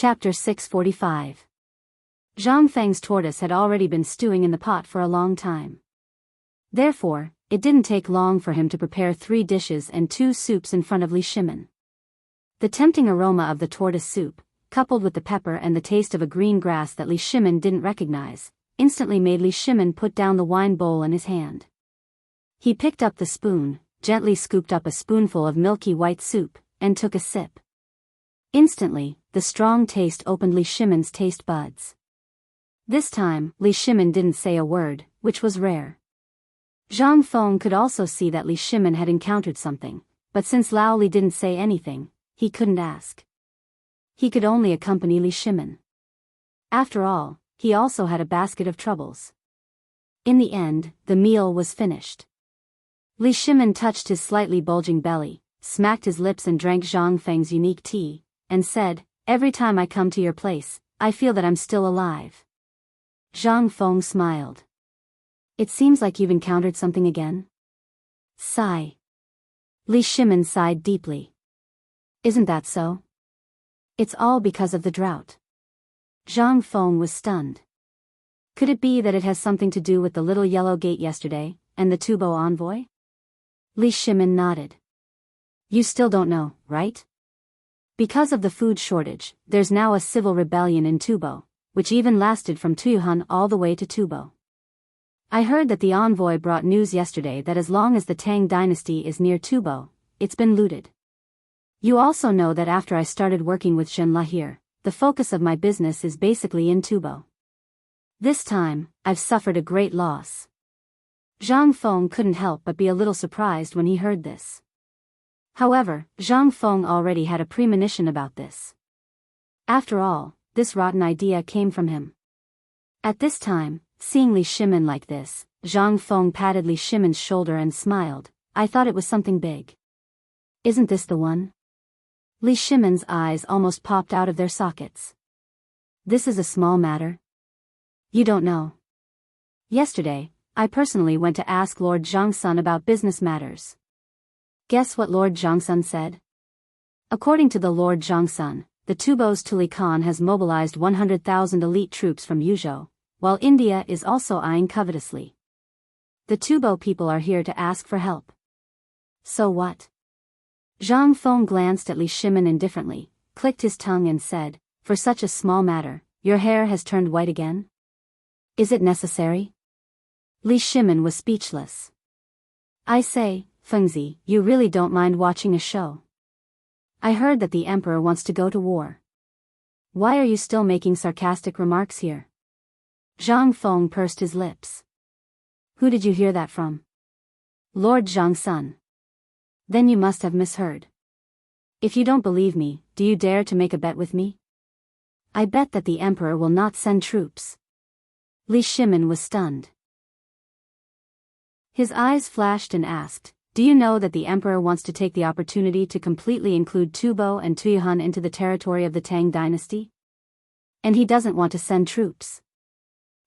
Chapter 645. Zhang Feng's tortoise had already been stewing in the pot for a long time. Therefore, it didn't take long for him to prepare 3 dishes and 2 soups in front of Li Shimin. The tempting aroma of the tortoise soup, coupled with the pepper and the taste of a green grass that Li Shimin didn't recognize, instantly made Li Shimin put down the wine bowl in his hand. He picked up the spoon, gently scooped up a spoonful of milky white soup, and took a sip. Instantly, the strong taste opened Li Shimin's taste buds. This time, Li Shimin didn't say a word, which was rare. Zhang Feng could also see that Li Shimin had encountered something, but since Lao Li didn't say anything, he couldn't ask. He could only accompany Li Shimin. After all, he also had a basket of troubles. In the end, the meal was finished. Li Shimin touched his slightly bulging belly, smacked his lips and drank Zhang Feng's unique tea, and said, "Every time I come to your place, I feel that I'm still alive." Zhang Feng smiled. "It seems like you've encountered something again?" Sigh. Li Shimin sighed deeply. "Isn't that so?" "It's all because of the drought." Zhang Feng was stunned. Could it be that it has something to do with the little yellow gate yesterday, and the Tubo envoy? Li Shimin nodded. "You still don't know, right? Because of the food shortage, there's now a civil rebellion in Tubo, which even lasted from Tuyuhan all the way to Tubo. I heard that the envoy brought news yesterday that as long as the Tang dynasty is near Tubo, it's been looted. You also know that after I started working with Shenla here, the focus of my business is basically in Tubo. This time, I've suffered a great loss." Zhang Feng couldn't help but be a little surprised when he heard this. However, Zhang Feng already had a premonition about this. After all, this rotten idea came from him. At this time, seeing Li Shimin like this, Zhang Feng patted Li Shimin's shoulder and smiled. "I thought it was something big. Isn't this the one?" Li Shimin's eyes almost popped out of their sockets. "This is a small matter. You don't know. Yesterday, I personally went to ask Lord Zhangsun about business matters. Guess what Lord Zhangsun said? According to the Lord Zhangsun, the Tubo's Tuli Khan has mobilized 100,000 elite troops from Yuzhou, while India is also eyeing covetously. The Tubo people are here to ask for help." "So what?" Zhang Feng glanced at Li Shimin indifferently, clicked his tongue and said, "For such a small matter, your hair has turned white again? Is it necessary?" Li Shimin was speechless. "I say, Fengzi, you really don't mind watching a show? I heard that the emperor wants to go to war. Why are you still making sarcastic remarks here?" Zhang Feng pursed his lips. "Who did you hear that from?" "Lord Zhangsun." "Then you must have misheard. If you don't believe me, do you dare to make a bet with me?" "I bet that the emperor will not send troops." Li Shimin was stunned. His eyes flashed and asked, "Do you know that the emperor wants to take the opportunity to completely include Tubo and Tuyuhan into the territory of the Tang dynasty? And he doesn't want to send troops?"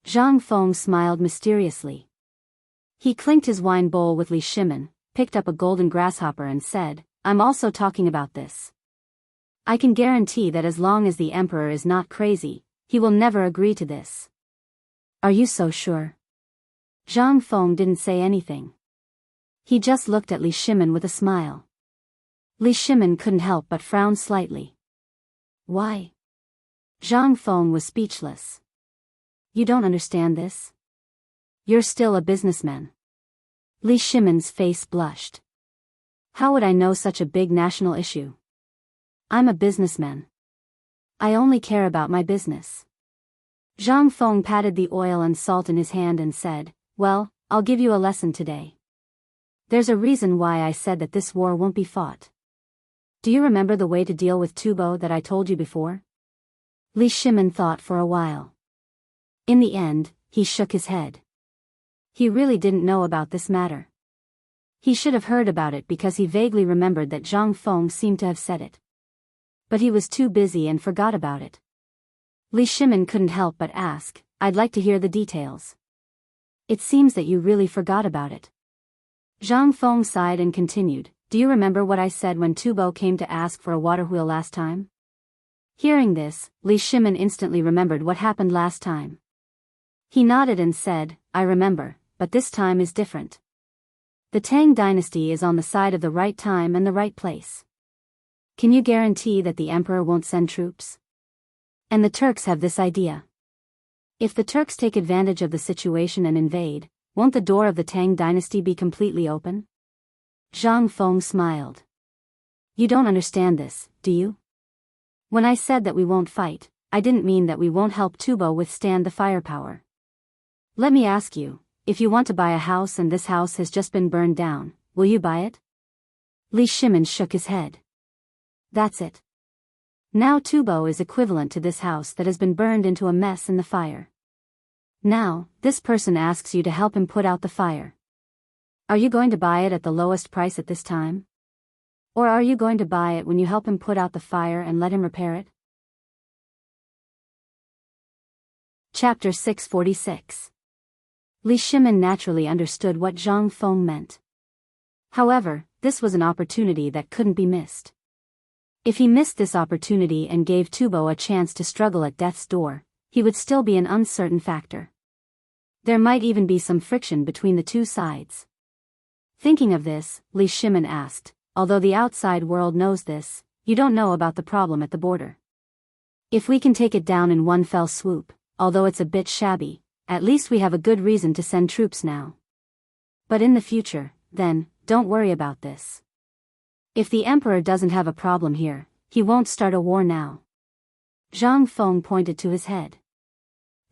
Zhang Feng smiled mysteriously. He clinked his wine bowl with Li Shimin, picked up a golden grasshopper and said, "I'm also talking about this. I can guarantee that as long as the emperor is not crazy, he will never agree to this." "Are you so sure?" Zhang Feng didn't say anything. He just looked at Li Shimin with a smile. Li Shimin couldn't help but frown slightly. "Why?" Zhang Feng was speechless. "You don't understand this? You're still a businessman." Li Shimin's face blushed. "How would I know such a big national issue? I'm a businessman. I only care about my business." Zhang Feng patted the oil and salt in his hand and said, "Well, I'll give you a lesson today. There's a reason why I said that this war won't be fought. Do you remember the way to deal with Tubo that I told you before?" Li Shimin thought for a while. In the end, he shook his head. He really didn't know about this matter. He should have heard about it because he vaguely remembered that Zhang Feng seemed to have said it. But he was too busy and forgot about it. Li Shimin couldn't help but ask, "I'd like to hear the details. It seems that you really forgot about it." Zhang Feng sighed and continued, "Do you remember what I said when Tubo came to ask for a water wheel last time? Hearing this, Li Shimin instantly remembered what happened last time. He nodded and said, I remember, but this time is different. The Tang dynasty is on the side of the right time and the right place. Can you guarantee that the emperor won't send troops? And the Turks have this idea. If the Turks take advantage of the situation and invade, won't the door of the Tang dynasty be completely open? Zhang Feng smiled. You don't understand this, do you? When I said that we won't fight, I didn't mean that we won't help Tubo withstand the firepower. Let me ask you, if you want to buy a house and this house has just been burned down, will you buy it? Li Shimin shook his head. That's it. Now Tubo is equivalent to this house that has been burned into a mess in the fire. Now, this person asks you to help him put out the fire. Are you going to buy it at the lowest price at this time? Or are you going to buy it when you help him put out the fire and let him repair it? Chapter 646. Li Shimin naturally understood what Zhang Feng meant. However, this was an opportunity that couldn't be missed. If he missed this opportunity and gave Tubo a chance to struggle at death's door, he would still be an uncertain factor. There might even be some friction between the two sides. Thinking of this, Li Shimin asked, although the outside world knows this, you don't know about the problem at the border. If we can take it down in one fell swoop, although it's a bit shabby, at least we have a good reason to send troops now. But in the future, then, don't worry about this. If the emperor doesn't have a problem here, he won't start a war now. Zhang Feng pointed to his head.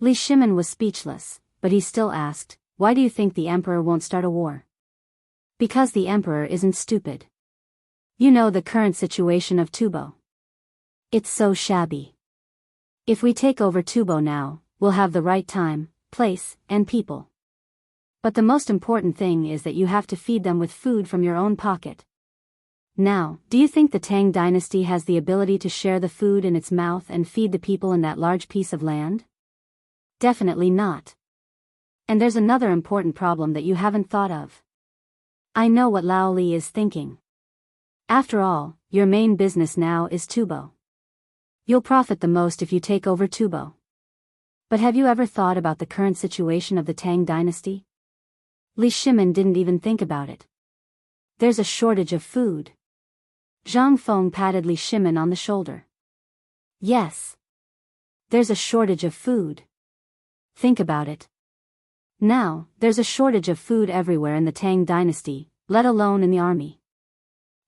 Li Shimin was speechless, but he still asked, why do you think the emperor won't start a war? Because the emperor isn't stupid. You know the current situation of Tubo. It's so shabby. If we take over Tubo now, we'll have the right time, place, and people. But the most important thing is that you have to feed them with food from your own pocket. Now, do you think the Tang dynasty has the ability to share the food in its mouth and feed the people in that large piece of land? Definitely not. And there's another important problem that you haven't thought of. I know what Lao Li is thinking. After all, your main business now is Tubo. You'll profit the most if you take over Tubo. But have you ever thought about the current situation of the Tang dynasty? Li Shimin didn't even think about it. There's a shortage of food. Zhang Feng patted Li Shimin on the shoulder. Yes. There's a shortage of food. Think about it. Now, there's a shortage of food everywhere in the Tang dynasty, let alone in the army.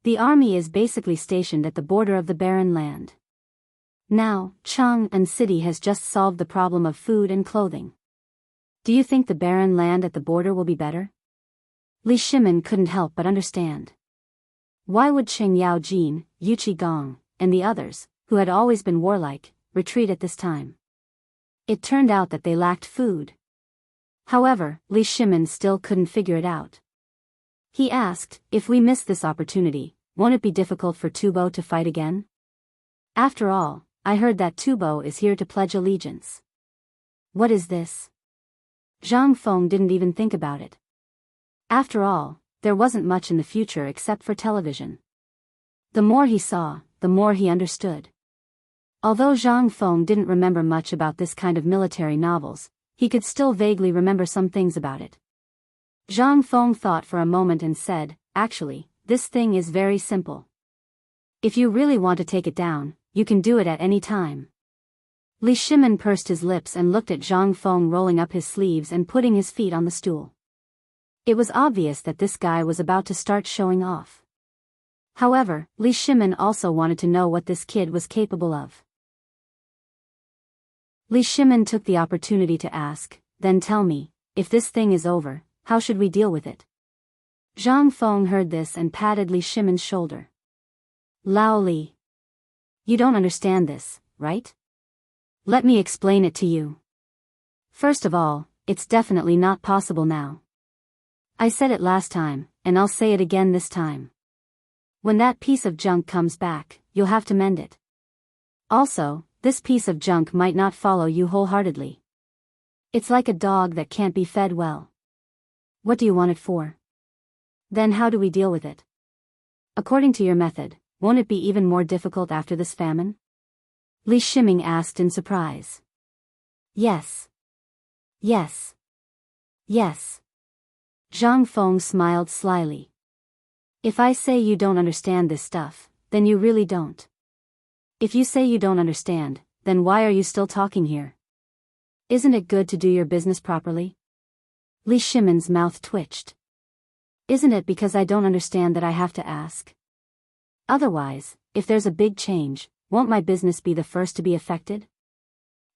The army is basically stationed at the border of the barren land. Now, Chang'an City has just solved the problem of food and clothing. Do you think the barren land at the border will be better? Li Shimin couldn't help but understand. Why would Cheng Yaojin, Yu Qigong, and the others, who had always been warlike, retreat at this time? It turned out that they lacked food. However, Li Shimin still couldn't figure it out. He asked, if we miss this opportunity, won't it be difficult for Tubo to fight again? After all, I heard that Tubo is here to pledge allegiance. What is this? Zhang Feng didn't even think about it. After all, there wasn't much in the future except for television. The more he saw, the more he understood. Although Zhang Feng didn't remember much about this kind of military novels, he could still vaguely remember some things about it. Zhang Feng thought for a moment and said, actually, this thing is very simple. If you really want to take it down, you can do it at any time. Li Shimin pursed his lips and looked at Zhang Feng rolling up his sleeves and putting his feet on the stool. It was obvious that this guy was about to start showing off. However, Li Shimin also wanted to know what this kid was capable of. Li Shimin took the opportunity to ask, then tell me, if this thing is over, how should we deal with it? Zhang Feng heard this and patted Li Shimin's shoulder. Lao Li. You don't understand this, right? Let me explain it to you. First of all, it's definitely not possible now. I said it last time, and I'll say it again this time. When that piece of junk comes back, you'll have to mend it. Also, this piece of junk might not follow you wholeheartedly. It's like a dog that can't be fed well. What do you want it for? Then how do we deal with it? According to your method, won't it be even more difficult after this famine? Li Shiming asked in surprise. Yes. Yes. Yes. Zhang Feng smiled slyly. If I say you don't understand this stuff, then you really don't. If you say you don't understand, then why are you still talking here? Isn't it good to do your business properly? Li Shimon's mouth twitched. Isn't it because I don't understand that I have to ask? Otherwise, if there's a big change, won't my business be the first to be affected?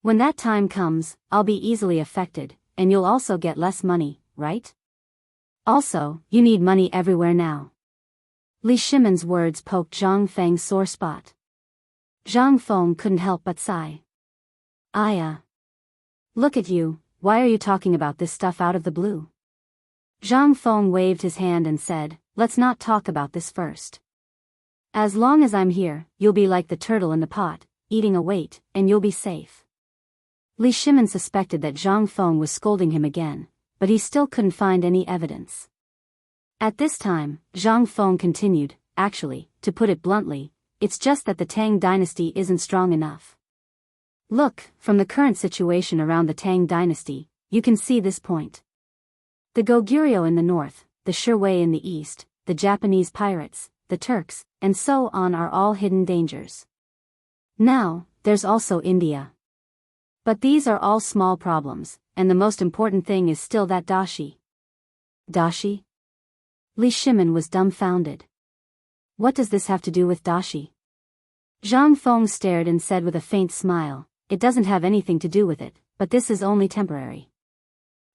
When that time comes, I'll be easily affected, and you'll also get less money, right? Also, you need money everywhere now. Li Shimon's words poked Zhang Feng's sore spot. Zhang Feng couldn't help but sigh. Look at you, why are you talking about this stuff out of the blue? Zhang Feng waved his hand and said, let's not talk about this first. As long as I'm here, you'll be like the turtle in the pot, eating a weight, and you'll be safe. Li Shimon suspected that Zhang Feng was scolding him again, but he still couldn't find any evidence. At this time, Zhang Feng continued, actually, to put it bluntly, it's just that the Tang dynasty isn't strong enough. Look, from the current situation around the Tang dynasty, you can see this point. The Goguryeo in the north, the Shui in the east, the Japanese pirates, the Turks, and so on are all hidden dangers. Now, there's also India. But these are all small problems, and the most important thing is still that dashi. Dashi? Li Shimon was dumbfounded. What does this have to do with dashi? Zhang Feng stared and said with a faint smile, it doesn't have anything to do with it, but this is only temporary.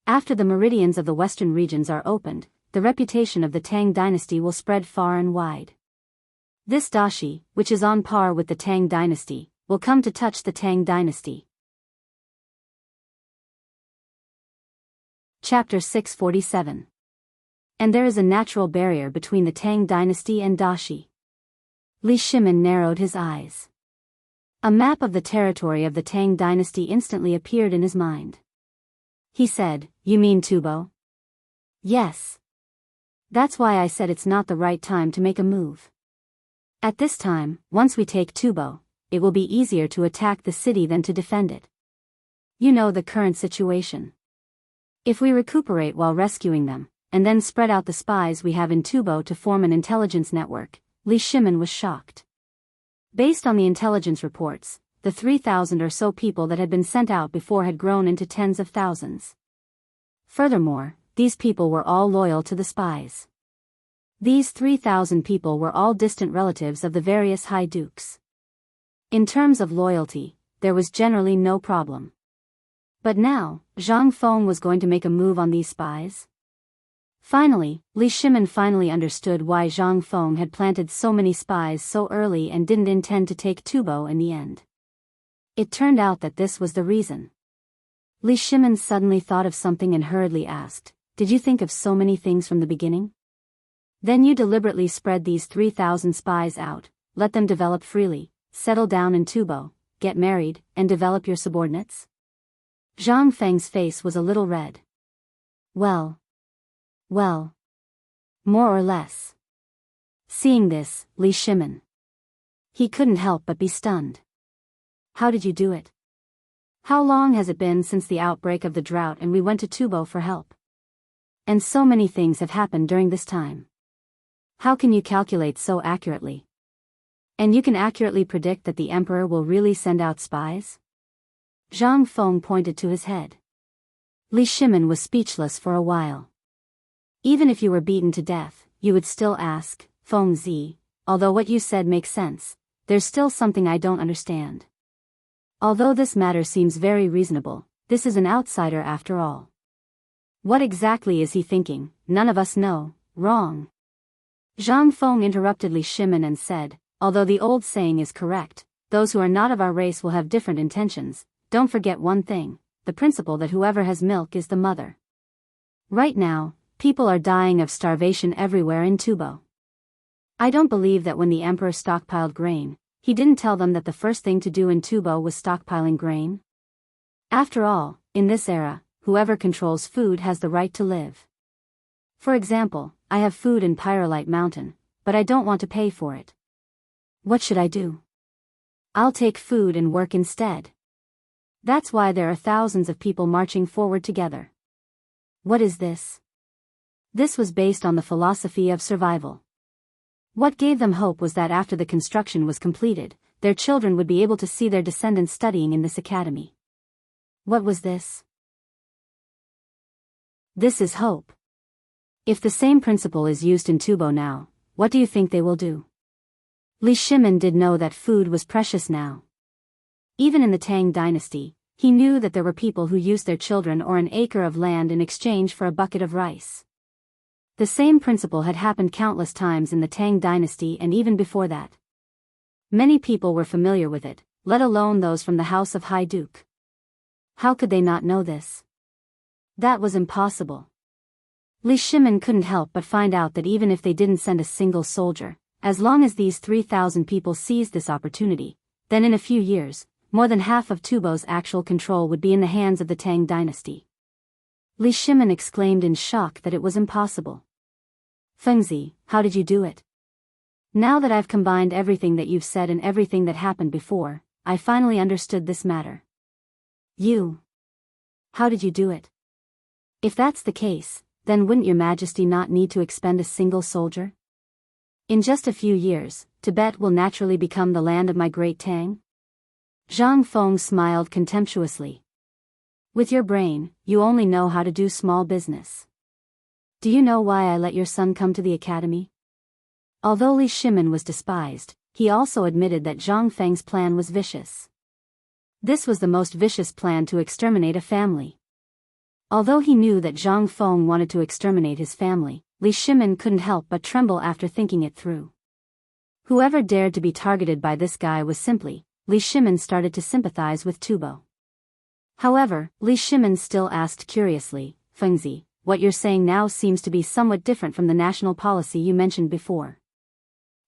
After the meridians of the western regions are opened, the reputation of the Tang dynasty will spread far and wide. This dashi, which is on par with the Tang dynasty, will come to touch the Tang dynasty. Chapter 647. And there is a natural barrier between the Tang dynasty and dashi. Li Shimon narrowed his eyes. A map of the territory of the Tang dynasty instantly appeared in his mind. He said, you mean Tubo? Yes. That's why I said it's not the right time to make a move. At this time, once we take Tubo, it will be easier to attack the city than to defend it. You know the current situation. If we recuperate while rescuing them, and then spread out the spies we have in Tubo to form an intelligence network, Li Shimon was shocked. Based on the intelligence reports, the 3,000 or so people that had been sent out before had grown into tens of thousands. Furthermore, these people were all loyal to the spies. These 3,000 people were all distant relatives of the various high dukes. In terms of loyalty, there was generally no problem. But now, Zhang Feng was going to make a move on these spies? Finally, Li Shimon finally understood why Zhang Feng had planted so many spies so early and didn't intend to take Tubo in the end. It turned out that this was the reason. Li Shimon suddenly thought of something and hurriedly asked, did you think of so many things from the beginning? Then you deliberately spread these 3,000 spies out, let them develop freely, settle down in Tubo, get married, and develop your subordinates? Zhang Feng's face was a little red. Well, more or less. Seeing this, Li Shimon. He couldn't help but be stunned. How did you do it? How long has it been since the outbreak of the drought and we went to Tubo for help? And so many things have happened during this time. How can you calculate so accurately? And you can accurately predict that the emperor will really send out spies? Zhang Feng pointed to his head. Li Shimon was speechless for a while. Even if you were beaten to death, you would still ask, Feng Zi, although what you said makes sense, there's still something I don't understand. Although this matter seems very reasonable, this is an outsider after all. What exactly is he thinking? None of us know. Wrong. Zhang Feng interrupted Li Shimon and said, although the old saying is correct, those who are not of our race will have different intentions, don't forget one thing, the principle that whoever has milk is the mother. Right now, people are dying of starvation everywhere in Tubo. I don't believe that when the emperor stockpiled grain, he didn't tell them that the first thing to do in Tubo was stockpiling grain. After all, in this era, whoever controls food has the right to live. For example, I have food in Pyrolite Mountain, but I don't want to pay for it. What should I do? I'll take food and work instead. That's why there are thousands of people marching forward together. What is this? This was based on the philosophy of survival. What gave them hope was that after the construction was completed, their children would be able to see their descendants studying in this academy. What was this? This is hope. If the same principle is used in Tubo now, what do you think they will do? Li Shimin did know that food was precious now. Even in the Tang dynasty, he knew that there were people who used their children or an acre of land in exchange for a bucket of rice. The same principle had happened countless times in the Tang dynasty and even before that. Many people were familiar with it, let alone those from the house of High Duke. How could they not know this? That was impossible. Li Shimin couldn't help but find out that even if they didn't send a single soldier, as long as these 3,000 people seized this opportunity, then in a few years, more than half of Tubo's actual control would be in the hands of the Tang dynasty. Li Shimin exclaimed in shock that it was impossible. Fengzi, how did you do it? Now that I've combined everything that you've said and everything that happened before, I finally understood this matter. You. How did you do it? If that's the case, then wouldn't your majesty not need to expend a single soldier? In just a few years, Tibet will naturally become the land of my great Tang? Zhang Feng smiled contemptuously. With your brain, you only know how to do small business. Do you know why I let your son come to the academy? Although Li Shimin was despised, he also admitted that Zhang Feng's plan was vicious. This was the most vicious plan to exterminate a family. Although he knew that Zhang Feng wanted to exterminate his family, Li Shimin couldn't help but tremble after thinking it through. Whoever dared to be targeted by this guy was simply, Li Shimin started to sympathize with Tubo. However, Li Shimin still asked curiously, Fengzi, what you're saying now seems to be somewhat different from the national policy you mentioned before.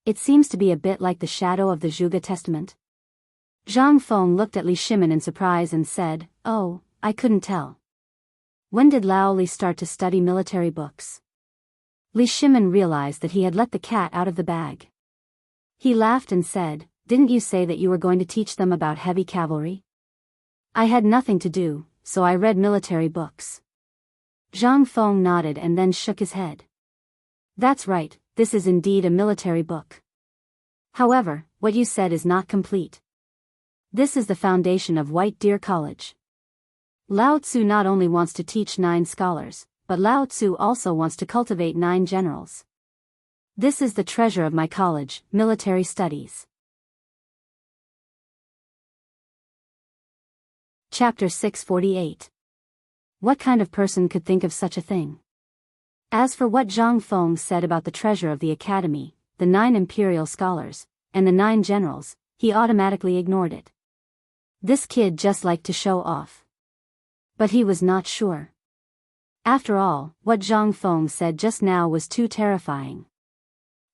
It seems to be a bit like the shadow of the Zhuge Testament. Zhang Feng looked at Li Shimin in surprise and said, Oh, I couldn't tell. When did Lao Li start to study military books? Li Shimin realized that he had let the cat out of the bag. He laughed and said, Didn't you say that you were going to teach them about heavy cavalry? I had nothing to do, so I read military books. Zhang Feng nodded and then shook his head. That's right, this is indeed a military book. However, what you said is not complete. This is the foundation of White Deer College. Lao Tzu not only wants to teach 9 scholars, but Lao Tzu also wants to cultivate 9 generals. This is the treasure of my college, military studies. Chapter 648. What kind of person could think of such a thing? As for what Zhang Feng said about the treasure of the academy, the 9 imperial scholars, and the 9 generals, he automatically ignored it. This kid just liked to show off. But he was not sure. After all, what Zhang Feng said just now was too terrifying.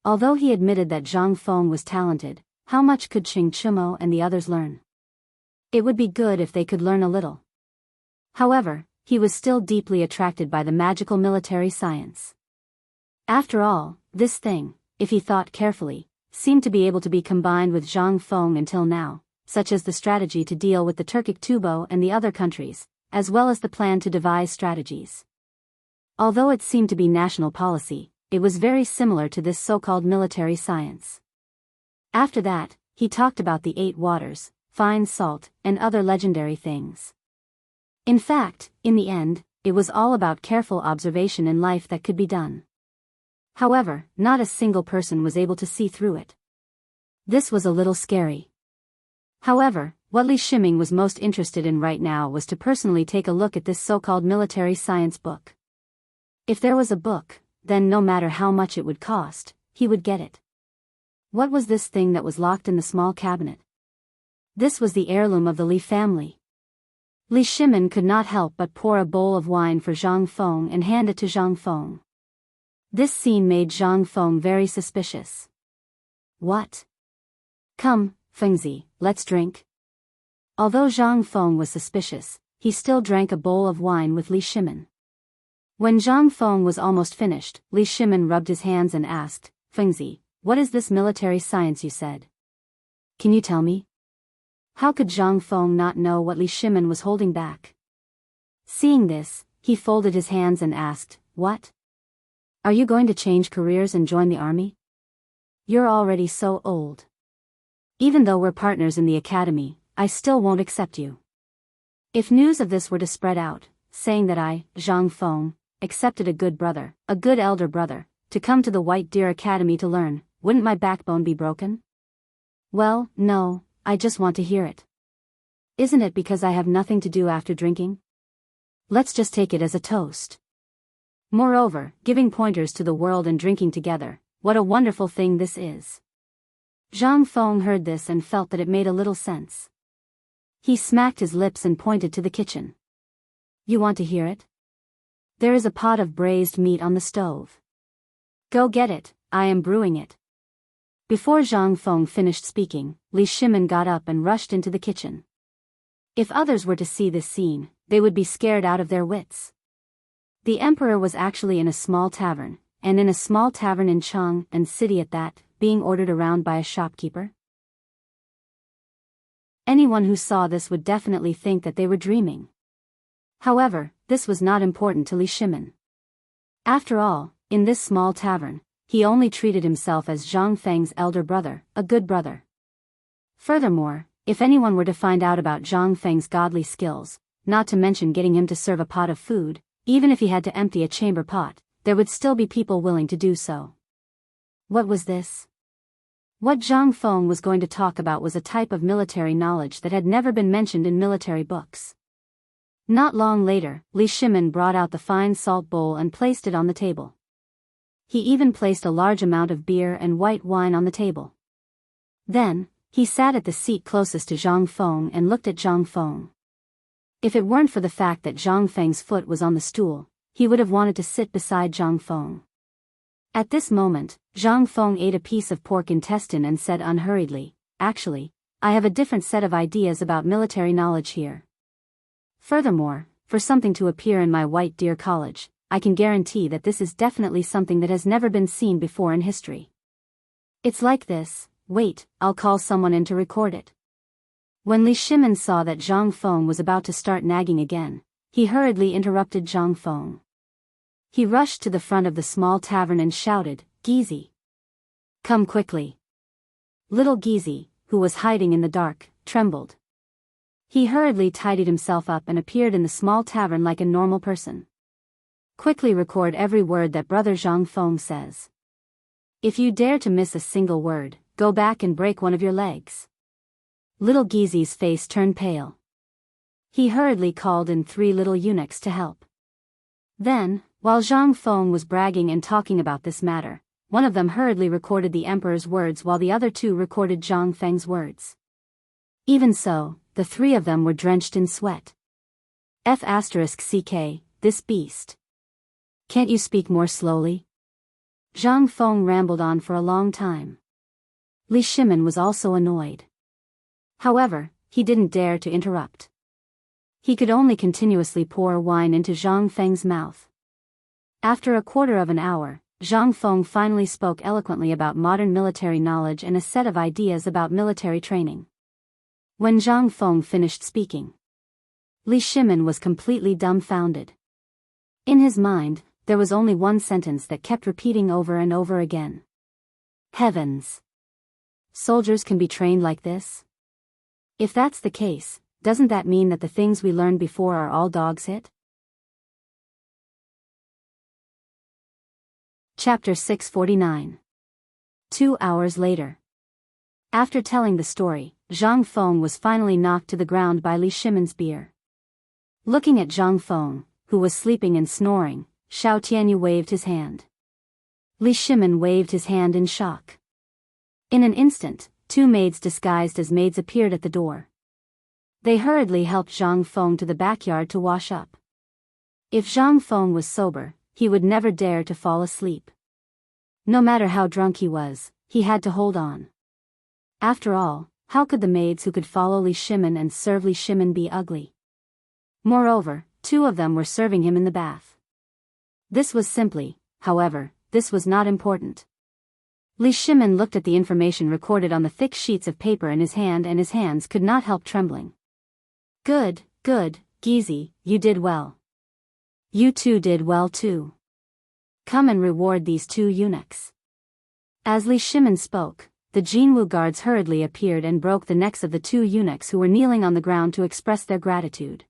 Although he admitted that Zhang Feng was talented, how much could Qing Chumo and the others learn? It would be good if they could learn a little. However, he was still deeply attracted by the magical military science. After all, this thing, if he thought carefully, seemed to be able to be combined with Zhang Feng until now, such as the strategy to deal with the Turkic Tubo and the other countries, as well as the plan to devise strategies. Although it seemed to be national policy, it was very similar to this so-called military science. After that, he talked about the 8 waters, fine salt, and other legendary things. In fact, in the end, it was all about careful observation in life that could be done. However, not a single person was able to see through it. This was a little scary. However, what Li Shimin was most interested in right now was to personally take a look at this so-called military science book. If there was a book, then no matter how much it would cost, he would get it. What was this thing that was locked in the small cabinet? This was the heirloom of the Li family. Li Shimin could not help but pour a bowl of wine for Zhang Feng and hand it to Zhang Feng. This scene made Zhang Feng very suspicious. What? Come, Fengzi, let's drink. Although Zhang Feng was suspicious, he still drank a bowl of wine with Li Shimin. When Zhang Feng was almost finished, Li Shimin rubbed his hands and asked, Fengzi, what is this military science you said? Can you tell me? How could Zhang Feng not know what Li Shimin was holding back? Seeing this, he folded his hands and asked, "What? Are you going to change careers and join the army? You're already so old. Even though we're partners in the academy, I still won't accept you." If news of this were to spread out, saying that I, Zhang Feng, accepted a good brother, a good elder brother, to come to the White Deer Academy to learn, wouldn't my backbone be broken? Well, no, I just want to hear it. Isn't it because I have nothing to do after drinking? Let's just take it as a toast. Moreover, giving pointers to the world and drinking together, what a wonderful thing this is. Zhang Feng heard this and felt that it made a little sense. He smacked his lips and pointed to the kitchen. You want to hear it? There is a pot of braised meat on the stove. Go get it, I am brewing it. Before Zhang Feng finished speaking, Li Shimin got up and rushed into the kitchen. If others were to see this scene, they would be scared out of their wits. The emperor was actually in a small tavern, and in a small tavern in Chang and city at that, being ordered around by a shopkeeper. Anyone who saw this would definitely think that they were dreaming. However, this was not important to Li Shimin. After all, in this small tavern, he only treated himself as Zhang Feng's elder brother, a good brother. Furthermore, if anyone were to find out about Zhang Feng's godly skills, not to mention getting him to serve a pot of food, even if he had to empty a chamber pot, there would still be people willing to do so. What was this? What Zhang Feng was going to talk about was a type of military knowledge that had never been mentioned in military books. Not long later, Li Shimin brought out the fine salt bowl and placed it on the table. He even placed a large amount of beer and white wine on the table. Then, he sat at the seat closest to Zhang Feng and looked at Zhang Feng. If it weren't for the fact that Zhang Feng's foot was on the stool, he would have wanted to sit beside Zhang Feng. At this moment, Zhang Feng ate a piece of pork intestine and said unhurriedly, "Actually, I have a different set of ideas about military knowledge here. Furthermore, for something to appear in my White Deer College, I can guarantee that this is definitely something that has never been seen before in history. It's like this. Wait, I'll call someone in to record it." When Li Shimin saw that Zhang Feng was about to start nagging again, he hurriedly interrupted Zhang Feng. He rushed to the front of the small tavern and shouted, "Gizi! Come quickly!" Little Gizi, who was hiding in the dark, trembled. He hurriedly tidied himself up and appeared in the small tavern like a normal person. Quickly record every word that Brother Zhang Feng says. If you dare to miss a single word, go back and break one of your legs. Little Gizi's face turned pale. He hurriedly called in 3 little eunuchs to help. Then, while Zhang Feng was bragging and talking about this matter, one of them hurriedly recorded the emperor's words while the other 2 recorded Zhang Feng's words. Even so, the 3 of them were drenched in sweat. F***ck, this beast. Can't you speak more slowly? Zhang Feng rambled on for a long time. Li Shimin was also annoyed. However, he didn't dare to interrupt. He could only continuously pour wine into Zhang Feng's mouth. After a quarter of an hour, Zhang Feng finally spoke eloquently about modern military knowledge and a set of ideas about military training. When Zhang Feng finished speaking, Li Shimin was completely dumbfounded. In his mind, there was only one sentence that kept repeating over and over again. Heavens! Soldiers can be trained like this? If that's the case, doesn't that mean that the things we learned before are all dog's hit? Chapter 649. 2 hours later. After telling the story, Zhang Feng was finally knocked to the ground by Li Shimin's beer. Looking at Zhang Feng, who was sleeping and snoring, Xiao Tianyu waved his hand. Li Shimin waved his hand in shock. In an instant, 2 maids disguised as maids appeared at the door. They hurriedly helped Zhang Feng to the backyard to wash up. If Zhang Feng was sober, he would never dare to fall asleep. No matter how drunk he was, he had to hold on. After all, how could the maids who could follow Li Shimin and serve Li Shimin be ugly? Moreover, 2 of them were serving him in the bath. This was simply, however, this was not important. Li Shimin looked at the information recorded on the thick sheets of paper in his hand, and his hands could not help trembling. Good, Gizi, you did well. You two did well too. Come and reward these two eunuchs. As Li Shimin spoke, the Jianghu guards hurriedly appeared and broke the necks of the two eunuchs who were kneeling on the ground to express their gratitude.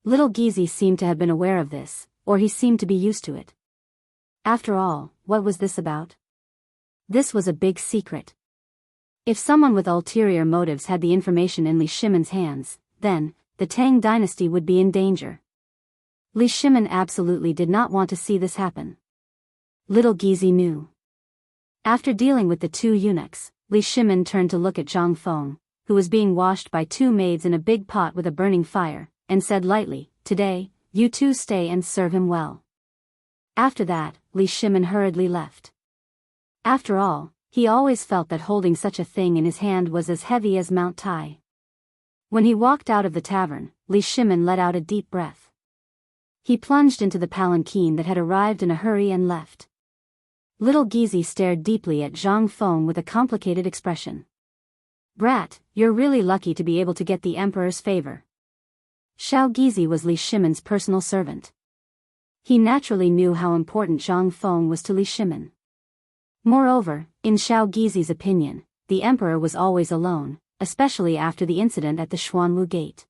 Little Gizi seemed to have been aware of this, or he seemed to be used to it. After all, what was this about? This was a big secret. If someone with ulterior motives had the information in Li Shimin's hands, then the Tang dynasty would be in danger. Li Shimin absolutely did not want to see this happen. Little Gizi knew. After dealing with the two eunuchs, Li Shimin turned to look at Zhang Feng, who was being washed by two maids in a big pot with a burning fire, and said lightly, "Today, you two stay and serve him well." After that, Li Shimin hurriedly left. After all, he always felt that holding such a thing in his hand was as heavy as Mount Tai. When he walked out of the tavern, Li Shimin let out a deep breath. He plunged into the palanquin that had arrived in a hurry and left. Little Gizi stared deeply at Zhang Feng with a complicated expression. "Brat, you're really lucky to be able to get the emperor's favor." Xiao Gizi was Li Shimin's personal servant. He naturally knew how important Zhang Feng was to Li Shimin. Moreover, in Xiao Gizi's opinion, the emperor was always alone, especially after the incident at the Xuanwu Gate.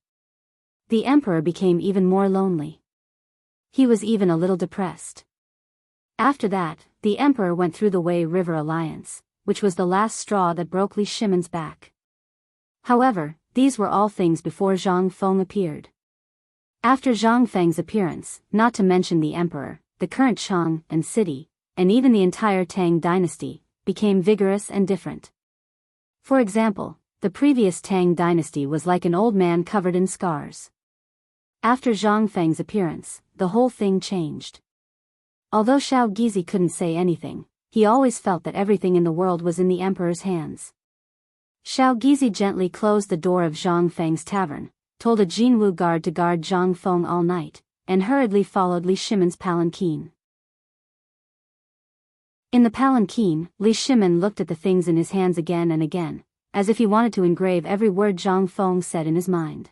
The emperor became even more lonely. He was even a little depressed. After that, the emperor went through the Wei River Alliance, which was the last straw that broke Li Shimin's back. However, these were all things before Zhang Feng appeared. After Zhang Feng's appearance, not to mention the emperor, the current Chang and city, and even the entire Tang dynasty, became vigorous and different. For example, the previous Tang dynasty was like an old man covered in scars. After Zhang Feng's appearance, the whole thing changed. Although Xiao Gizi couldn't say anything, he always felt that everything in the world was in the emperor's hands. Xiao Gizi gently closed the door of Zhang Feng's tavern, told a Jianghu guard to guard Zhang Feng all night, and hurriedly followed Li Shimin's palanquin. In the palanquin, Li Shimin looked at the things in his hands again and again, as if he wanted to engrave every word Zhang Feng said in his mind.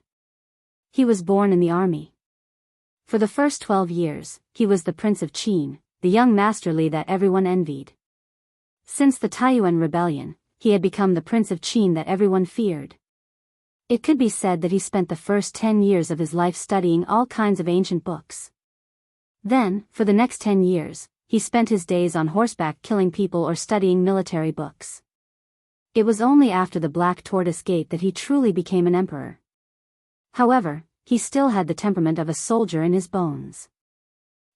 He was born in the army. For the first 12 years, he was the Prince of Qin, the young masterly that everyone envied. Since the Taiyuan rebellion, he had become the Prince of Qin that everyone feared. It could be said that he spent the first 10 years of his life studying all kinds of ancient books. Then, for the next 10 years, he spent his days on horseback killing people or studying military books. It was only after the Black Tortoise Gate that he truly became an emperor. However, he still had the temperament of a soldier in his bones.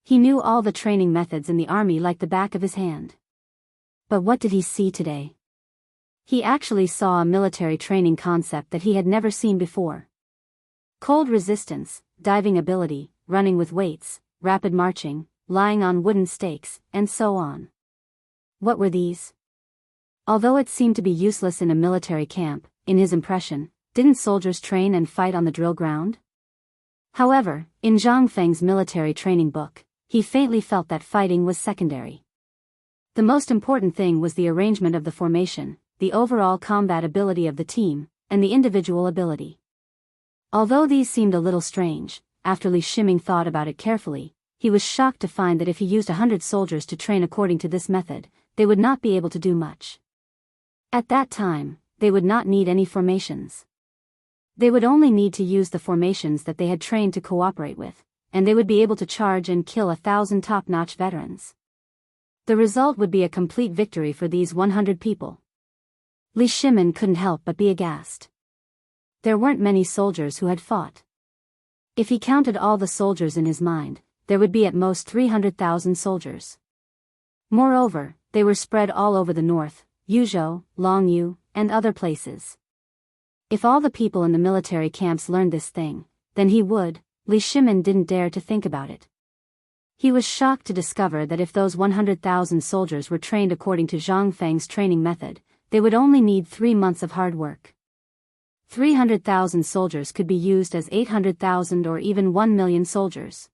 He knew all the training methods in the army like the back of his hand. But what did he see today? He actually saw a military training concept that he had never seen before. Cold resistance, diving ability, running with weights, rapid marching, lying on wooden stakes, and so on. What were these? Although it seemed to be useless in a military camp, in his impression, didn't soldiers train and fight on the drill ground? However, in Zhang Feng's military training book, he faintly felt that fighting was secondary. The most important thing was the arrangement of the formation, the overall combat ability of the team, and the individual ability. Although these seemed a little strange, after Li Shimin thought about it carefully, he was shocked to find that if he used 100 soldiers to train according to this method, they would not be able to do much. At that time, they would not need any formations. They would only need to use the formations that they had trained to cooperate with, and they would be able to charge and kill 1,000 top-notch veterans. The result would be a complete victory for these 100 people. Li Shimin couldn't help but be aghast. There weren't many soldiers who had fought. If he counted all the soldiers in his mind, there would be at most 300,000 soldiers. Moreover, they were spread all over the north, Yuzhou, Longyu, and other places. If all the people in the military camps learned this thing, then he would. Li Shimin didn't dare to think about it. He was shocked to discover that if those 100,000 soldiers were trained according to Zhang Feng's training method, they would only need 3 months of hard work. 300,000 soldiers could be used as 800,000 or even 1 million soldiers.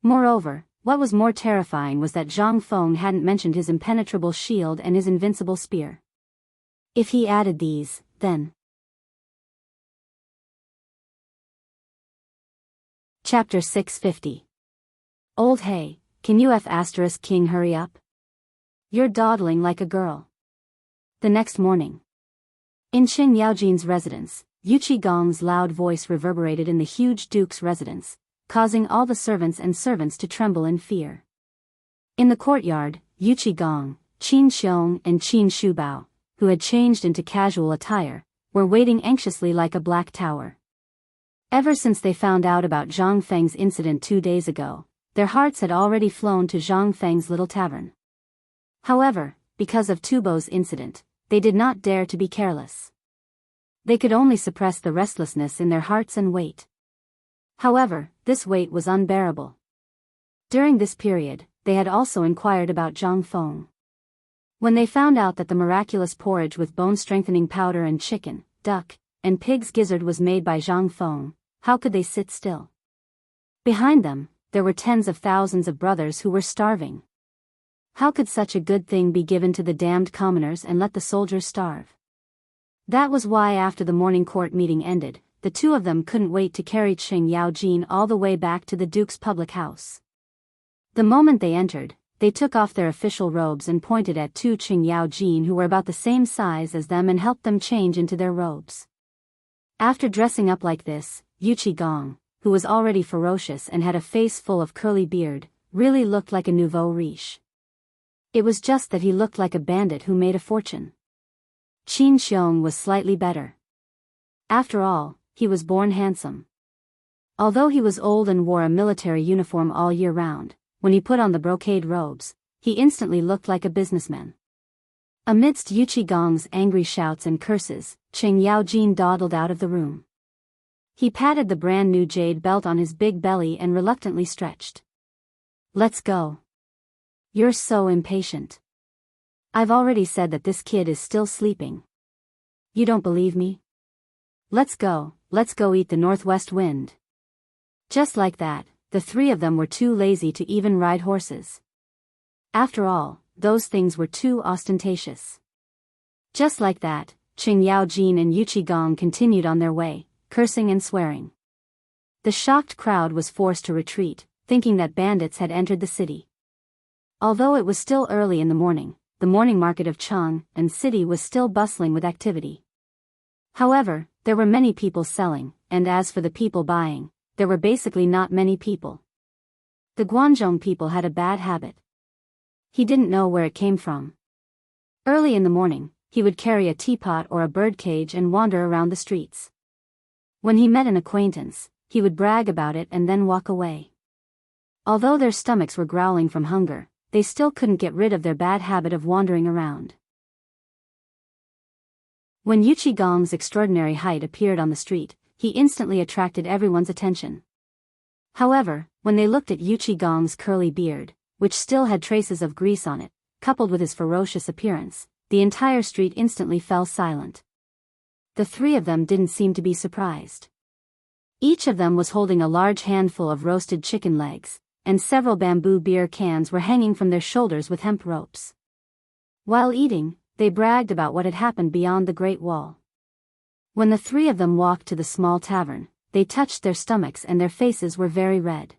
Moreover, what was more terrifying was that Zhang Feng hadn't mentioned his impenetrable shield and his invincible spear. If he added these, then... Chapter 650. Old Hey, can you King hurry up? You're dawdling like a girl. The next morning. In Qing Yaojin's residence, Yuqi Gong's loud voice reverberated in the huge duke's residence, causing all the servants to tremble in fear. In the courtyard, Yuqi Gong, Qin Xiong and Qin Shubao, who had changed into casual attire, were waiting anxiously like a black tower. Ever since they found out about Zhang Feng's incident 2 days ago, their hearts had already flown to Zhang Feng's little tavern. However, because of Tubo's incident, they did not dare to be careless. They could only suppress the restlessness in their hearts and wait. However, this wait was unbearable. During this period, they had also inquired about Zhang Feng. When they found out that the miraculous porridge with bone-strengthening powder and chicken, duck, and pig's gizzard was made by Zhang Feng, how could they sit still? Behind them, there were tens of thousands of brothers who were starving. How could such a good thing be given to the damned commoners and let the soldiers starve? That was why after the morning court meeting ended, the two of them couldn't wait to carry Qing Yaojin all the way back to the duke's public house. The moment they entered, they took off their official robes and pointed at two Qing Yaojin who were about the same size as them and helped them change into their robes. After dressing up like this, Yuqi Gong, who was already ferocious and had a face full of curly beard, really looked like a nouveau riche. It was just that he looked like a bandit who made a fortune. Qin Xiong was slightly better. After all, he was born handsome. Although he was old and wore a military uniform all year round, when he put on the brocade robes, he instantly looked like a businessman. Amidst Yuqi Gong's angry shouts and curses, Qing Yaojin dawdled out of the room. He patted the brand new jade belt on his big belly and reluctantly stretched. Let's go. You're so impatient. I've already said that this kid is still sleeping. You don't believe me? Let's go eat the northwest wind. Just like that, the three of them were too lazy to even ride horses. After all, those things were too ostentatious. Just like that, Qing Yaojin and Yuqi Gong continued on their way, cursing and swearing. The shocked crowd was forced to retreat, thinking that bandits had entered the city. Although it was still early in the morning market of Chang and city was still bustling with activity. However, there were many people selling, and as for the people buying, there were basically not many people. The Guangzhong people had a bad habit. He didn't know where it came from. Early in the morning, he would carry a teapot or a birdcage and wander around the streets. When he met an acquaintance, he would brag about it and then walk away. Although their stomachs were growling from hunger, they still couldn't get rid of their bad habit of wandering around. When Yuqi Gong's extraordinary height appeared on the street, he instantly attracted everyone's attention. However, when they looked at Yuqi Gong's curly beard, which still had traces of grease on it, coupled with his ferocious appearance, the entire street instantly fell silent. The three of them didn't seem to be surprised. Each of them was holding a large handful of roasted chicken legs, and several bamboo beer cans were hanging from their shoulders with hemp ropes. While eating, they bragged about what had happened beyond the Great Wall. When the three of them walked to the small tavern, they touched their stomachs and their faces were very red.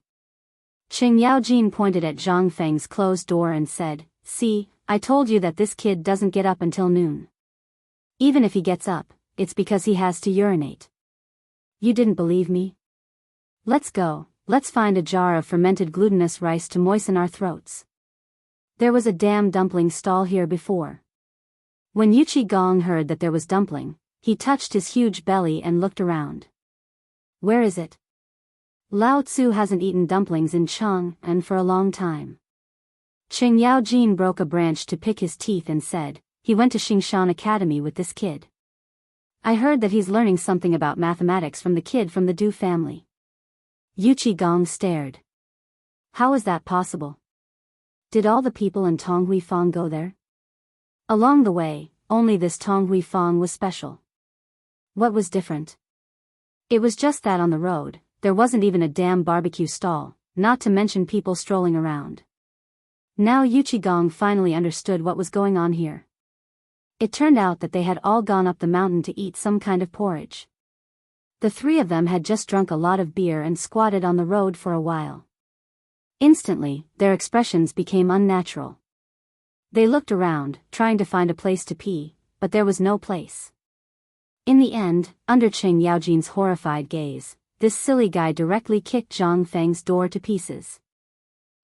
Qing Yaojin pointed at Zhang Feng's closed door and said, "See, I told you that this kid doesn't get up until noon. Even if he gets up, it's because he has to urinate. You didn't believe me? Let's go, let's find a jar of fermented glutinous rice to moisten our throats. There was a damn dumpling stall here before." When Yuqi Gong heard that there was dumpling, he touched his huge belly and looked around. Where is it? Lao Tzu hasn't eaten dumplings in Chang and for a long time. Qing Yaojin broke a branch to pick his teeth and said, he went to Xingshan Academy with this kid. I heard that he's learning something about mathematics from the kid from the Du family. Yuqi Gong stared. How is that possible? Did all the people in Tonghui Fang go there? Along the way, only this Tonghui Fang was special. What was different? It was just that on the road, there wasn't even a damn barbecue stall, not to mention people strolling around. Now Yuqigong finally understood what was going on here. It turned out that they had all gone up the mountain to eat some kind of porridge. The three of them had just drunk a lot of beer and squatted on the road for a while. Instantly, their expressions became unnatural. They looked around, trying to find a place to pee, but there was no place. In the end, under Qing Yaojin's horrified gaze, this silly guy directly kicked Zhang Feng's door to pieces.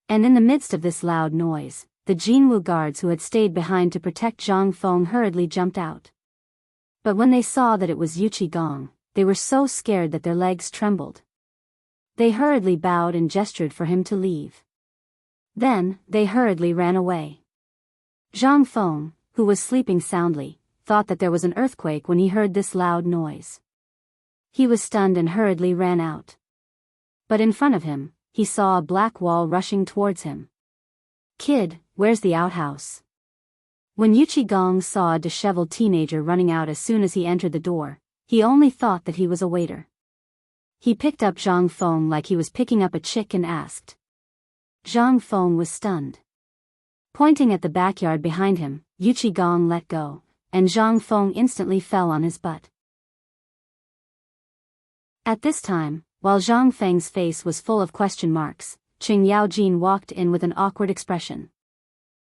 And in the midst of this loud noise, the Jianghu guards who had stayed behind to protect Zhang Feng hurriedly jumped out. But when they saw that it was Yuqigong, they were so scared that their legs trembled. They hurriedly bowed and gestured for him to leave. Then, they hurriedly ran away. Zhang Feng, who was sleeping soundly, thought that there was an earthquake when he heard this loud noise. He was stunned and hurriedly ran out. But in front of him, he saw a black wall rushing towards him. "Kid, where's the outhouse?" When Yuqigong saw a disheveled teenager running out as soon as he entered the door, he only thought that he was a waiter. He picked up Zhang Feng like he was picking up a chick and asked. Zhang Feng was stunned. Pointing at the backyard behind him, Yuqigong let go, and Zhang Feng instantly fell on his butt. At this time, while Zhang Feng's face was full of question marks, Qing Yaojin walked in with an awkward expression.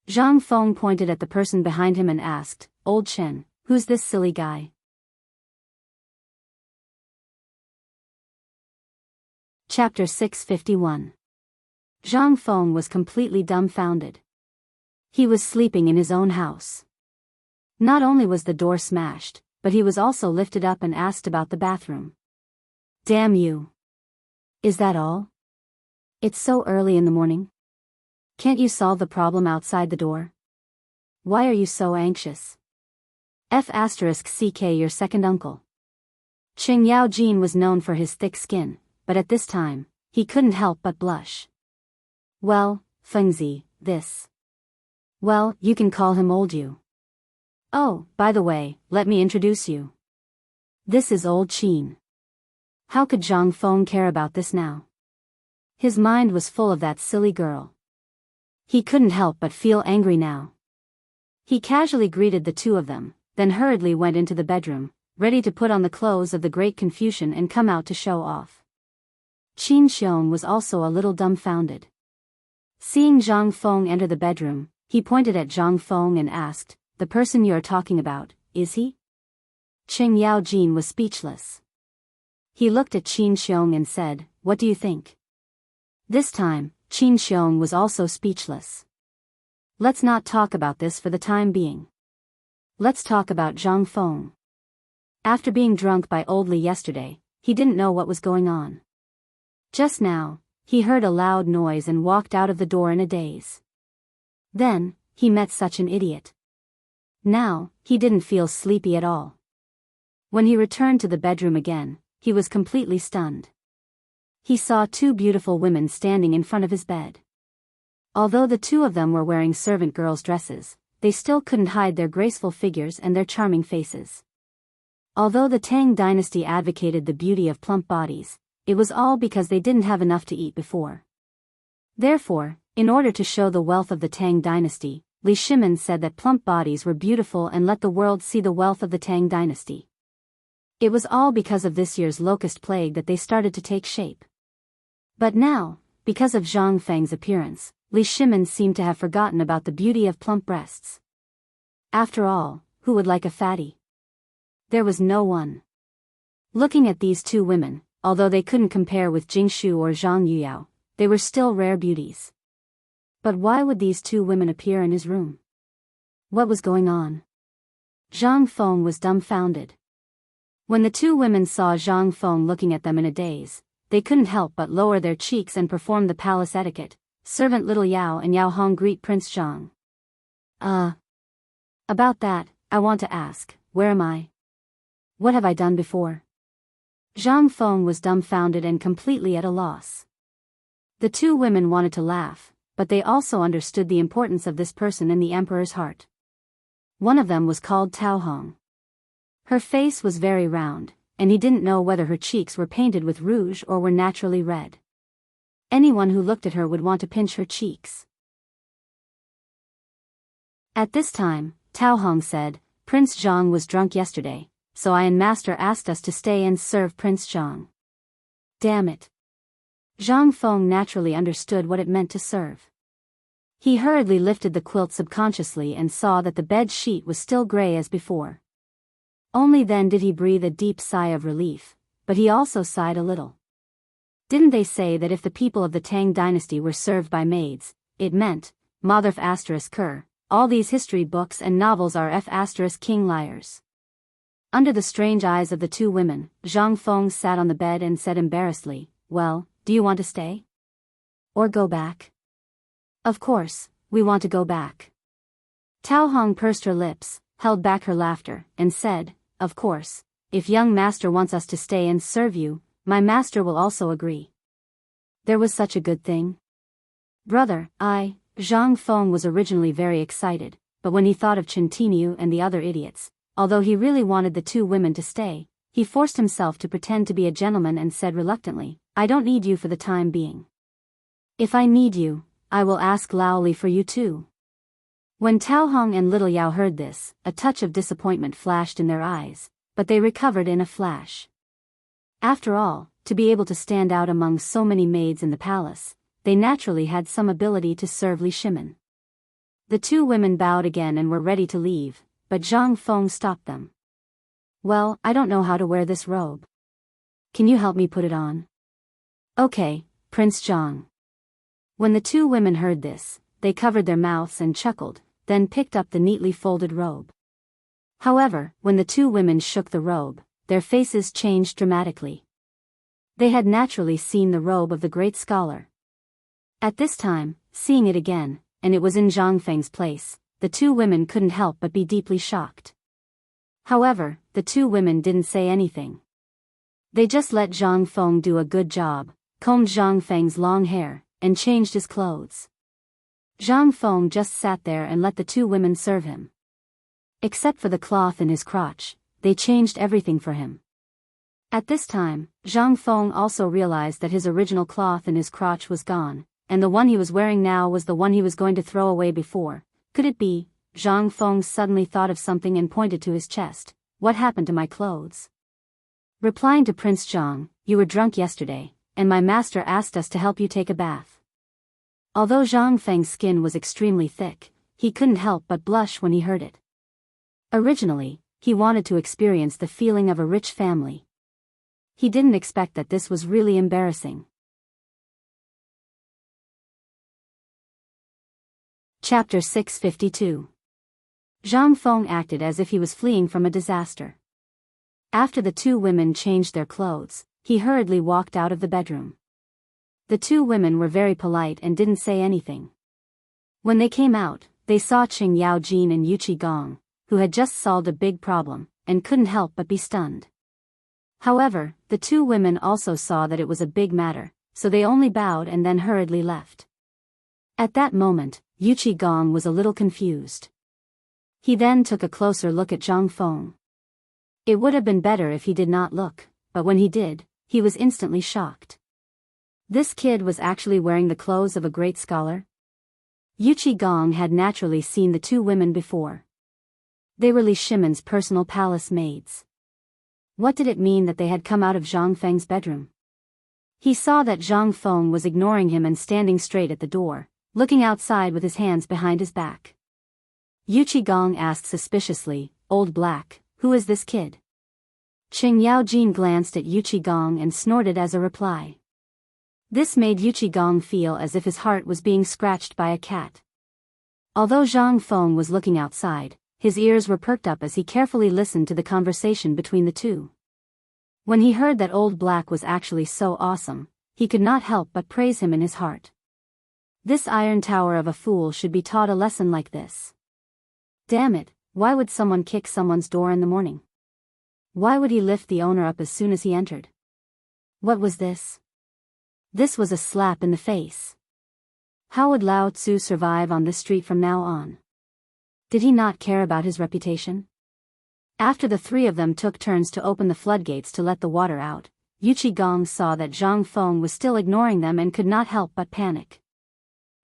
Zhang Feng pointed at the person behind him and asked, "Old Chen, who's this silly guy?" Chapter 651. Zhang Feng was completely dumbfounded. He was sleeping in his own house. Not only was the door smashed, but he was also lifted up and asked about the bathroom. "Damn you. Is that all? It's so early in the morning. Can't you solve the problem outside the door? Why are you so anxious? F***ck your second uncle." Qing Yaojin was known for his thick skin, but at this time, he couldn't help but blush. "Well, Fengzi, this. Well, you can call him Old You. Oh, by the way, let me introduce you. This is Old Qin." How could Zhang Feng care about this now? His mind was full of that silly girl. He couldn't help but feel angry now. He casually greeted the two of them, then hurriedly went into the bedroom, ready to put on the clothes of the Great Confucian and come out to show off. Qin Xiong was also a little dumbfounded. Seeing Zhang Feng enter the bedroom, he pointed at Zhang Feng and asked, "The person you are talking about, is he?" Qing Yaojin was speechless. He looked at Qin Xiong and said, "What do you think?" This time, Qin Xiong was also speechless. "Let's not talk about this for the time being. Let's talk about Zhang Feng." After being drunk by Old Li yesterday, he didn't know what was going on. Just now, he heard a loud noise and walked out of the door in a daze. Then, he met such an idiot. Now, he didn't feel sleepy at all. When he returned to the bedroom again, he was completely stunned. He saw two beautiful women standing in front of his bed. Although the two of them were wearing servant girls' dresses, they still couldn't hide their graceful figures and their charming faces. Although the Tang dynasty advocated the beauty of plump bodies, it was all because they didn't have enough to eat before. Therefore, in order to show the wealth of the Tang dynasty, Li Shimin said that plump bodies were beautiful and let the world see the wealth of the Tang dynasty. It was all because of this year's locust plague that they started to take shape. But now, because of Zhang Feng's appearance, Li Shimin seemed to have forgotten about the beauty of plump breasts. After all, who would like a fatty? There was no one. Looking at these two women, although they couldn't compare with Jingshu or Zhang Yuyao, they were still rare beauties. But why would these two women appear in his room? What was going on? Zhang Feng was dumbfounded. When the two women saw Zhang Feng looking at them in a daze, they couldn't help but lower their cheeks and perform the palace etiquette. Servant Little Yao and Yao Hong greet Prince Zhang. About that, I want to ask, where am I? What have I done before? Zhang Feng was dumbfounded and completely at a loss. The two women wanted to laugh, but they also understood the importance of this person in the emperor's heart. One of them was called Tao Hong. Her face was very round, and he didn't know whether her cheeks were painted with rouge or were naturally red. Anyone who looked at her would want to pinch her cheeks. At this time, Tao Hong said, Prince Zhang was drunk yesterday, so I and Master asked us to stay and serve Prince Zhang. Damn it. Zhang Feng naturally understood what it meant to serve. He hurriedly lifted the quilt subconsciously and saw that the bed sheet was still gray as before. Only then did he breathe a deep sigh of relief, but he also sighed a little. Didn't they say that if the people of the Tang dynasty were served by maids, it meant, Motherf *ker, all these history books and novels are *king liars. Under the strange eyes of the two women, Zhang Feng sat on the bed and said embarrassedly, well, do you want to stay? Or go back? Of course, we want to go back. Tao Hong pursed her lips, held back her laughter, and said, of course, if young master wants us to stay and serve you, my master will also agree. There was such a good thing. Brother, Zhang Feng was originally very excited, but when he thought of Chintinu and the other idiots, although he really wanted the two women to stay, he forced himself to pretend to be a gentleman and said reluctantly, I don't need you for the time being. If I need you, I will ask Lao Li for you too. When Tao Hong and Little Yao heard this, a touch of disappointment flashed in their eyes, but they recovered in a flash. After all, to be able to stand out among so many maids in the palace, they naturally had some ability to serve Li Shimin. The two women bowed again and were ready to leave, but Zhang Feng stopped them. Well, I don't know how to wear this robe. Can you help me put it on? Okay, Prince Zhang. When the two women heard this, they covered their mouths and chuckled, then picked up the neatly folded robe. However, when the two women shook the robe, their faces changed dramatically. They had naturally seen the robe of the great scholar. At this time, seeing it again, and it was in Zhang Feng's place, the two women couldn't help but be deeply shocked. However, the two women didn't say anything. They just let Zhang Feng do a good job, combed Zhang Feng's long hair, and changed his clothes. Zhang Feng just sat there and let the two women serve him. Except for the cloth in his crotch, they changed everything for him. At this time, Zhang Feng also realized that his original cloth in his crotch was gone, and the one he was wearing now was the one he was going to throw away before. Could it be? Zhang Feng suddenly thought of something and pointed to his chest. What happened to my clothes? Replying to Prince Zhang, you were drunk yesterday, and my master asked us to help you take a bath. Although Zhang Feng's skin was extremely thick, he couldn't help but blush when he heard it. Originally, he wanted to experience the feeling of a rich family. He didn't expect that this was really embarrassing. Chapter 652. Zhang Feng acted as if he was fleeing from a disaster. After the two women changed their clothes, he hurriedly walked out of the bedroom. The two women were very polite and didn't say anything. When they came out, they saw Qing Yaojin and Yuqi Gong, who had just solved a big problem, and couldn't help but be stunned. However, the two women also saw that it was a big matter, so they only bowed and then hurriedly left. At that moment, Yuqi Gong was a little confused. He then took a closer look at Zhang Feng. It would have been better if he did not look, but when he did, he was instantly shocked. This kid was actually wearing the clothes of a great scholar? Yuqi Gong had naturally seen the two women before. They were Li Shimin's personal palace maids. What did it mean that they had come out of Zhang Feng's bedroom? He saw that Zhang Feng was ignoring him and standing straight at the door, looking outside with his hands behind his back. Yuqi Gong asked suspiciously, Old Black, who is this kid? Qing Yaojin glanced at Yuqi Gong and snorted as a reply. This made Yuqi Gong feel as if his heart was being scratched by a cat. Although Zhang Feng was looking outside, his ears were perked up as he carefully listened to the conversation between the two. When he heard that Old Black was actually so awesome, he could not help but praise him in his heart. This iron tower of a fool should be taught a lesson like this. Damn it, why would someone kick someone's door in the morning? Why would he lift the owner up as soon as he entered? What was this? This was a slap in the face. How would Lao Tzu survive on this street from now on? Did he not care about his reputation? After the three of them took turns to open the floodgates to let the water out, Yuqi Gong saw that Zhang Feng was still ignoring them and could not help but panic.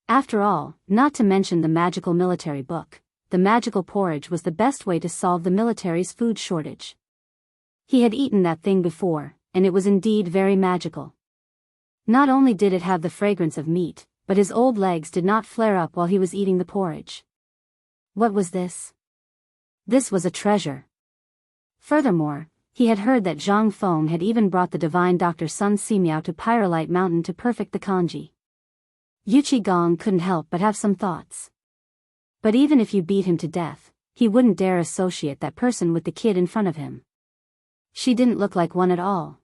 After all, not to mention the magical military book, the magical porridge was the best way to solve the military's food shortage. He had eaten that thing before, and it was indeed very magical. Not only did it have the fragrance of meat, but his old legs did not flare up while he was eating the porridge. What was this? This was a treasure. Furthermore, he had heard that Zhang Feng had even brought the divine Dr. Sun Simiao to Pyrolite Mountain to perfect the kanji. Yuqi Gong couldn't help but have some thoughts. But even if you beat him to death, he wouldn't dare associate that person with the kid in front of him. She didn't look like one at all.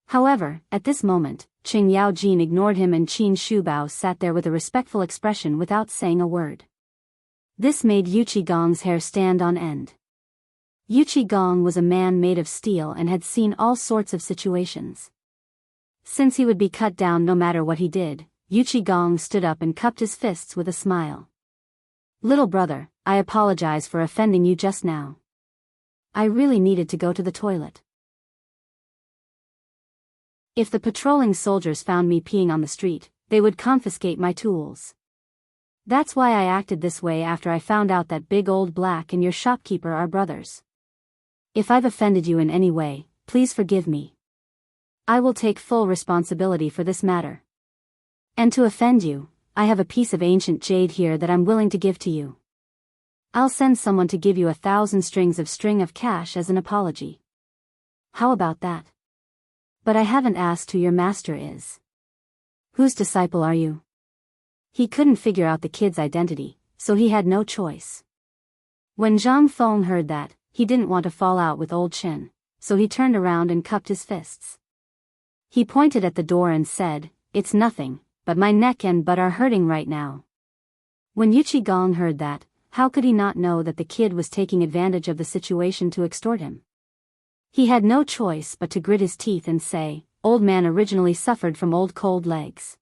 However, at this moment, Qing Yaojin ignored him and Qin Shubao sat there with a respectful expression without saying a word. This made Yuqi Gong's hair stand on end. Yuqi Gong was a man made of steel and had seen all sorts of situations. Since he would be cut down no matter what he did, Yuqi Gong stood up and cupped his fists with a smile. Little brother, I apologize for offending you just now. I really needed to go to the toilet. If the patrolling soldiers found me peeing on the street, they would confiscate my tools. That's why I acted this way after I found out that Big Old Black and your shopkeeper are brothers. If I've offended you in any way, please forgive me. I will take full responsibility for this matter. And to offend you, I have a piece of ancient jade here that I'm willing to give to you. I'll send someone to give you 1,000 strings of string of cash as an apology. How about that? But I haven't asked who your master is. Whose disciple are you? He couldn't figure out the kid's identity, so he had no choice. When Zhang Feng heard that, he didn't want to fall out with old Chen, so he turned around and cupped his fists. He pointed at the door and said, "It's nothing, but my neck and butt are hurting right now." When Yuqi Gong heard that, how could he not know that the kid was taking advantage of the situation to extort him? He had no choice but to grit his teeth and say, "Old man originally suffered from old cold legs.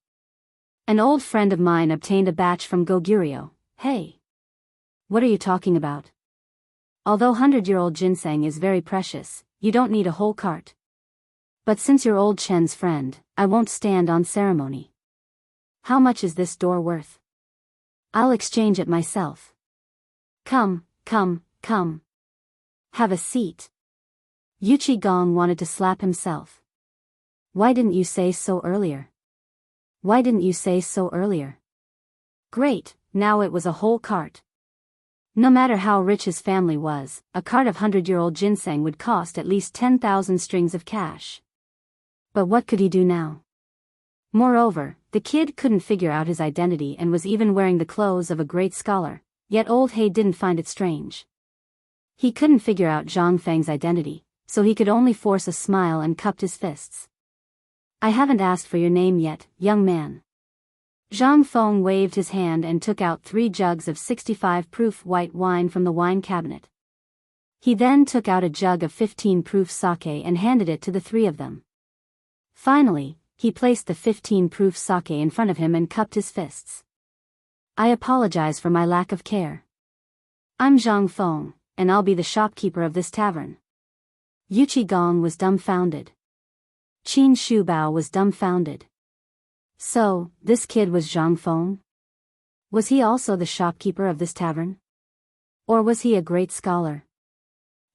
An old friend of mine obtained a batch from Goguryeo. Hey. What are you talking about? Although 100-year-old ginseng is very precious, you don't need a whole cart. But since you're old Chen's friend, I won't stand on ceremony. How much is this door worth? I'll exchange it myself. Come, come, come. Have a seat." Yuqi Gong wanted to slap himself. Why didn't you say so earlier? Why didn't you say so earlier? Great, now it was a whole cart. No matter how rich his family was, a cart of 100-year-old ginseng would cost at least 10,000 strings of cash. But what could he do now? Moreover, the kid couldn't figure out his identity and was even wearing the clothes of a great scholar, yet old He didn't find it strange. He couldn't figure out Zhang Feng's identity, so he could only force a smile and cupped his fists. I haven't asked for your name yet, young man. Zhang Feng waved his hand and took out 3 jugs of 65-proof white wine from the wine cabinet. He then took out a jug of 15-proof sake and handed it to the 3 of them. Finally, he placed the 15-proof sake in front of him and cupped his fists. I apologize for my lack of care. I'm Zhang Feng, and I'll be the shopkeeper of this tavern. Yuqi Gong was dumbfounded. Qin Shubao was dumbfounded. So, this kid was Zhang Feng? Was he also the shopkeeper of this tavern? Or was he a great scholar?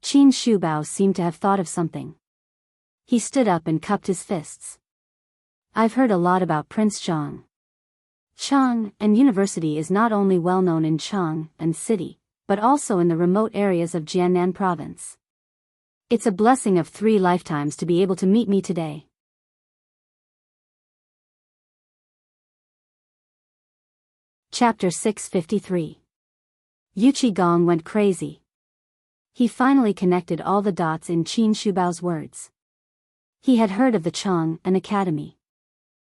Qin Shubao seemed to have thought of something. He stood up and cupped his fists. I've heard a lot about Prince Zhang. Chang and University is not only well known in Chang and city, but also in the remote areas of Jiannan province. It's a blessing of 3 lifetimes to be able to meet me today. Chapter 653. Yuqi Gong went crazy. He finally connected all the dots in Qin Shubao's words. He had heard of the Chang and Academy.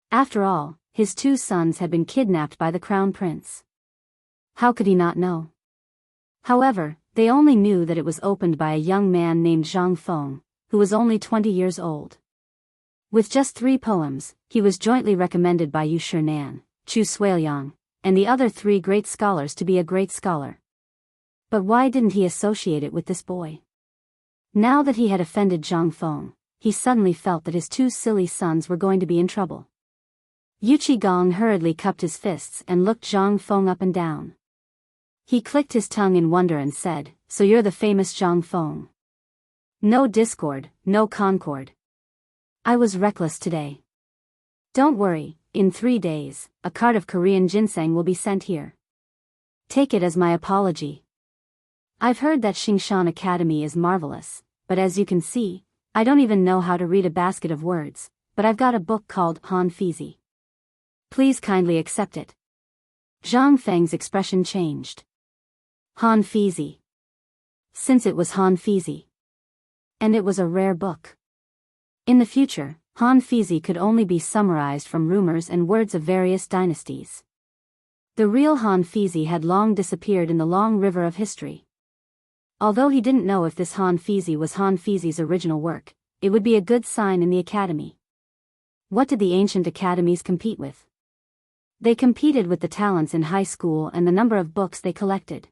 After all, his 2 sons had been kidnapped by the crown prince. How could he not know? However, they only knew that it was opened by a young man named Zhang Feng, who was only 20 years old. With just 3 poems, he was jointly recommended by Yu Shinan, Chu Suiliang, and the other 3 great scholars to be a great scholar. But why didn't he associate it with this boy? Now that he had offended Zhang Feng, he suddenly felt that his two silly sons were going to be in trouble. Yu Qigong hurriedly cupped his fists and looked Zhang Feng up and down. He clicked his tongue in wonder and said, "So you're the famous Zhang Feng. No discord, no concord. I was reckless today. Don't worry, in 3 days, a cart of Korean ginseng will be sent here. Take it as my apology. I've heard that Xingshan Academy is marvelous, but as you can see, I don't even know how to read a basket of words, but I've got a book called Han Fizi. Please kindly accept it." Zhang Feng's expression changed. Han Fizi. Since it was Han Fizi. And it was a rare book. In the future, Han Fizi could only be summarized from rumors and words of various dynasties. The real Han Fizi had long disappeared in the long river of history. Although he didn't know if this Han Fizi was Han Fizi's original work, it would be a good sign in the academy. What did the ancient academies compete with? They competed with the talents in high school and the number of books they collected.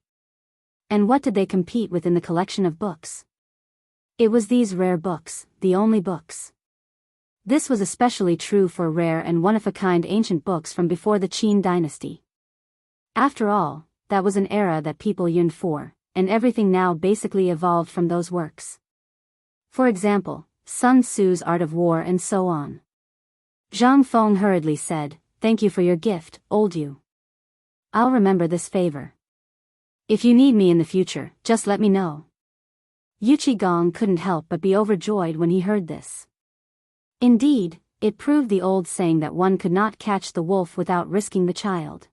And what did they compete with in the collection of books? It was these rare books, the only books. This was especially true for rare and one-of-a-kind ancient books from before the Qin dynasty. After all, that was an era that people yearned for, and everything now basically evolved from those works. For example, Sun Tzu's Art of War and so on. Zhang Feng hurriedly said, "Thank you for your gift, old you. I'll remember this favor. If you need me in the future, just let me know." Yu Qigong couldn't help but be overjoyed when he heard this. Indeed, it proved the old saying that one could not catch the wolf without risking the child.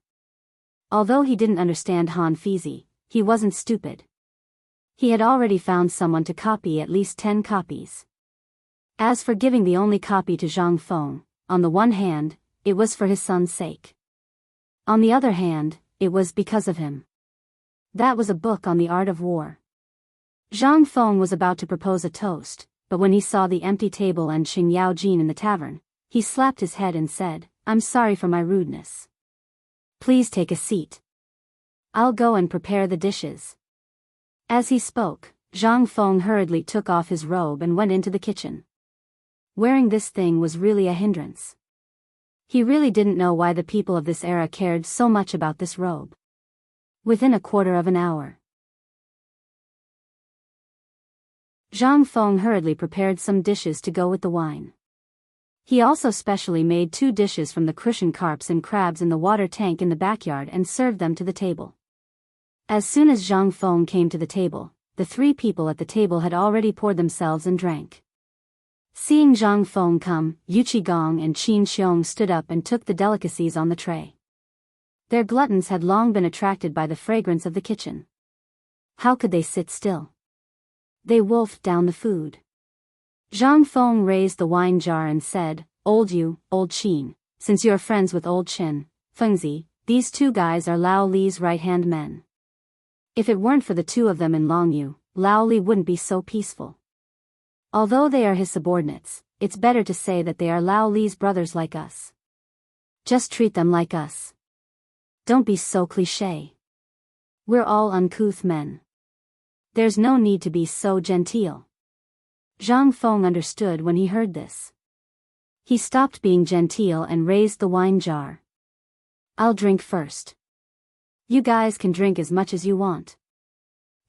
Although he didn't understand Han Fizi, he wasn't stupid. He had already found someone to copy at least 10 copies. As for giving the only copy to Zhang Feng, on the one hand, it was for his son's sake. On the other hand, it was because of him. That was a book on the art of war. Zhang Feng was about to propose a toast, but when he saw the empty table and Xing Yao Jin in the tavern, he slapped his head and said, "I'm sorry for my rudeness. Please take a seat. I'll go and prepare the dishes." As he spoke, Zhang Feng hurriedly took off his robe and went into the kitchen. Wearing this thing was really a hindrance. He really didn't know why the people of this era cared so much about this robe. Within a quarter of an hour, Zhang Feng hurriedly prepared some dishes to go with the wine. He also specially made 2 dishes from the crucian carps and crabs in the water tank in the backyard and served them to the table. As soon as Zhang Feng came to the table, the 3 people at the table had already poured themselves and drank. Seeing Zhang Feng come, Yu Qigong and Qin Xiong stood up and took the delicacies on the tray. Their gluttons had long been attracted by the fragrance of the kitchen. How could they sit still? They wolfed down the food. Zhang Feng raised the wine jar and said, "Old Yu, old Qin, since you're friends with old Chen, Fengzi, these 2 guys are Lao Li's right-hand men. If it weren't for the 2 of them in Long Yu, Lao Li wouldn't be so peaceful. Although they are his subordinates, it's better to say that they are Lao Li's brothers like us. Just treat them like us. Don't be so cliché. We're all uncouth men. There's no need to be so genteel." Zhang Feng understood when he heard this. He stopped being genteel and raised the wine jar. "I'll drink first. You guys can drink as much as you want."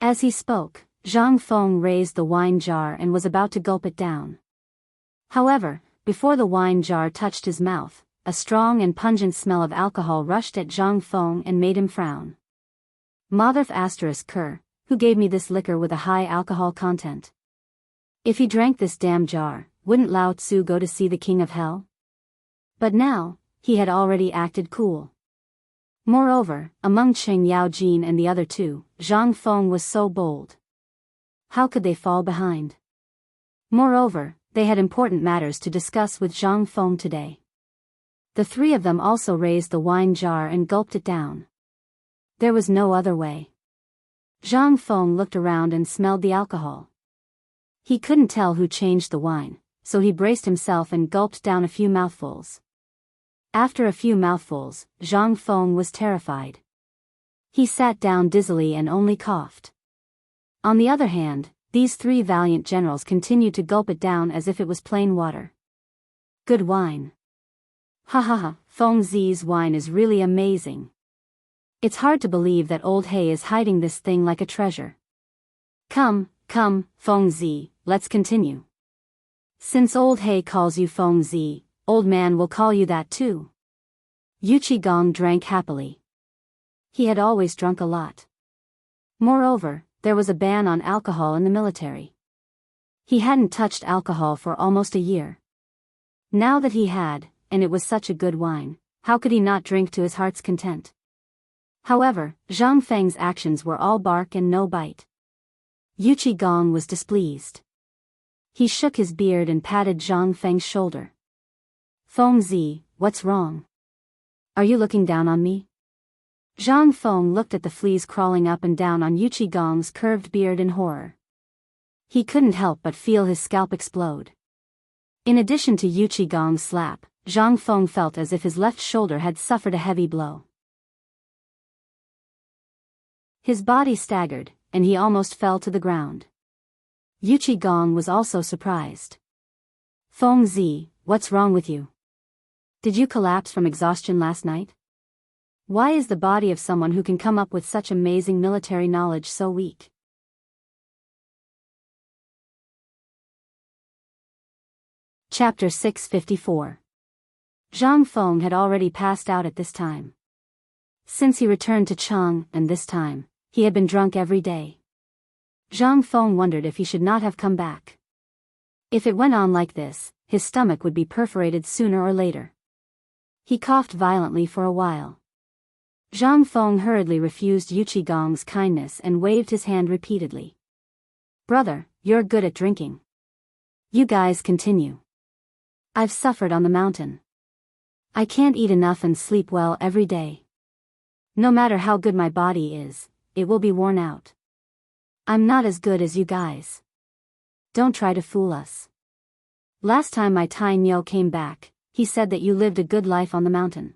As he spoke, Zhang Feng raised the wine jar and was about to gulp it down. However, before the wine jar touched his mouth, a strong and pungent smell of alcohol rushed at Zhang Feng and made him frown. "Motherf asterisk Kerr, who gave me this liquor with a high alcohol content? If he drank this damn jar, wouldn't Lao Tzu go to see the king of hell?" But now, he had already acted cool. Moreover, among Xing Yao Jin and the other 2, Zhang Feng was so bold. How could they fall behind? Moreover, they had important matters to discuss with Zhang Feng today. The 3 of them also raised the wine jar and gulped it down. There was no other way. Zhang Feng looked around and smelled the alcohol. He couldn't tell who changed the wine, so he braced himself and gulped down a few mouthfuls. After a few mouthfuls, Zhang Feng was terrified. He sat down dizzily and only coughed. On the other hand, these 3 valiant generals continued to gulp it down as if it was plain water. Good wine. Ha ha ha, Feng Zi's wine is really amazing. It's hard to believe that old He is hiding this thing like a treasure. Come, Feng Zi, let's continue. Since old He calls you Feng Zi, old man will call you that too. Yu Qigong drank happily. He had always drunk a lot. Moreover, there was a ban on alcohol in the military. He hadn't touched alcohol for almost a year. Now that he had, and it was such a good wine, how could he not drink to his heart's content? However, Zhang Feng's actions were all bark and no bite. Yu Qigong was displeased. He shook his beard and patted Zhang Feng's shoulder. Feng Zi, what's wrong? Are you looking down on me? Zhang Feng looked at the fleas crawling up and down on Yu Qigong's curved beard in horror. He couldn't help but feel his scalp explode. In addition to Yu Qigong's slap, Zhang Feng felt as if his left shoulder had suffered a heavy blow. His body staggered, and he almost fell to the ground. Yu Qigong was also surprised. Feng Zi, what's wrong with you? Did you collapse from exhaustion last night? Why is the body of someone who can come up with such amazing military knowledge so weak? Chapter 654. Zhang Feng had already passed out at this time. Since he returned to Cheng, and this time, he had been drunk every day. Zhang Feng wondered if he should not have come back. If it went on like this, his stomach would be perforated sooner or later. He coughed violently for a while. Zhang Feng hurriedly refused Yu Qigong's kindness and waved his hand repeatedly. Brother, you're good at drinking. You guys continue. I've suffered on the mountain. I can't eat enough and sleep well every day. No matter how good my body is, it will be worn out. I'm not as good as you guys. Don't try to fool us. Last time my Tai Nyo came back, he said that you lived a good life on the mountain.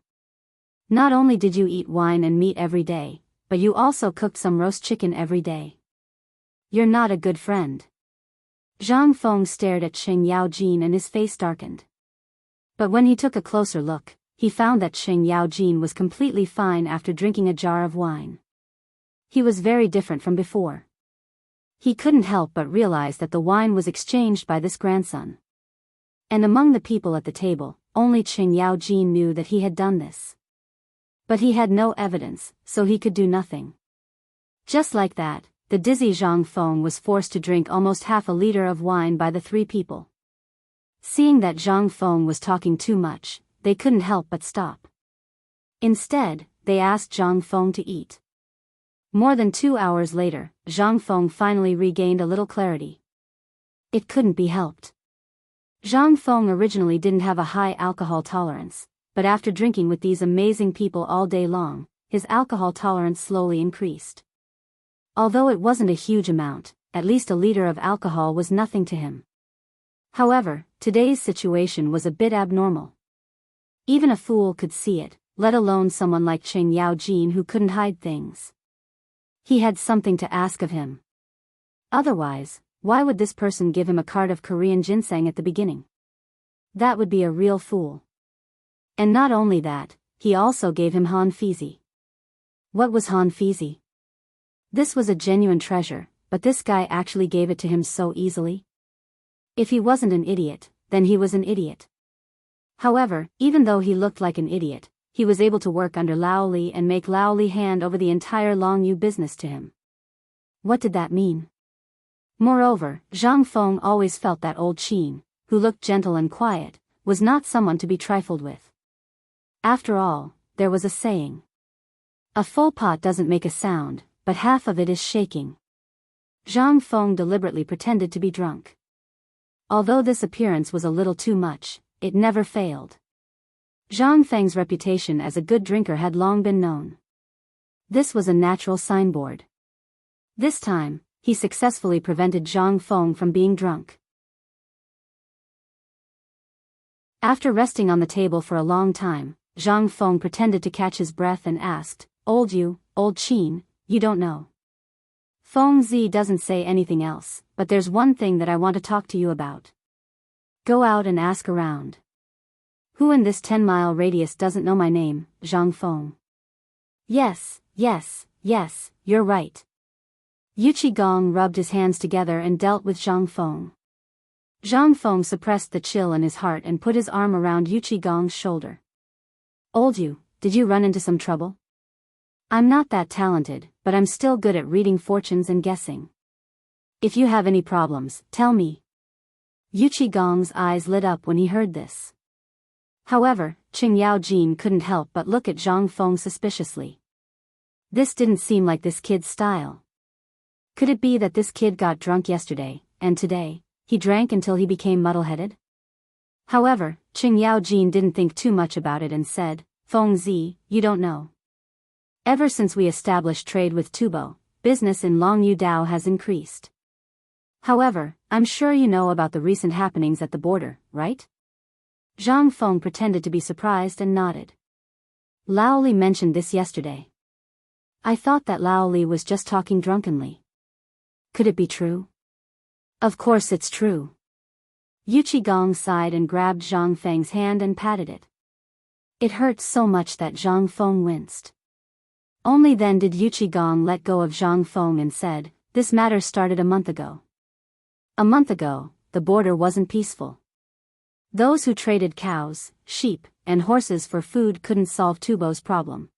Not only did you eat wine and meat every day, but you also cooked some roast chicken every day. You're not a good friend. Zhang Feng stared at Cheng Yaojin and his face darkened. But when he took a closer look, he found that Cheng Yaojin was completely fine after drinking a jar of wine. He was very different from before. He couldn't help but realize that the wine was exchanged by this grandson. And among the people at the table, only Cheng Yaojin knew that he had done this. But he had no evidence, so he could do nothing. Just like that, the dizzy Zhang Feng was forced to drink almost half a liter of wine by the 3 people. Seeing that Zhang Feng was talking too much, they couldn't help but stop. Instead, they asked Zhang Feng to eat. More than 2 hours later, Zhang Feng finally regained a little clarity. It couldn't be helped. Zhang Feng originally didn't have a high alcohol tolerance, but after drinking with these amazing people all day long, his alcohol tolerance slowly increased. Although it wasn't a huge amount, at least a liter of alcohol was nothing to him. However, today's situation was a bit abnormal. Even a fool could see it, let alone someone like Cheng Yaojin who couldn't hide things. He had something to ask of him. Otherwise, why would this person give him a cart of Korean ginseng at the beginning? That would be a real fool. And not only that, he also gave him Han Fizi. What was Han Fizi? This was a genuine treasure, but this guy actually gave it to him so easily. If he wasn't an idiot, then he was an idiot. However, even though he looked like an idiot, he was able to work under Lao Li and make Lao Li hand over the entire Long Yu business to him. What did that mean? Moreover, Zhang Feng always felt that old Qin, who looked gentle and quiet, was not someone to be trifled with. After all, there was a saying. A full pot doesn't make a sound, but half of it is shaking. Zhang Feng deliberately pretended to be drunk. Although this appearance was a little too much, it never failed. Zhang Feng's reputation as a good drinker had long been known. This was a natural signboard. This time, he successfully prevented Zhang Feng from being drunk. After resting on the table for a long time, Zhang Feng pretended to catch his breath and asked, Old Qin, you don't know. Feng Zi doesn't say anything else, but there's one thing that I want to talk to you about. Go out and ask around. Who in this 10-mile radius doesn't know my name, Zhang Feng? Yes, you're right. Yu Qigong rubbed his hands together and dealt with Zhang Feng. Zhang Feng suppressed the chill in his heart and put his arm around Yu Qigong's shoulder. Old Yu, did you run into some trouble? I'm not that talented, but I'm still good at reading fortunes and guessing. If you have any problems, tell me. Yu Qigong's eyes lit up when he heard this. However, Qing Yaojin couldn't help but look at Zhang Feng suspiciously. This didn't seem like this kid's style. Could it be that this kid got drunk yesterday, and today, he drank until he became muddle-headed? However, Qing Yaojin didn't think too much about it and said, Feng Zi, you don't know. Ever since we established trade with Tubo, business in Longyu Dao has increased. However, I'm sure you know about the recent happenings at the border, right? Zhang Feng pretended to be surprised and nodded. Lao Li mentioned this yesterday. I thought that Lao Li was just talking drunkenly. Could it be true? Of course it's true. Yu Qigong sighed and grabbed Zhang Feng's hand and patted it. It hurt so much that Zhang Feng winced. Only then did Yu Qigong let go of Zhang Feng and said, this matter started a month ago. A month ago, the border wasn't peaceful. Those who traded cows, sheep, and horses for food couldn't solve Tubo's problem.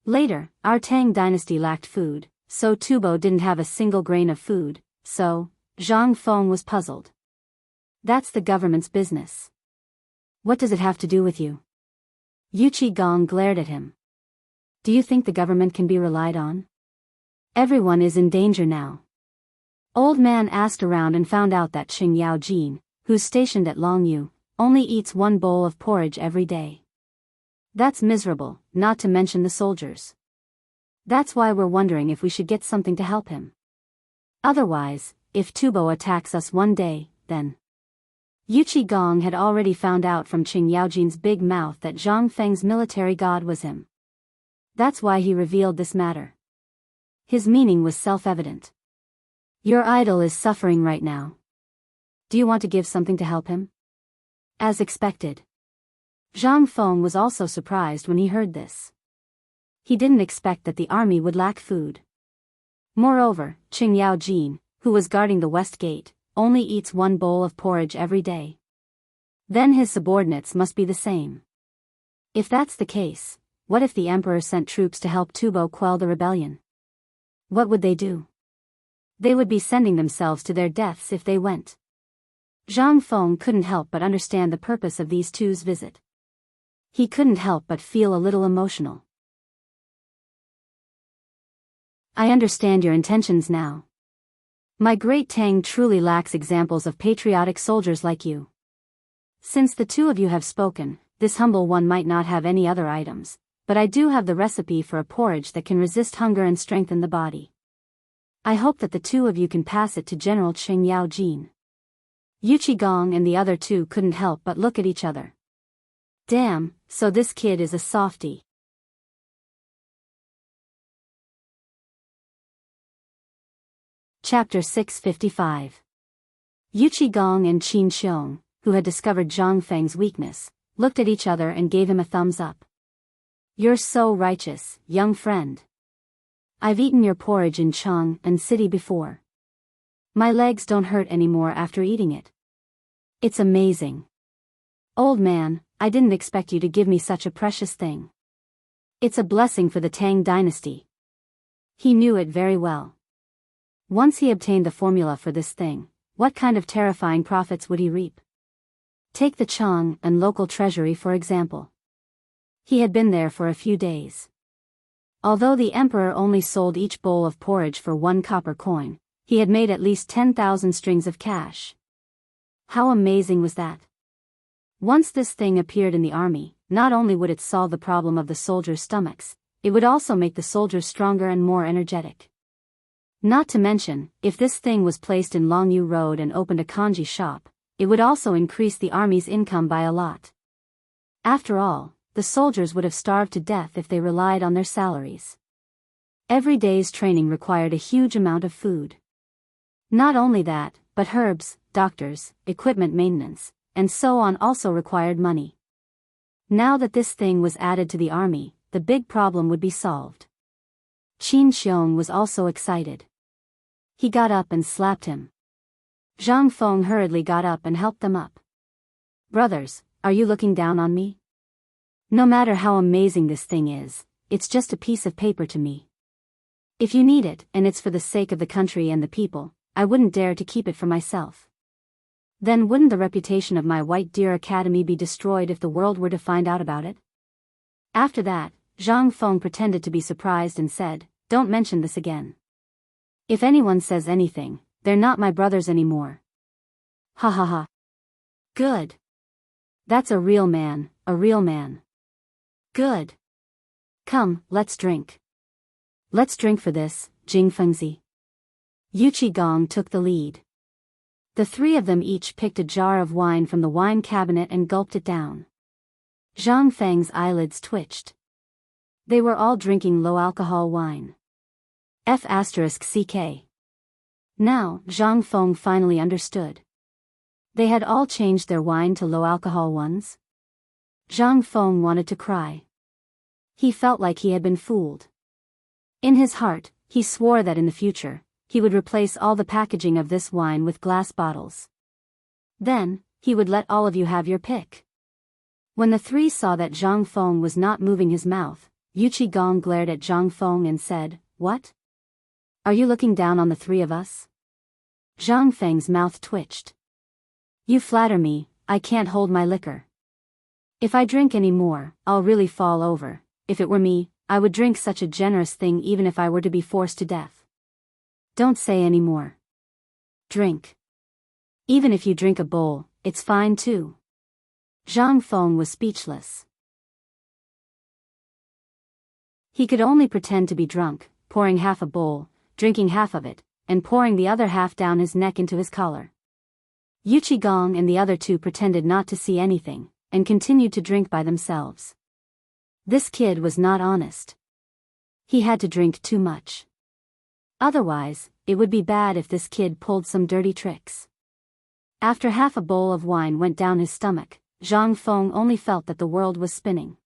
Later, our Tang dynasty lacked food, so Tubo didn't have a single grain of food, so, Zhang Feng was puzzled. That's the government's business. What does it have to do with you? Yu Qigong glared at him. Do you think the government can be relied on? Everyone is in danger now. Old man asked around and found out that Qing Yaojin, who's stationed at Longyu, only eats one bowl of porridge every day. That's miserable, not to mention the soldiers. That's why we're wondering if we should get something to help him. Otherwise, if Tubo attacks us one day, then... Yu Qigong had already found out from Qing Yaojin's big mouth that Zhang Feng's military god was him. That's why he revealed this matter. His meaning was self-evident. Your idol is suffering right now. Do you want to give something to help him? As expected. Zhang Feng was also surprised when he heard this. He didn't expect that the army would lack food. Moreover, Qing Yaojin, who was guarding the west gate, only eats one bowl of porridge every day. Then his subordinates must be the same. If that's the case, what if the emperor sent troops to help Tubo quell the rebellion? What would they do? They would be sending themselves to their deaths if they went. Zhang Feng couldn't help but understand the purpose of these two's visit. He couldn't help but feel a little emotional. I understand your intentions now. My great Tang truly lacks examples of patriotic soldiers like you. Since the two of you have spoken, this humble one might not have any other items, but I do have the recipe for a porridge that can resist hunger and strengthen the body. I hope that the two of you can pass it to General Qing Yaojin. Yu Qigong and the other two couldn't help but look at each other. Damn, so this kid is a softie. Chapter 655. Yu Qigong and Qin Xiong, who had discovered Zhang Feng's weakness, looked at each other and gave him a thumbs up. You're so righteous, young friend. I've eaten your porridge in Chang and City before. My legs don't hurt anymore after eating it. It's amazing. Old man, I didn't expect you to give me such a precious thing. It's a blessing for the Tang dynasty. He knew it very well. Once he obtained the formula for this thing, what kind of terrifying profits would he reap? Take the Chang and local treasury for example. He had been there for a few days. Although the emperor only sold each bowl of porridge for 1 copper coin, he had made at least 10,000 strings of cash. How amazing was that? Once this thing appeared in the army, not only would it solve the problem of the soldiers' stomachs, it would also make the soldiers stronger and more energetic. Not to mention, if this thing was placed in Longyu Road and opened a kanji shop, it would also increase the army's income by a lot. After all, the soldiers would have starved to death if they relied on their salaries. Every day's training required a huge amount of food. Not only that, but herbs, doctors, equipment maintenance, and so on also required money. Now that this thing was added to the army, the big problem would be solved. Qin Xiong was also excited. He got up and slapped him. Zhang Feng hurriedly got up and helped them up. Brothers, are you looking down on me? No matter how amazing this thing is, it's just a piece of paper to me. If you need it, and it's for the sake of the country and the people, I wouldn't dare to keep it for myself. Then wouldn't the reputation of my White Deer Academy be destroyed if the world were to find out about it? After that, Zhang Feng pretended to be surprised and said, "Don't mention this again. If anyone says anything, they're not my brothers anymore." Ha ha ha. Good. That's a real man, a real man. Good. Come, let's drink. Let's drink for this, Jing Fengzi. Yu Qigong took the lead. The three of them each picked a jar of wine from the wine cabinet and gulped it down. Zhang Feng's eyelids twitched. They were all drinking low-alcohol wine. F***CK. Now, Zhang Feng finally understood. They had all changed their wine to low-alcohol ones. Zhang Feng wanted to cry. He felt like he had been fooled. In his heart, he swore that in the future, he would replace all the packaging of this wine with glass bottles. Then, he would let all of you have your pick. When the three saw that Zhang Feng was not moving his mouth, Yu Qigong glared at Zhang Feng and said, "What? Are you looking down on the three of us?" Zhang Feng's mouth twitched. "You flatter me, I can't hold my liquor. If I drink any more, I'll really fall over. If it were me, I would drink such a generous thing even if I were to be forced to death. Don't say any more. Drink. Even if you drink a bowl, it's fine too." Zhang Feng was speechless. He could only pretend to be drunk, pouring half a bowl, drinking half of it, and pouring the other half down his neck into his collar. Yu Qigong and the other two pretended not to see anything, and continued to drink by themselves. This kid was not honest. He had to drink too much. Otherwise, it would be bad if this kid pulled some dirty tricks. After half a bowl of wine went down his stomach, Zhang Feng only felt that the world was spinning.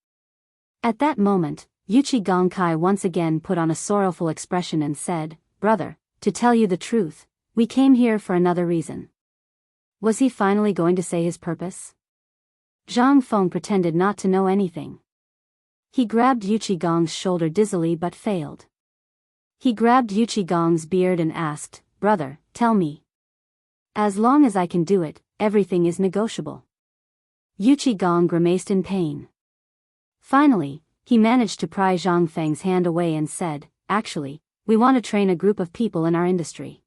At that moment, Yu Qigong once again put on a sorrowful expression and said, "Brother, to tell you the truth, we came here for another reason." Was he finally going to say his purpose? Zhang Feng pretended not to know anything. He grabbed Yu Qigong's shoulder dizzily but failed. He grabbed Yu Qigong's beard and asked, "Brother, tell me. As long as I can do it, everything is negotiable." Yu Qigong grimaced in pain. Finally, he managed to pry Zhang Feng's hand away and said, "Actually, we want to train a group of people in our industry.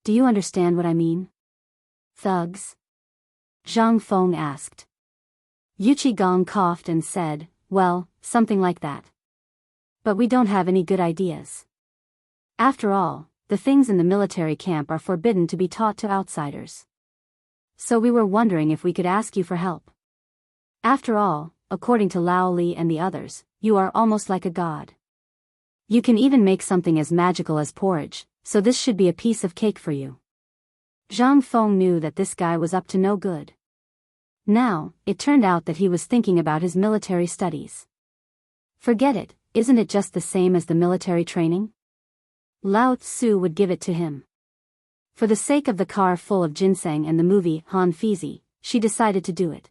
Do you understand what I mean?" "Thugs?" Zhang Feng asked. Yu Qigong coughed and said, "Well, something like that. But we don't have any good ideas. After all, the things in the military camp are forbidden to be taught to outsiders. So we were wondering if we could ask you for help. After all, according to Lao Li and the others, you are almost like a god. You can even make something as magical as porridge, so this should be a piece of cake for you." Zhang Feng knew that this guy was up to no good. Now, it turned out that he was thinking about his military studies. Forget it, isn't it just the same as the military training? Lao Tzu would give it to him. For the sake of the car full of ginseng and the movie Han Fizi, she decided to do it.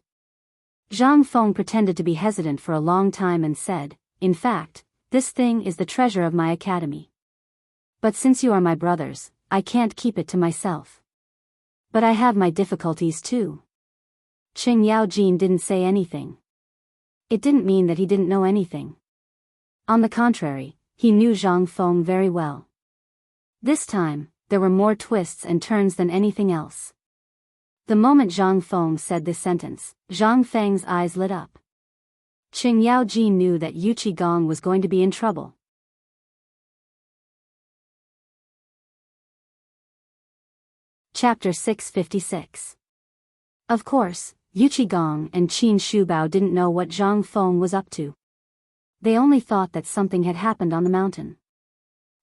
Zhang Feng pretended to be hesitant for a long time and said, "In fact, this thing is the treasure of my academy. But since you are my brothers, I can't keep it to myself. But I have my difficulties too." Qing Yaojin didn't say anything. It didn't mean that he didn't know anything. On the contrary, he knew Zhang Feng very well. This time, there were more twists and turns than anything else. The moment Zhang Feng said this sentence, Zhang Feng's eyes lit up. Qing Yaojin knew that Yu Qigong was going to be in trouble. Chapter 656. Of course, Yu Qigong and Qin Shubao didn't know what Zhang Feng was up to. They only thought that something had happened on the mountain.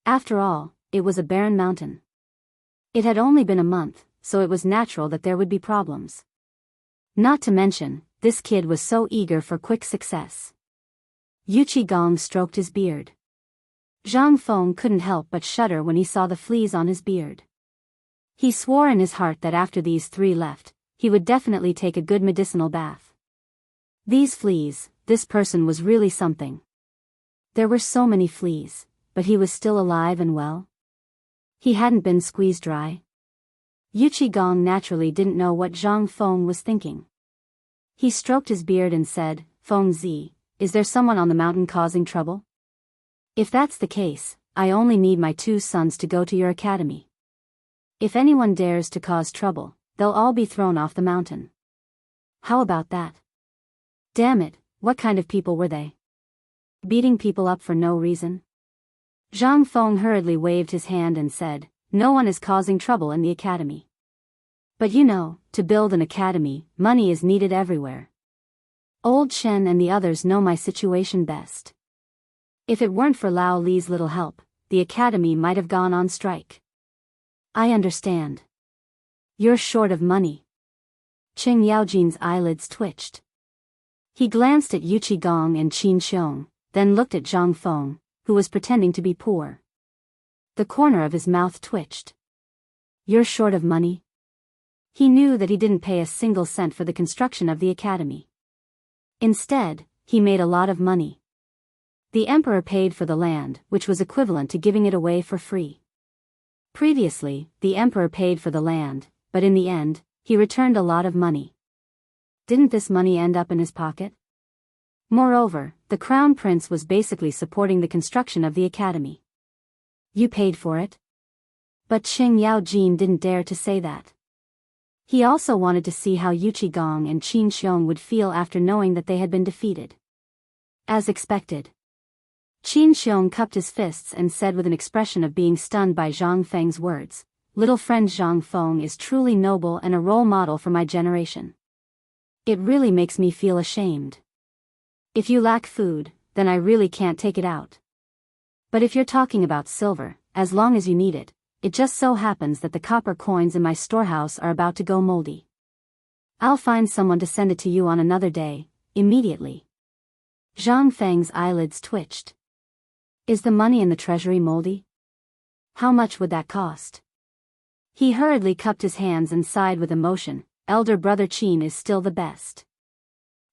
After all, it was a barren mountain. It had only been a month, so it was natural that there would be problems. Not to mention, this kid was so eager for quick success. Yu Qigong stroked his beard. Zhang Feng couldn't help but shudder when he saw the fleas on his beard. He swore in his heart that after these 3 left, he would definitely take a good medicinal bath. These fleas, this person was really something. There were so many fleas, but he was still alive and well. He hadn't been squeezed dry. Yu Qigong naturally didn't know what Zhang Feng was thinking. He stroked his beard and said, "Feng Zi, is there someone on the mountain causing trouble? If that's the case, I only need my 2 sons to go to your academy. If anyone dares to cause trouble, they'll all be thrown off the mountain. How about that?" Damn it, what kind of people were they? Beating people up for no reason? Zhang Feng hurriedly waved his hand and said, "No one is causing trouble in the academy. But you know, to build an academy, money is needed everywhere. Old Shen and the others know my situation best. If it weren't for Lao Li's little help, the academy might have gone on strike." "I understand. You're short of money." Qing Yaojin's eyelids twitched. He glanced at Yu Qigong and Qin Xiong, then looked at Zhang Feng, who was pretending to be poor. The corner of his mouth twitched. "You're short of money?" He knew that he didn't pay a single cent for the construction of the academy. Instead, he made a lot of money. The emperor paid for the land, which was equivalent to giving it away for free. Previously, the emperor paid for the land, but in the end, he returned a lot of money. Didn't this money end up in his pocket? Moreover, the crown prince was basically supporting the construction of the academy. "You paid for it?" But Qing Yaojin didn't dare to say that. He also wanted to see how Yu Qigong and Qin Xiong would feel after knowing that they had been defeated. As expected, Qin Xiong cupped his fists and said with an expression of being stunned by Zhang Feng's words, "Little friend Zhang Feng is truly noble and a role model for my generation. It really makes me feel ashamed. If you lack food, then I really can't take it out. But if you're talking about silver, as long as you need it, it just so happens that the copper coins in my storehouse are about to go moldy. I'll find someone to send it to you on another day, immediately." Zhang Feng's eyelids twitched. "Is the money in the treasury moldy? How much would that cost?" He hurriedly cupped his hands and sighed with emotion, "Elder brother Qin is still the best.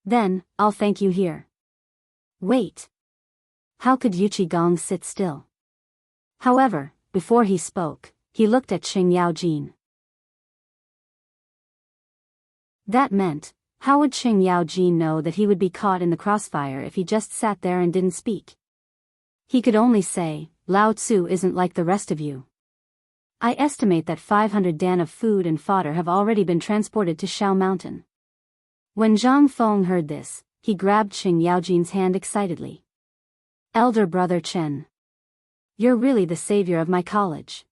Then, I'll thank you here." Wait. How could Yu Qigong sit still? However, before he spoke, he looked at Qing Yaojin. That meant, how would Qing Yaojin know that he would be caught in the crossfire if he just sat there and didn't speak? He could only say, "Lao Tzu isn't like the rest of you. I estimate that 500 dan of food and fodder have already been transported to Shao Mountain." When Zhang Feng heard this, he grabbed Qing Yaojin's hand excitedly. "Elder brother Chen. You're really the savior of my college.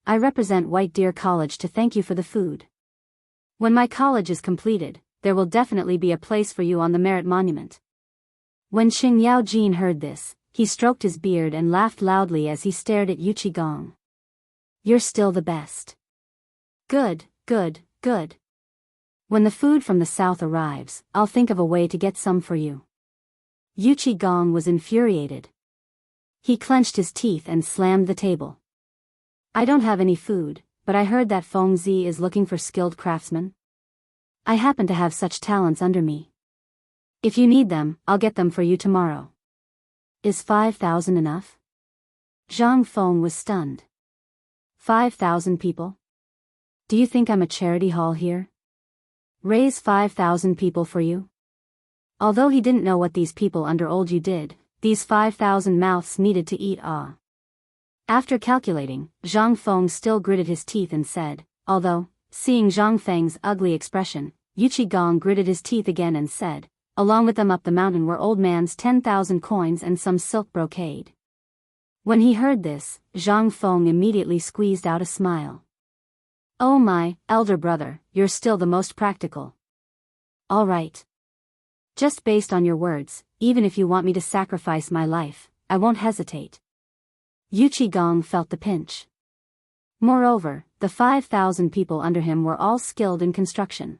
I represent White Deer College to thank you for the food. When my college is completed, there will definitely be a place for you on the merit monument." When Qing Yaojin heard this, he stroked his beard and laughed loudly as he stared at Yu Qigong. "You're still the best. Good, good, good. When the food from the south arrives, I'll think of a way to get some for you." Yu Qigong was infuriated. He clenched his teeth and slammed the table. "I don't have any food, but I heard that Feng Zi is looking for skilled craftsmen. I happen to have such talents under me. If you need them, I'll get them for you tomorrow." "Is 5,000 enough?" Zhang Feng was stunned. 5,000 people? Do you think I'm a charity hall here? Raise 5,000 people for you? Although he didn't know what these people under old Yu did, these 5,000 mouths needed to eat. After calculating, Zhang Feng still gritted his teeth and said, although, seeing Zhang Feng's ugly expression, Yu Qigong gritted his teeth again and said, "Along with them up the mountain were old man's 10,000 coins and some silk brocade." When he heard this, Zhang Feng immediately squeezed out a smile. "Oh my, elder brother, you're still the most practical. All right. Just based on your words, even if you want me to sacrifice my life, I won't hesitate." Yu Qigong felt the pinch. Moreover, the 5,000 people under him were all skilled in construction.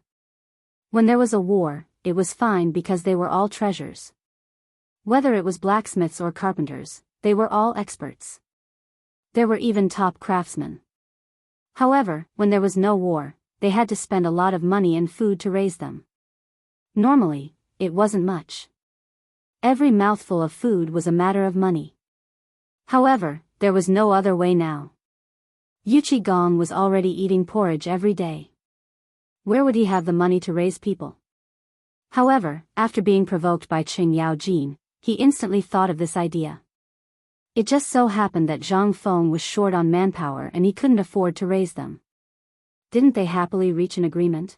When there was a war, it was fine because they were all treasures. Whether it was blacksmiths or carpenters, they were all experts. There were even top craftsmen. However, when there was no war, they had to spend a lot of money and food to raise them. Normally, it wasn't much. Every mouthful of food was a matter of money. However, there was no other way now. Yu Qigong was already eating porridge every day. Where would he have the money to raise people? However, after being provoked by Qing Yaojin, he instantly thought of this idea. It just so happened that Zhang Feng was short on manpower and he couldn't afford to raise them. Didn't they happily reach an agreement?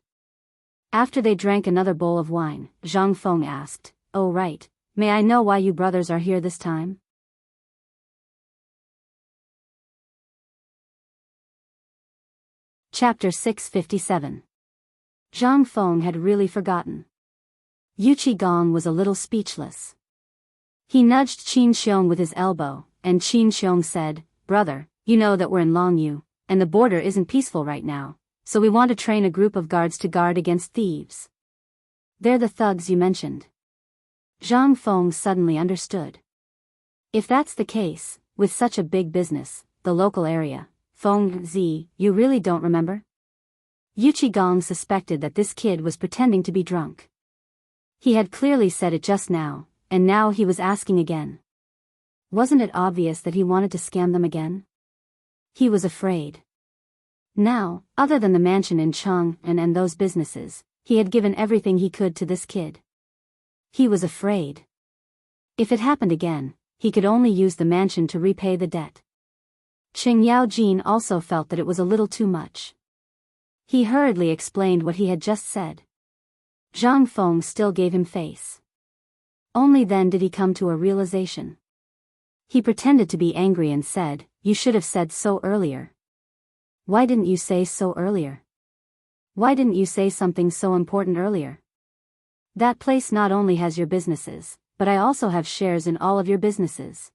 After they drank another bowl of wine, Zhang Feng asked, "Oh right, may I know why you brothers are here this time?" Chapter 657. Zhang Feng had really forgotten. Yu Qigong was a little speechless. He nudged Qin Xiong with his elbow, and Qin Xiong said, "Brother, you know that we're in Longyu, and the border isn't peaceful right now, so we want to train a group of guards to guard against thieves." "They're the thugs you mentioned." Zhang Feng suddenly understood. If that's the case, with such a big business, the local area, Feng Zi, you really don't remember? Yu Qigong suspected that this kid was pretending to be drunk. He had clearly said it just now, and now he was asking again. Wasn't it obvious that he wanted to scam them again? He was afraid. Now, other than the mansion in Cheng and those businesses, he had given everything he could to this kid. He was afraid. If it happened again, he could only use the mansion to repay the debt. Qing Yaojin also felt that it was a little too much. He hurriedly explained what he had just said. Zhang Feng still gave him face. Only then did he come to a realization. He pretended to be angry and said, "You should have said so earlier. Why didn't you say so earlier? Why didn't you say something so important earlier? That place not only has your businesses, but I also have shares in all of your businesses.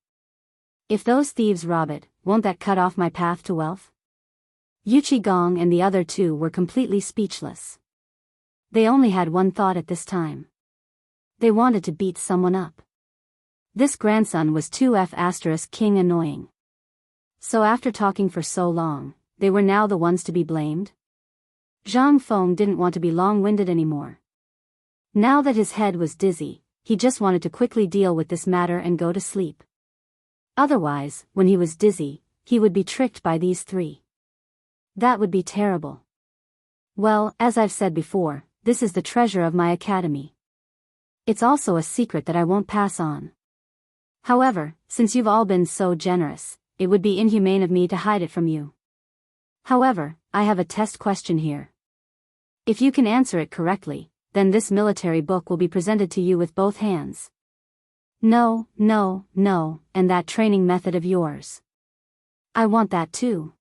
If those thieves rob it, won't that cut off my path to wealth?" Yu Qigong and the other two were completely speechless. They only had one thought at this time. They wanted to beat someone up. This grandson was 2F** king annoying. So after talking for so long, they were now the ones to be blamed? Zhang Feng didn't want to be long-winded anymore. Now that his head was dizzy, he just wanted to quickly deal with this matter and go to sleep. Otherwise, when he was dizzy, he would be tricked by these three. That would be terrible. Well, as I've said before, this is the treasure of my academy. It's also a secret that I won't pass on. However, since you've all been so generous, it would be inhumane of me to hide it from you. However, I have a test question here. If you can answer it correctly, then this military book will be presented to you with both hands. No, no, no, and that training method of yours. I want that too.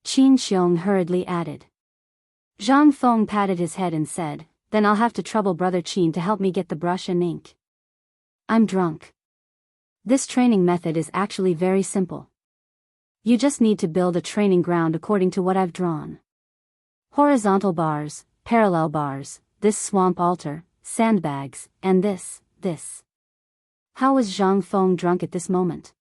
Qin Xiong hurriedly added. Zhang Feng patted his head and said, "Then I'll have to trouble Brother Qin to help me get the brush and ink. I'm drunk. This training method is actually very simple. You just need to build a training ground according to what I've drawn. Horizontal bars, parallel bars, this swamp altar, sandbags, and this. How was Zhang Feng drunk at this moment?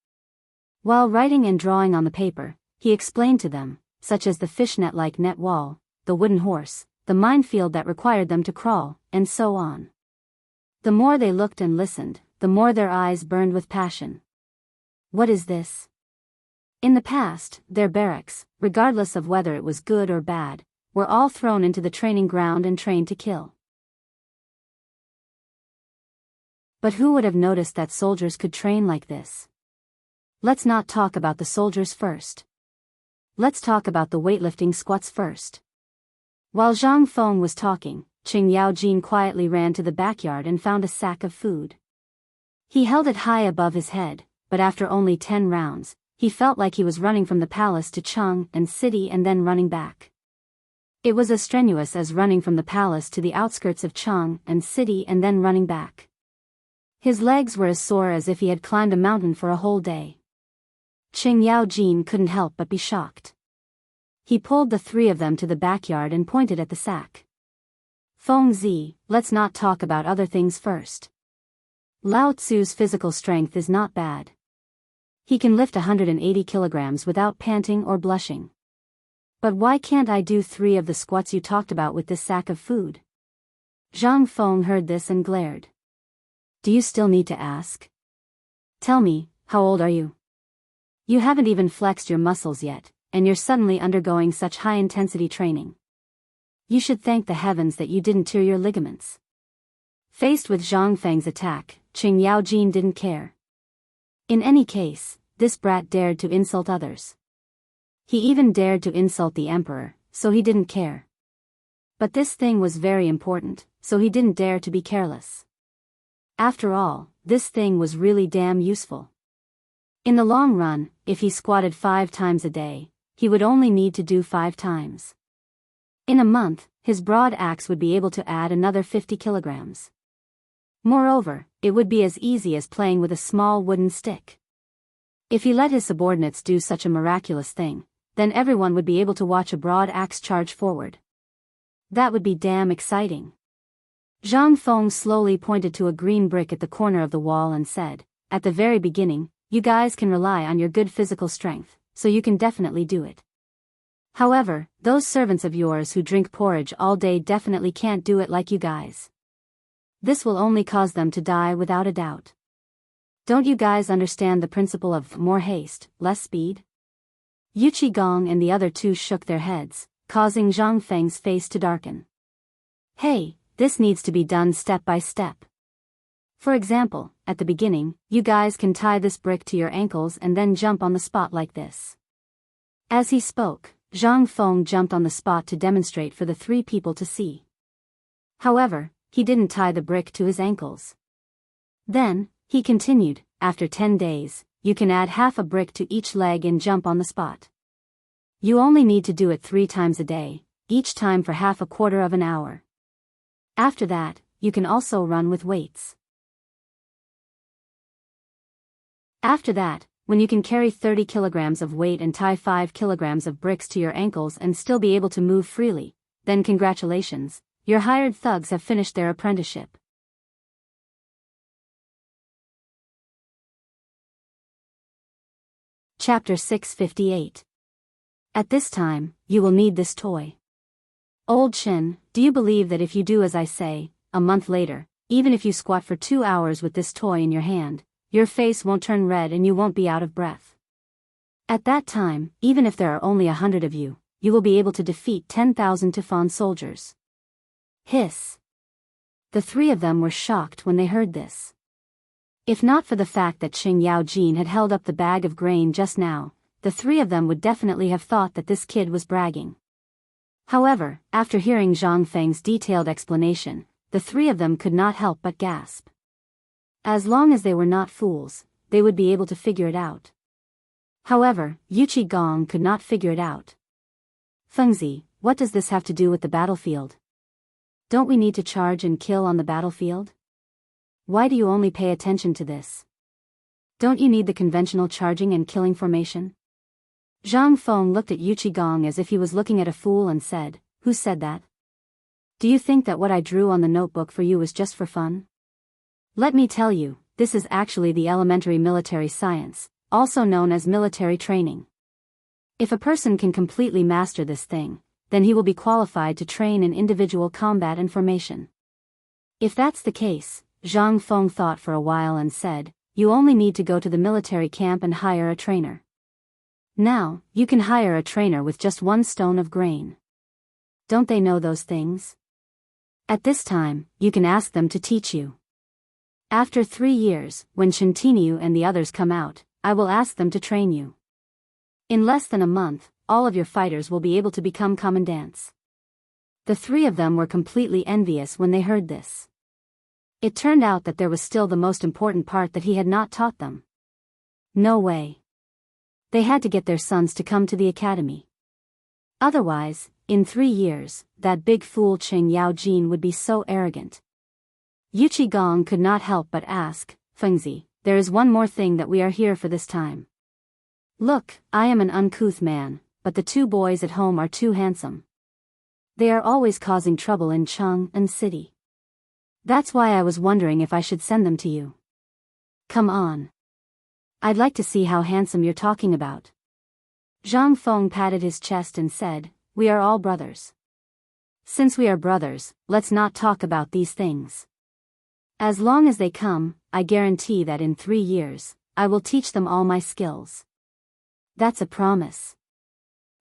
While writing and drawing on the paper, he explained to them, such as the fishnet-like net wall, the wooden horse, the minefield that required them to crawl, and so on. The more they looked and listened, the more their eyes burned with passion. What is this? In the past, their barracks, regardless of whether it was good or bad, were all thrown into the training ground and trained to kill. But who would have noticed that soldiers could train like this? Let's not talk about the soldiers first. Let's talk about the weightlifting squats first. While Zhang Feng was talking, Qing Yaojin quietly ran to the backyard and found a sack of food. He held it high above his head, but after only 10 rounds, he felt like he was running from the palace to Cheng and city and then running back. It was as strenuous as running from the palace to the outskirts of Cheng and city and then running back. His legs were as sore as if he had climbed a mountain for a whole day. Qing Yao Jin couldn't help but be shocked. He pulled the three of them to the backyard and pointed at the sack. Feng Zi, let's not talk about other things first. Lao Tzu's physical strength is not bad. He can lift 180 kilograms without panting or blushing. But why can't I do 3 of the squats you talked about with this sack of food? Zhang Feng heard this and glared. Do you still need to ask? Tell me, how old are you? You haven't even flexed your muscles yet, and you're suddenly undergoing such high-intensity training. You should thank the heavens that you didn't tear your ligaments. Faced with Zhang Feng's attack, Qing Yaojin didn't care. In any case, this brat dared to insult others. He even dared to insult the emperor, so he didn't care. But this thing was very important, so he didn't dare to be careless. After all, this thing was really damn useful. In the long run, if he squatted 5 times a day, he would only need to do 5 times. In a month, his broad axe would be able to add another 50 kilograms. Moreover, it would be as easy as playing with a small wooden stick. If he let his subordinates do such a miraculous thing, then everyone would be able to watch a broad axe charge forward. That would be damn exciting. Zhang Feng slowly pointed to a green brick at the corner of the wall and said, at the very beginning, you guys can rely on your good physical strength, so you can definitely do it. However, those servants of yours who drink porridge all day definitely can't do it like you guys. This will only cause them to die without a doubt. Don't you guys understand the principle of more haste, less speed? Yu Qigong and the other 2 shook their heads, causing Zhang Feng's face to darken. Hey, this needs to be done step by step. For example, at the beginning, you guys can tie this brick to your ankles and then jump on the spot like this. As he spoke, Zhang Feng jumped on the spot to demonstrate for the 3 people to see. However, he didn't tie the brick to his ankles. Then, he continued, after 10 days, you can add half a brick to each leg and jump on the spot. You only need to do it 3 times a day, each time for half a quarter of an hour. After that, you can also run with weights. After that, when you can carry 30 kilograms of weight and tie 5 kilograms of bricks to your ankles and still be able to move freely, then congratulations, your hired thugs have finished their apprenticeship. Chapter 658. At this time, you will need this toy. Old Chin, do you believe that if you do as I say, a month later, even if you squat for 2 hours with this toy in your hand, your face won't turn red and you won't be out of breath? At that time, even if there are only 100 of you, you will be able to defeat 10,000 Tufan soldiers. Hiss. The 3 of them were shocked when they heard this. If not for the fact that Qing Yaojin had held up the bag of grain just now, the 3 of them would definitely have thought that this kid was bragging. However, after hearing Zhang Feng's detailed explanation, the 3 of them could not help but gasp. As long as they were not fools, they would be able to figure it out. However, Yu Qigong could not figure it out. Fengzi, what does this have to do with the battlefield? Don't we need to charge and kill on the battlefield? Why do you only pay attention to this? Don't you need the conventional charging and killing formation? Zhang Feng looked at Yu Qigong as if he was looking at a fool and said, who said that? Do you think that what I drew on the notebook for you was just for fun? Let me tell you, this is actually the elementary military science, also known as military training. If a person can completely master this thing, then he will be qualified to train in individual combat and formation. If that's the case, Zhang Feng thought for a while and said, you only need to go to the military camp and hire a trainer. Now, you can hire a trainer with just 1 stone of grain. Don't they know those things? At this time, you can ask them to teach you. After 3 years, when Shintiniu and the others come out, I will ask them to train you. In less than a month, all of your fighters will be able to become commandants. The 3 of them were completely envious when they heard this. It turned out that there was still the most important part that he had not taught them. No way. They had to get their sons to come to the academy. Otherwise, in 3 years, that big fool Qing Yaojin would be so arrogant. Yu Qigong could not help but ask, Fengzi, there is one more thing that we are here for this time. Look, I am an uncouth man, but the two boys at home are too handsome. They are always causing trouble in Chang'an City. That's why I was wondering if I should send them to you. Come on. I'd like to see how handsome you're talking about. Zhang Feng patted his chest and said, we are all brothers. Since we are brothers, let's not talk about these things. As long as they come, I guarantee that in 3 years, I will teach them all my skills. That's a promise.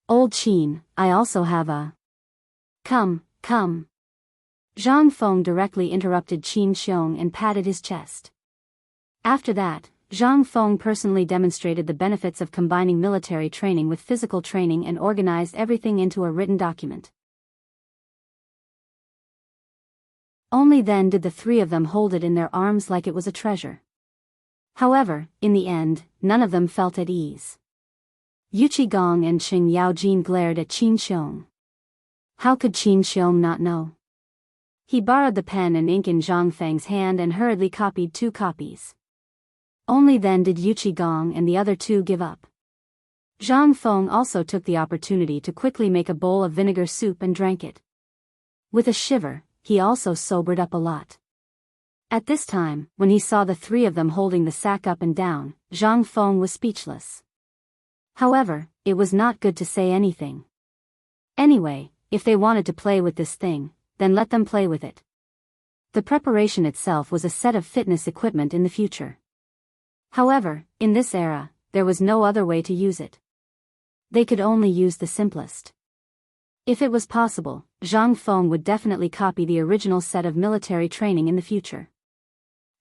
Old Qin, I also have a... Come. Zhang Feng directly interrupted Qin Xiong and patted his chest. After that, Zhang Feng personally demonstrated the benefits of combining military training with physical training and organized everything into a written document. Only then did the three of them hold it in their arms like it was a treasure. However, in the end, none of them felt at ease. Yu Qigong and Qing Yaojin glared at Qin Xiong. How could Qin Xiong not know? He borrowed the pen and ink in Zhang Feng's hand and hurriedly copied 2 copies. Only then did Yu Qigong and the other 2 give up. Zhang Feng also took the opportunity to quickly make a bowl of vinegar soup and drank it. With a shiver, he also sobered up a lot. At this time, when he saw the 3 of them holding the sack up and down, Zhang Feng was speechless. However, it was not good to say anything. Anyway, if they wanted to play with this thing, then let them play with it. The preparation itself was a set of fitness equipment in the future. However, in this era, there was no other way to use it. They could only use the simplest. If it was possible, Zhang Feng would definitely copy the original set of military training in the future.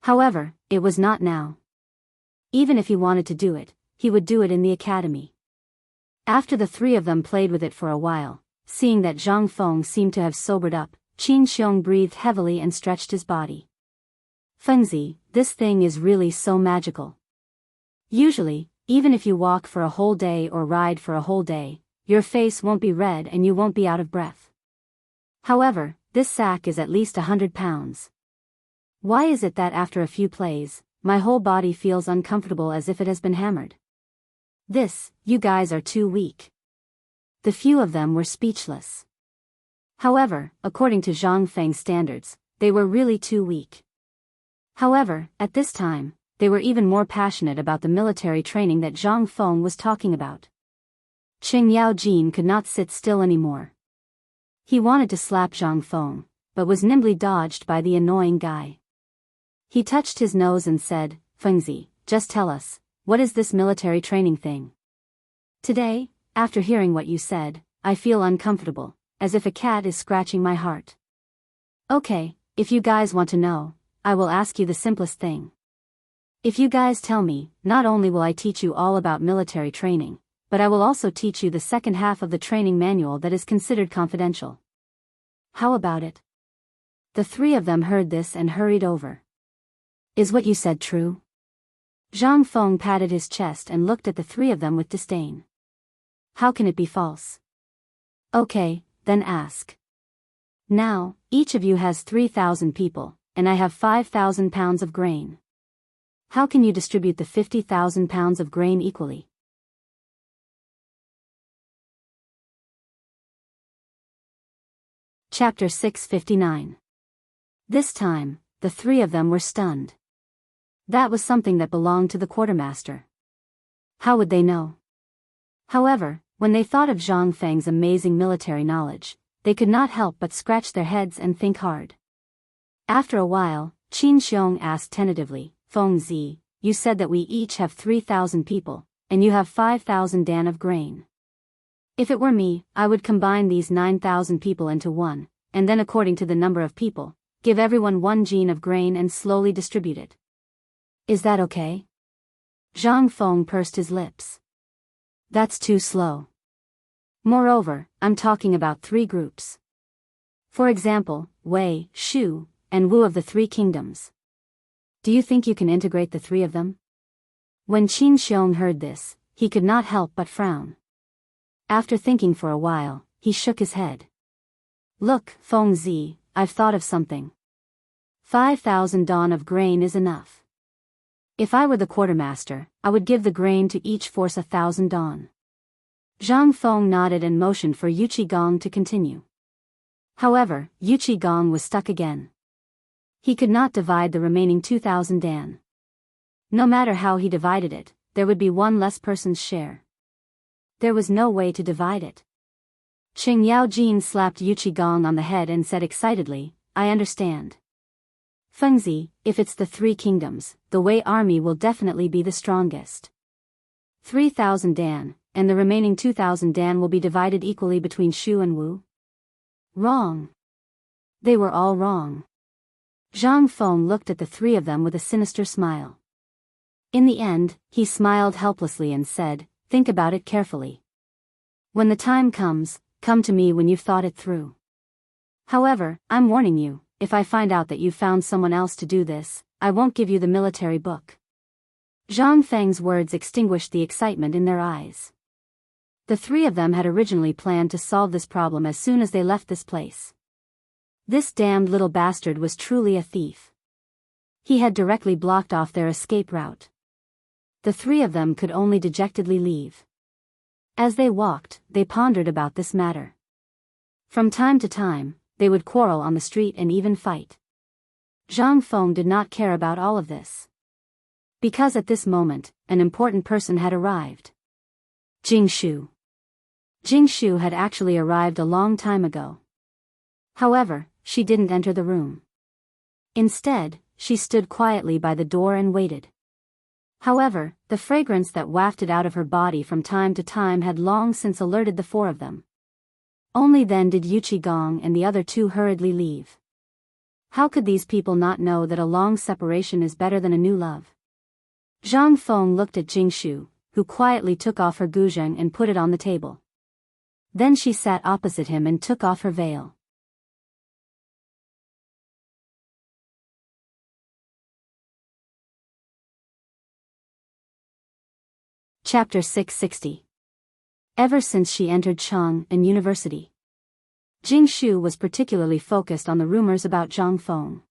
However, it was not now. Even if he wanted to do it, he would do it in the academy. After the 3 of them played with it for a while, seeing that Zhang Feng seemed to have sobered up, Qin Xiong breathed heavily and stretched his body. Fengzi, this thing is really so magical. Usually, even if you walk for a whole day or ride for a whole day, your face won't be red and you won't be out of breath. However, this sack is at least 100 pounds. Why is it that after a few plays, my whole body feels uncomfortable as if it has been hammered? You guys are too weak. The few of them were speechless. However, according to Zhang Feng's standards, they were really too weak. However, at this time, they were even more passionate about the military training that Zhang Feng was talking about. Qing Yaojin could not sit still anymore. He wanted to slap Zhang Feng, but was nimbly dodged by the annoying guy. He touched his nose and said, Fengzi, just tell us, what is this military training thing? Today, after hearing what you said, I feel uncomfortable, as if a cat is scratching my heart. Okay, if you guys want to know, I will ask you the simplest thing. If you guys tell me, not only will I teach you all about military training, but I will also teach you the second half of the training manual that is considered confidential. How about it? The 3 of them heard this and hurried over. Is what you said true? Zhang Feng patted his chest and looked at the 3 of them with disdain. How can it be false? Okay, then ask. Now, each of you has 3,000 people, and I have 5,000 pounds of grain. How can you distribute the 50,000 pounds of grain equally? Chapter 659. This time, the 3 of them were stunned. That was something that belonged to the quartermaster. How would they know? However, when they thought of Zhang Feng's amazing military knowledge, they could not help but scratch their heads and think hard. After a while, Qin Xiong asked tentatively, Fengzi, you said that we each have 3,000 people, and you have 5,000 dan of grain. If it were me, I would combine these 9,000 people into one, and then according to the number of people, give everyone 1 gene of grain and slowly distribute it. Is that okay? Zhang Feng pursed his lips. That's too slow. Moreover, I'm talking about 3 groups. For example, Wei, Shu, and Wu of the 3 kingdoms. Do you think you can integrate the 3 of them? When Qin Xiong heard this, he could not help but frown. After thinking for a while, he shook his head. Look, Fengzi, I've thought of something. 5,000 dan of grain is enough. If I were the quartermaster, I would give the grain to each force 1,000 dong. Zhang Feng nodded and motioned for Yu Qigong to continue. However, Yu Qigong was stuck again. He could not divide the remaining 2,000 dan. No matter how he divided it, there would be one less person's share. There was no way to divide it. Qing Yaojin slapped Yu Qigong on the head and said excitedly, I understand. Fengzi, if it's the 3 kingdoms, the Wei army will definitely be the strongest. 3,000 dan, and the remaining 2,000 dan will be divided equally between Shu and Wu? Wrong. They were all wrong. Zhang Feng looked at the 3 of them with a sinister smile. In the end, he smiled helplessly and said, think about it carefully. When the time comes, come to me when you've thought it through. However, I'm warning you, if I find out that you found someone else to do this, I won't give you the military book. Zhang Feng's words extinguished the excitement in their eyes. The 3 of them had originally planned to solve this problem as soon as they left this place. This damned little bastard was truly a thief. He had directly blocked off their escape route. The 3 of them could only dejectedly leave. As they walked, they pondered about this matter. From time to time, they would quarrel on the street and even fight. Zhang Feng did not care about all of this. Because at this moment, an important person had arrived. Jingshu. Jingshu had actually arrived a long time ago. However, she didn't enter the room. Instead, she stood quietly by the door and waited. However, the fragrance that wafted out of her body from time to time had long since alerted the 4 of them. Only then did Yu Qigong and the other 2 hurriedly leave. How could these people not know that a long separation is better than a new love? Zhang Feng looked at Jingshu, who quietly took off her guzheng and put it on the table. Then she sat opposite him and took off her veil. Chapter 660. Ever since she entered Chang'an University, Jingshu was particularly focused on the rumors about Zhang Feng.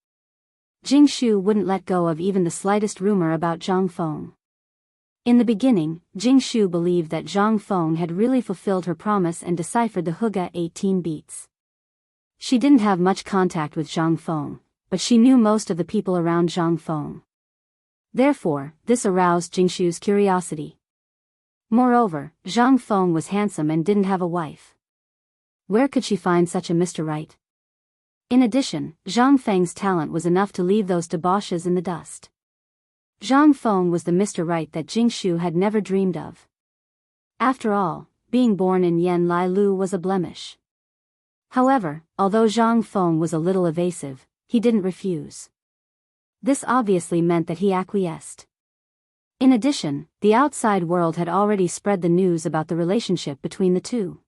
Jingshu wouldn't let go of even the slightest rumor about Zhang Feng. In the beginning, Jingshu believed that Zhang Feng had really fulfilled her promise and deciphered the Huga 18 beats. She didn't have much contact with Zhang Feng, but she knew most of the people around Zhang Feng. Therefore, this aroused Jingshu's curiosity. Moreover, Zhang Feng was handsome and didn't have a wife. Where could she find such a Mr. Right? In addition, Zhang Feng's talent was enough to leave those debauches in the dust. Zhang Feng was the Mr. Right that Jingshu had never dreamed of. After all, being born in Yan Lai Lu was a blemish. However, although Zhang Feng was a little evasive, he didn't refuse. This obviously meant that he acquiesced. In addition, the outside world had already spread the news about the relationship between the 2.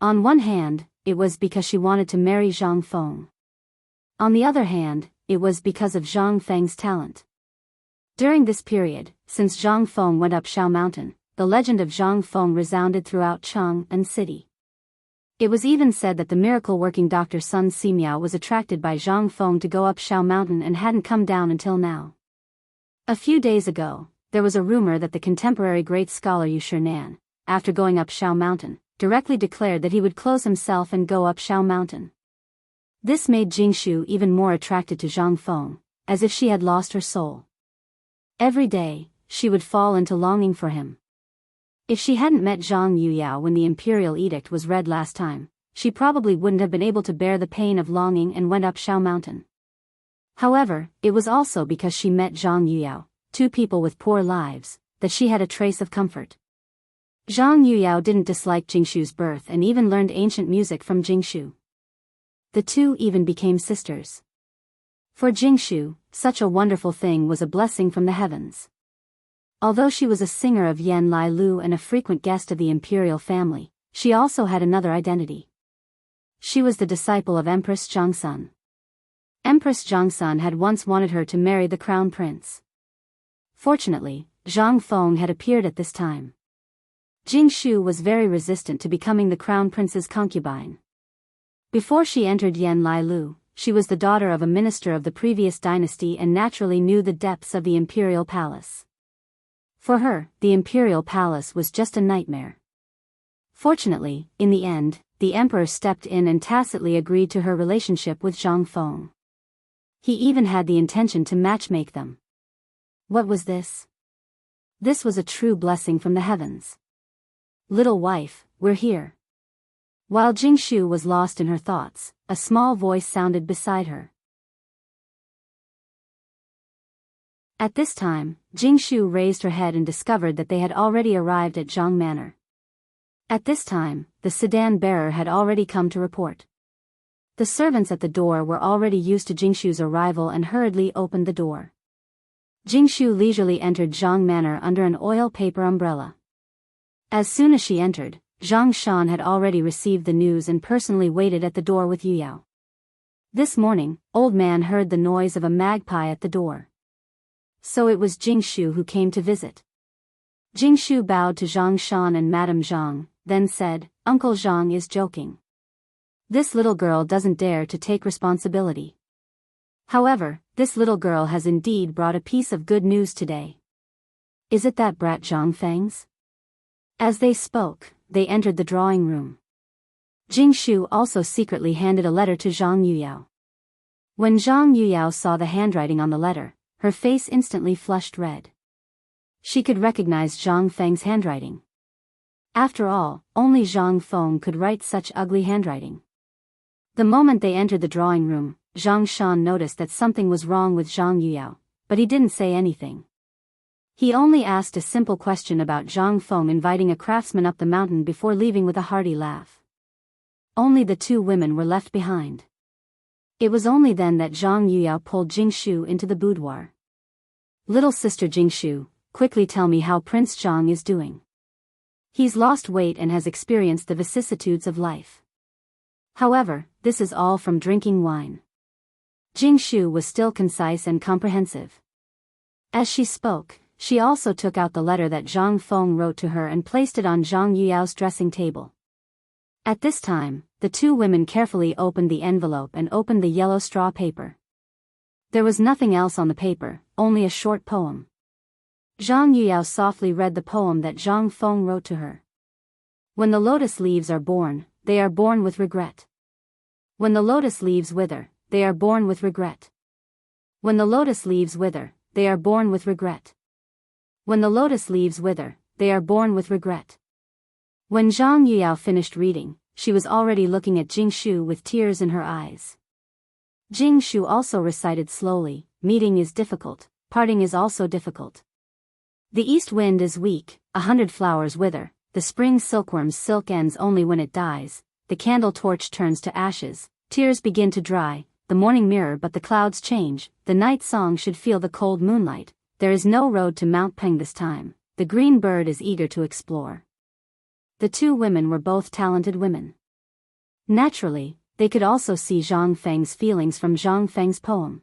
On one hand, it was because she wanted to marry Zhang Feng. On the other hand, it was because of Zhang Feng's talent. During this period, since Zhang Feng went up Shao Mountain, the legend of Zhang Feng resounded throughout Chang'an City. It was even said that the miracle-working Dr. Sun Simiao was attracted by Zhang Feng to go up Shao Mountain and hadn't come down until now. A few days ago, there was a rumor that the contemporary great scholar Yu Shinan, after going up Shao Mountain, directly declared that he would close himself and go up Shao Mountain. This made Jingshu even more attracted to Zhang Feng, as if she had lost her soul. Every day, she would fall into longing for him. If she hadn't met Zhang Yuyao when the imperial edict was read last time, she probably wouldn't have been able to bear the pain of longing and went up Shao Mountain. However, it was also because she met Zhang Yuyao, 2 people with poor lives, that she had a trace of comfort. Zhang Yuyao didn't dislike Jingshu's birth and even learned ancient music from Jingshu. The 2 even became sisters. For Jingshu, such a wonderful thing was a blessing from the heavens. Although she was a singer of Yan Lai Lu and a frequent guest of the imperial family, she also had another identity. She was the disciple of Empress Zhangsun. Empress Zhangsun had once wanted her to marry the crown prince. Fortunately, Zhang Feng had appeared at this time. Jingshu was very resistant to becoming the crown prince's concubine. Before she entered Yan Lai Lu, she was the daughter of a minister of the previous dynasty and naturally knew the depths of the imperial palace. For her, the imperial palace was just a nightmare. Fortunately, in the end, the emperor stepped in and tacitly agreed to her relationship with Zhang Feng. He even had the intention to matchmake them. What was this? This was a true blessing from the heavens. Little wife, we're here. While Jingshu was lost in her thoughts, a small voice sounded beside her. At this time, Jingshu raised her head and discovered that they had already arrived at Zhang Manor. At this time, the sedan bearer had already come to report. The servants at the door were already used to Jingshu's arrival and hurriedly opened the door. Jingshu leisurely entered Zhang Manor under an oil paper umbrella. As soon as she entered, Zhang Shan had already received the news and personally waited at the door with Yu Yao. This morning, old man heard the noise of a magpie at the door. So it was Jingshu who came to visit. Jingshu bowed to Zhang Shan and Madame Zhang, then said, Uncle Zhang is joking. This little girl doesn't dare to take responsibility. However, this little girl has indeed brought a piece of good news today. Is it that brat Zhang Feng's? As they spoke, they entered the drawing room. Jingshu also secretly handed a letter to Zhang Yuyao. When Zhang Yuyao saw the handwriting on the letter, her face instantly flushed red. She could recognize Zhang Feng's handwriting. After all, only Zhang Feng could write such ugly handwriting. The moment they entered the drawing room, Zhang Shan noticed that something was wrong with Zhang Yuyao, but he didn't say anything. He only asked a simple question about Zhang Feng inviting a craftsman up the mountain before leaving with a hearty laugh. Only the two women were left behind. It was only then that Zhang Yuyao pulled Jingshu into the boudoir. Little sister Jingshu, quickly tell me how Prince Zhang is doing. He's lost weight and has experienced the vicissitudes of life. However, this is all from drinking wine. Jingshu was still concise and comprehensive. As she spoke, she also took out the letter that Zhang Feng wrote to her and placed it on Zhang Yuyao's dressing table. At this time, the two women carefully opened the envelope and opened the yellow straw paper. There was nothing else on the paper, only a short poem. Zhang Yuyao softly read the poem that Zhang Feng wrote to her. When the lotus leaves are born, they are born with regret. When the lotus leaves wither, they are born with regret. When the lotus leaves wither, they are born with regret. When the lotus leaves wither, they are born with regret. When Zhang Yuyao finished reading, she was already looking at Jingshu with tears in her eyes. Jingshu also recited slowly, meeting is difficult, parting is also difficult. The east wind is weak, 100 flowers wither, the spring silkworm's silk ends only when it dies, the candle torch turns to ashes, tears begin to dry, the morning mirror but the clouds change, the night song should feel the cold moonlight, there is no road to Mount Peng this time, the green bird is eager to explore. The two women were both talented women. Naturally, they could also see Zhang Feng's feelings from Zhang Feng's poem.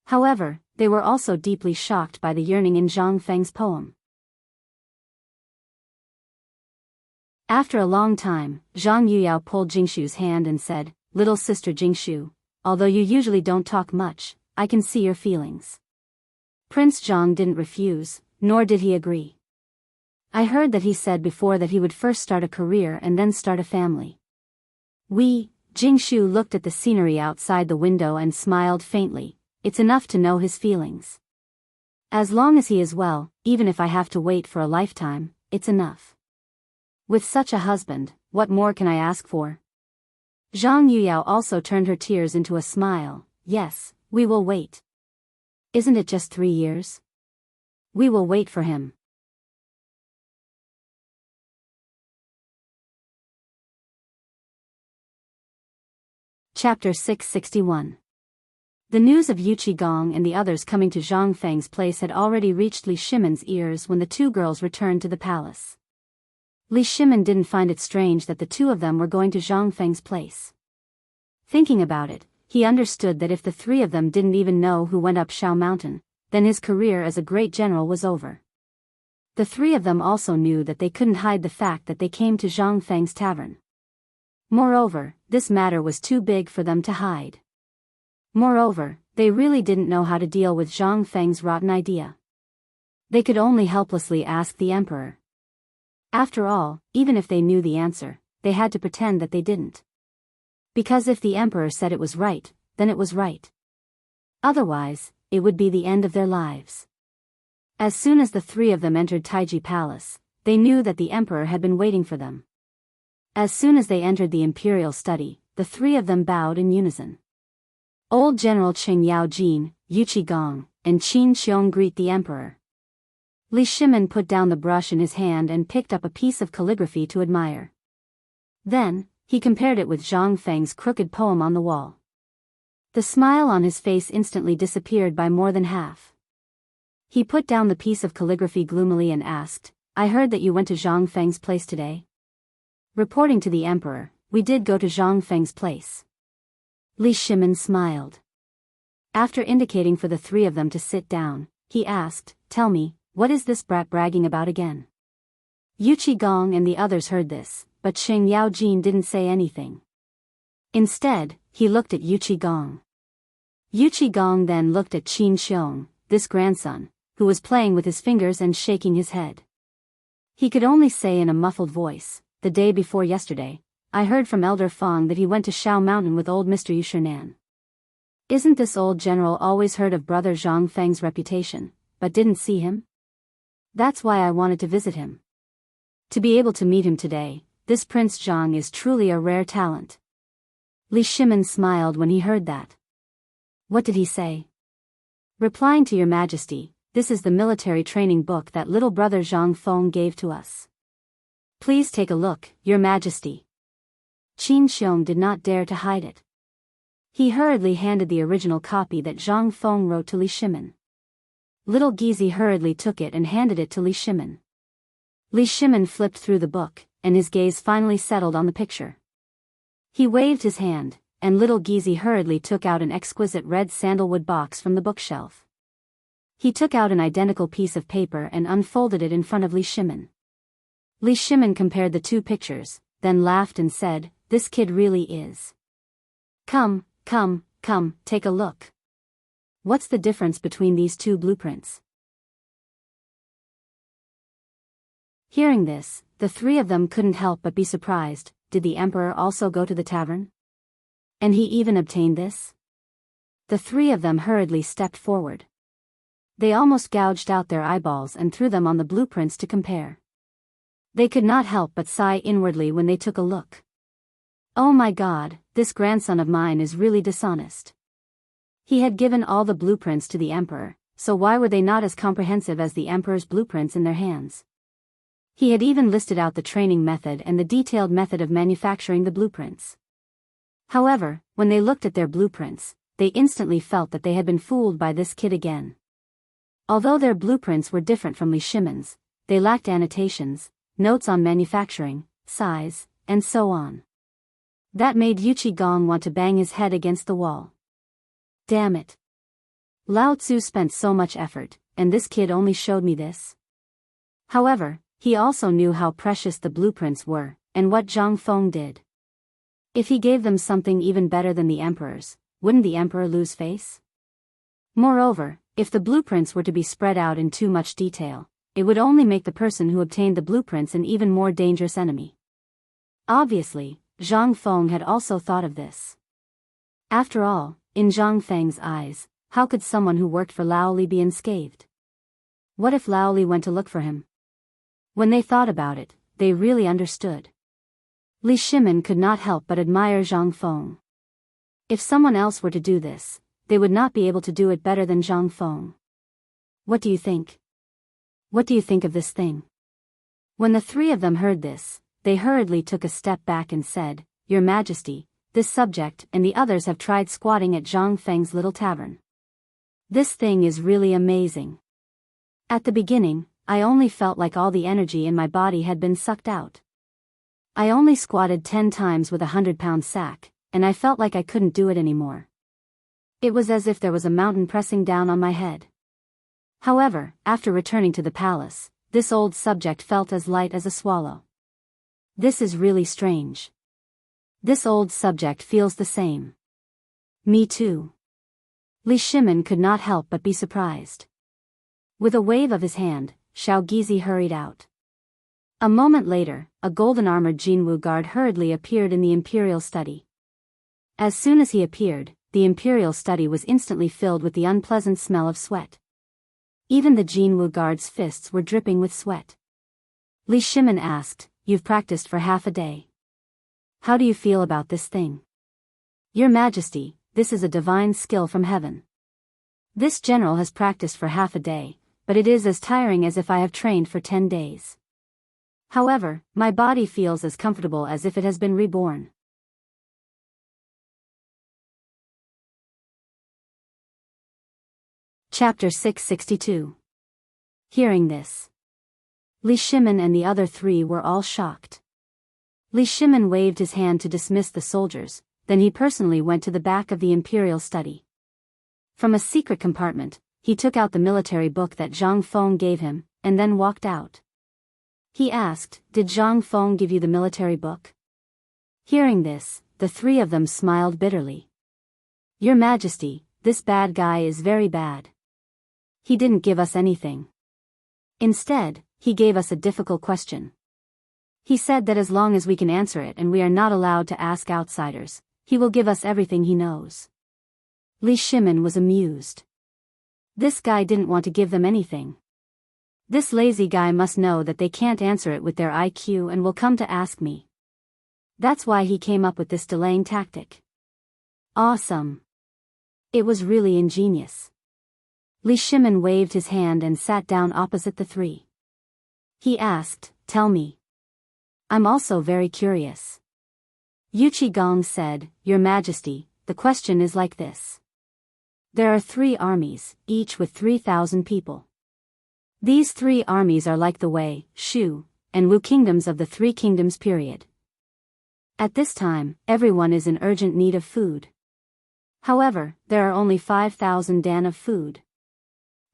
However, they were also deeply shocked by the yearning in Zhang Feng's poem. After a long time, Zhang Yuyao pulled Jingshu's hand and said, Little sister Jingshu, although you usually don't talk much, I can see your feelings. Prince Zhang didn't refuse, nor did he agree. I heard that he said before that he would first start a career and then start a family. Jingshu looked at the scenery outside the window and smiled faintly, it's enough to know his feelings. As long as he is well, even if I have to wait for a lifetime, it's enough. With such a husband, what more can I ask for? Zhang Yuyao also turned her tears into a smile, yes, we will wait. Isn't it just 3 years? We will wait for him. Chapter 661. The news of Yu Qigong and the others coming to Zhang Feng's place had already reached Li Shimon's ears when the two girls returned to the palace. Li Shimon didn't find it strange that the two of them were going to Zhang Feng's place. Thinking about it, he understood that if the three of them didn't even know who went up Shao Mountain, then his career as a great general was over. The three of them also knew that they couldn't hide the fact that they came to Zhang Feng's tavern. Moreover, this matter was too big for them to hide. Moreover, they really didn't know how to deal with Zhang Feng's rotten idea. They could only helplessly ask the emperor. After all, even if they knew the answer, they had to pretend that they didn't. Because if the emperor said it was right, then it was right. Otherwise, it would be the end of their lives. As soon as the three of them entered Taiji Palace, they knew that the emperor had been waiting for them. As soon as they entered the imperial study, the three of them bowed in unison. Old General Qing Yaojin, Yu Qigong, and Qin Xiong greet the emperor. Li Shimin put down the brush in his hand and picked up a piece of calligraphy to admire. Then, he compared it with Zhang Feng's crooked poem on the wall. The smile on his face instantly disappeared by more than half. He put down the piece of calligraphy gloomily and asked, "I heard that you went to Zhang Feng's place today?" Reporting to the emperor, "We did go to Zhang Feng's place." Li Shimin smiled. After indicating for the three of them to sit down, he asked, "Tell me, what is this brat bragging about again?" Yu Qigong and the others heard this, but Qing Yaojin didn't say anything. Instead, he looked at Yu Qigong. Yu Qigong then looked at Qin Xiong, this grandson, who was playing with his fingers and shaking his head. He could only say in a muffled voice, "The day before yesterday, I heard from Elder Fong that he went to Shao Mountain with old Mr. Yu Shernan. Isn't this old general always heard of brother Zhang Feng's reputation, but didn't see him? That's why I wanted to visit him. To be able to meet him today, this Prince Zhang is truly a rare talent." Li Shimin smiled when he heard that. "What did he say?" "Replying to your majesty, this is the military training book that little brother Zhang Feng gave to us. Please take a look, your majesty." Qin Xiong did not dare to hide it. He hurriedly handed the original copy that Zhang Feng wrote to Li Shimin. Little Gizi hurriedly took it and handed it to Li Shimin. Li Shimin flipped through the book, and his gaze finally settled on the picture. He waved his hand, and little Gizi hurriedly took out an exquisite red sandalwood box from the bookshelf. He took out an identical piece of paper and unfolded it in front of Li Shimin. Li Shimin compared the two pictures, then laughed and said, "This kid really is. Come, take a look. What's the difference between these two blueprints?" Hearing this, the three of them couldn't help but be surprised. Did the emperor also go to the tavern? And he even obtained this? The three of them hurriedly stepped forward. They almost gouged out their eyeballs and threw them on the blueprints to compare. They could not help but sigh inwardly when they took a look. "Oh my God, this grandson of mine is really dishonest." He had given all the blueprints to the emperor, so why were they not as comprehensive as the emperor's blueprints in their hands? He had even listed out the training method and the detailed method of manufacturing the blueprints. However, when they looked at their blueprints, they instantly felt that they had been fooled by this kid again. Although their blueprints were different from Li Shimin's, they lacked annotations, notes on manufacturing, size, and so on. That made Yu Qigong want to bang his head against the wall. Damn it. Lao Tzu spent so much effort, and this kid only showed me this? However, he also knew how precious the blueprints were, and what Zhang Feng did. If he gave them something even better than the emperor's, wouldn't the emperor lose face? Moreover, if the blueprints were to be spread out in too much detail, it would only make the person who obtained the blueprints an even more dangerous enemy. Obviously, Zhang Feng had also thought of this. After all, in Zhang Feng's eyes, how could someone who worked for Lao Li be unscathed? What if Lao Li went to look for him? When they thought about it, they really understood. Li Shimin could not help but admire Zhang Feng. If someone else were to do this, they would not be able to do it better than Zhang Feng. What do you think? What do you think of this thing? When the three of them heard this, they hurriedly took a step back and said, "Your Majesty, this subject and the others have tried squatting at Zhang Feng's little tavern. This thing is really amazing. At the beginning, I only felt like all the energy in my body had been sucked out. I only squatted 10 times with a 100-pound sack, and I felt like I couldn't do it anymore. It was as if there was a mountain pressing down on my head. However, after returning to the palace, this old subject felt as light as a swallow. This is really strange. This old subject feels the same." "Me too. Li Shimin could not help but be surprised. With a wave of his hand, Xiao Gizi hurried out. A moment later, a golden-armored Jianghu guard hurriedly appeared in the imperial study. As soon as he appeared, the imperial study was instantly filled with the unpleasant smell of sweat. Even the Jianghu guard's fists were dripping with sweat. Li Shimin asked, "You've practiced for half a day. How do you feel about this thing?" "Your Majesty, this is a divine skill from heaven. This general has practiced for half a day, but it is as tiring as if I have trained for 10 days. However, my body feels as comfortable as if it has been reborn." Chapter 662. Hearing this, Li Shimin and the other three were all shocked. Li Shimin waved his hand to dismiss the soldiers, then he personally went to the back of the imperial study. From a secret compartment, he took out the military book that Zhang Feng gave him, and then walked out. He asked, "Did Zhang Feng give you the military book?" Hearing this, the three of them smiled bitterly. "Your Majesty, this bad guy is very bad. He didn't give us anything. Instead, he gave us a difficult question. He said that as long as we can answer it and we are not allowed to ask outsiders, he will give us everything he knows." Li Shimin was amused. This guy didn't want to give them anything. This lazy guy must know that they can't answer it with their IQ and will come to ask me. That's why he came up with this delaying tactic. Awesome. It was really ingenious. Li Shimin waved his hand and sat down opposite the three. He asked, "Tell me. I'm also very curious." Yuqi Gong said, "Your Majesty, the question is like this. There are 3 armies, each with 3,000 people. These 3 armies are like the Wei, Shu, and Wu kingdoms of the 3 kingdoms period. At this time, everyone is in urgent need of food. However, there are only 5,000 dan of food.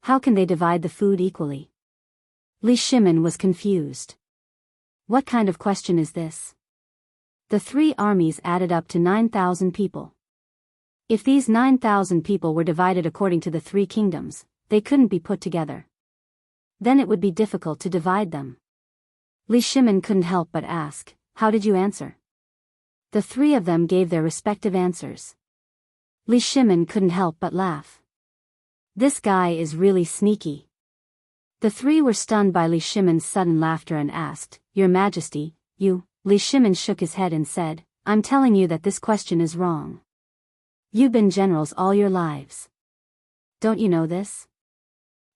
How can they divide the food equally?" Li Shimin was confused. What kind of question is this? The 3 armies added up to 9,000 people. If these 9,000 people were divided according to the 3 kingdoms, they couldn't be put together. Then it would be difficult to divide them. Li Shimin couldn't help but ask, "How did you answer?" The 3 of them gave their respective answers. Li Shimin couldn't help but laugh. This guy is really sneaky. The 3 were stunned by Li Shimin's sudden laughter and asked, "Your Majesty, you..." Li Shimin shook his head and said, "I'm telling you that this question is wrong. You've been generals all your lives. Don't you know this?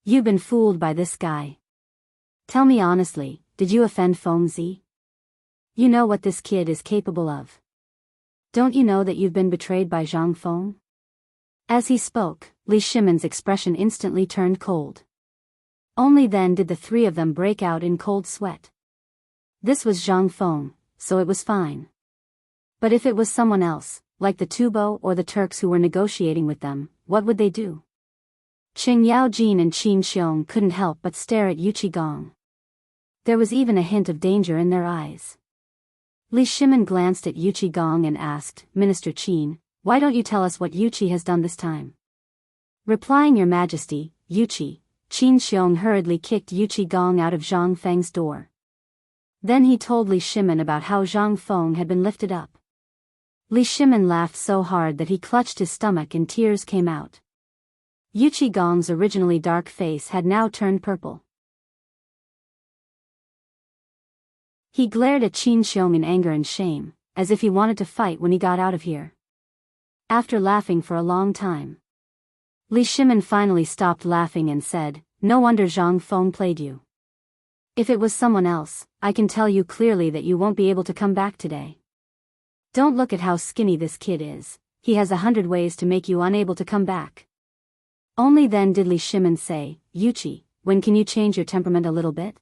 You've been fooled by this guy. Tell me honestly, did you offend Fengzi? You know what this kid is capable of. Don't you know that you've been betrayed by Zhang Feng?" As he spoke, Li Shimin's expression instantly turned cold. Only then did the 3 of them break out in cold sweat. This was Zhang Feng, so it was fine. But if it was someone else, like the Tubo or the Turks who were negotiating with them, what would they do? Qing Yaojin and Qin Xiong couldn't help but stare at Yuqi Gong. There was even a hint of danger in their eyes. Li Shimin glanced at Yuqi Gong and asked, "Minister Qin, why don't you tell us what Yuqi has done this time?" Replying, "Your Majesty, Yuqi," Qin Xiong hurriedly kicked Yuqi Gong out of Zhang Feng's door. Then he told Li Shimin about how Zhang Feng had been lifted up. Li Shimin laughed so hard that he clutched his stomach and tears came out. Yuqi Gong's originally dark face had now turned purple. He glared at Qin Xiong in anger and shame, as if he wanted to fight when he got out of here. After laughing for a long time, Li Shimin finally stopped laughing and said, "No wonder Zhang Feng played you. If it was someone else, I can tell you clearly that you won't be able to come back today. Don't look at how skinny this kid is, he has 100 ways to make you unable to come back." Only then did Li Shimin say, "Yuqi, when can you change your temperament a little bit?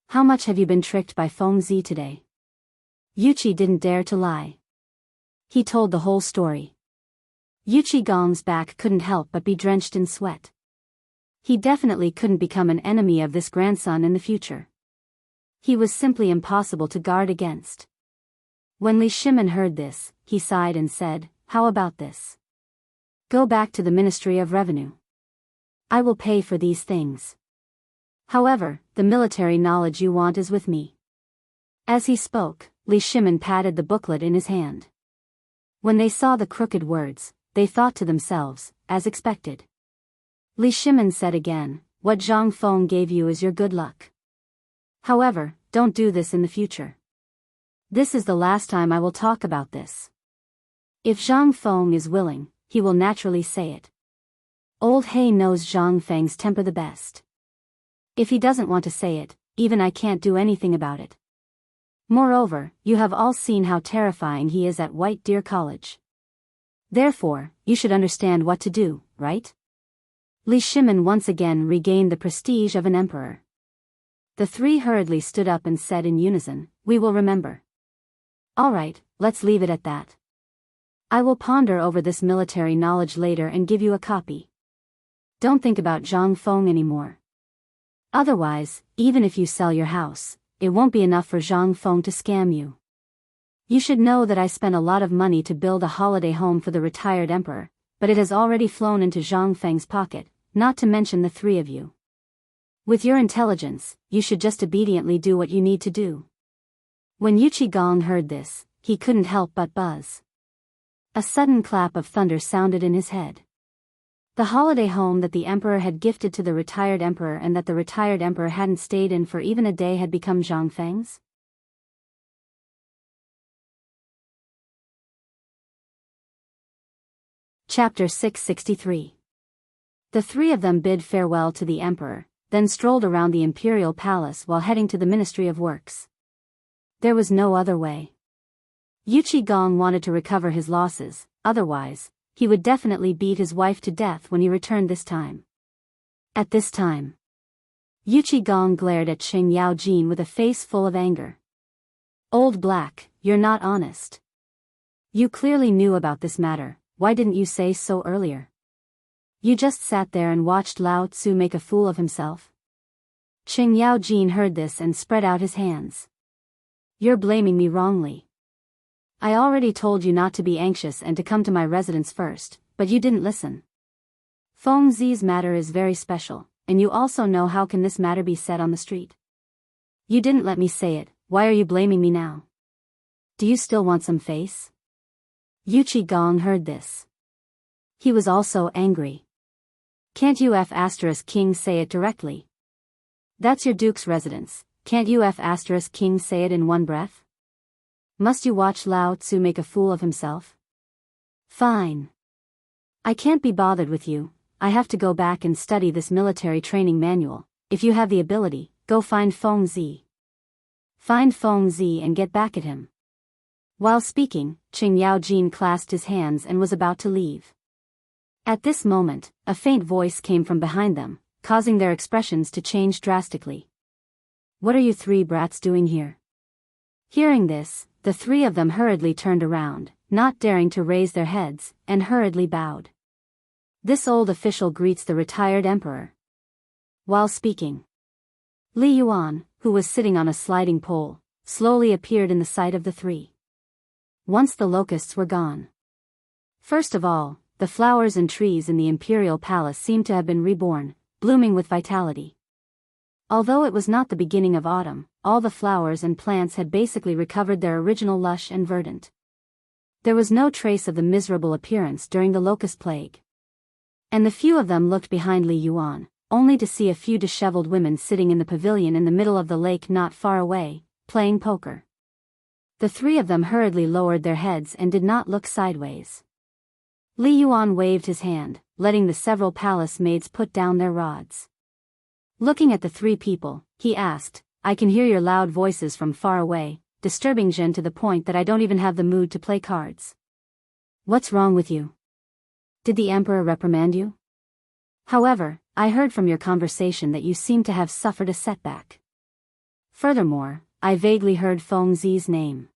How much have you been tricked by Fengzi today?" Yuqi didn't dare to lie. He told the whole story. Yuqi Gong's back couldn't help but be drenched in sweat. He definitely couldn't become an enemy of this grandson in the future. He was simply impossible to guard against. When Li Shimin heard this, he sighed and said, "How about this? Go back to the Ministry of Revenue. I will pay for these things. However, the military knowledge you want is with me." As he spoke, Li Shimin patted the booklet in his hand. When they saw the crooked words, they thought to themselves, as expected. Li Shimin said again, "What Zhang Feng gave you is your good luck. However, don't do this in the future. This is the last time I will talk about this. If Zhang Feng is willing, he will naturally say it. Old He knows Zhang Feng's temper the best. If he doesn't want to say it, even I can't do anything about it. Moreover, you have all seen how terrifying he is at White Deer College. Therefore, you should understand what to do, right?" Li Shimin once again regained the prestige of an emperor. The three hurriedly stood up and said in unison, "We will remember." "All right, let's leave it at that. I will ponder over this military knowledge later and give you a copy. Don't think about Zhang Feng anymore. Otherwise, even if you sell your house, it won't be enough for Zhang Feng to scam you. You should know that I spent a lot of money to build a holiday home for the retired emperor, but it has already flown into Zhang Feng's pocket, not to mention the three of you. With your intelligence, you should just obediently do what you need to do." When Yu Qigong heard this, he couldn't help but buzz. A sudden clap of thunder sounded in his head. The holiday home that the emperor had gifted to the retired emperor and that the retired emperor hadn't stayed in for even a day had become Zhang Feng's? Chapter 663. The three of them bid farewell to the emperor, then strolled around the imperial palace while heading to the Ministry of Works. There was no other way. Yu Qigong wanted to recover his losses, otherwise, he would definitely beat his wife to death when he returned this time. At this time, Yu Qigong glared at Qing Yaojin with a face full of anger. "Old Black, you're not honest. You clearly knew about this matter, why didn't you say so earlier? You just sat there and watched Lao Tzu make a fool of himself?" Qing Yaojin heard this and spread out his hands. "You're blaming me wrongly. I already told you not to be anxious and to come to my residence first, but you didn't listen. Feng Zi's matter is very special, and you also know how can this matter be said on the street. You didn't let me say it, why are you blaming me now? Do you still want some face?" Yu Qigong heard this. He was also angry. "Can't you King say it directly? That's your duke's residence, can't you King say it in one breath? Must you watch Lao Tzu make a fool of himself? Fine. I can't be bothered with you, I have to go back and study this military training manual. If you have the ability, go find Feng Zi. Find Feng Zi and get back at him." While speaking, Qing Yaojin clasped his hands and was about to leave. At this moment, a faint voice came from behind them, causing their expressions to change drastically. "What are you three brats doing here?" Hearing this, the three of them hurriedly turned around, not daring to raise their heads, and hurriedly bowed. This old official greets the retired emperor. While speaking, Li Yuan, who was sitting on a sliding pole, slowly appeared in the sight of the three. Once the locusts were gone. First of all, the flowers and trees in the imperial palace seemed to have been reborn, blooming with vitality. Although it was not the beginning of autumn, all the flowers and plants had basically recovered their original lush and verdant. There was no trace of the miserable appearance during the locust plague. And the few of them looked behind Li Yuan, only to see a few disheveled women sitting in the pavilion in the middle of the lake not far away, playing poker. The three of them hurriedly lowered their heads and did not look sideways. Li Yuan waved his hand, letting the several palace maids put down their rods. Looking at the three people, he asked, "I can hear your loud voices from far away, disturbing Zhen to the point that I don't even have the mood to play cards. What's wrong with you? Did the emperor reprimand you? However, I heard from your conversation that you seem to have suffered a setback. Furthermore, I vaguely heard Feng Zi's name.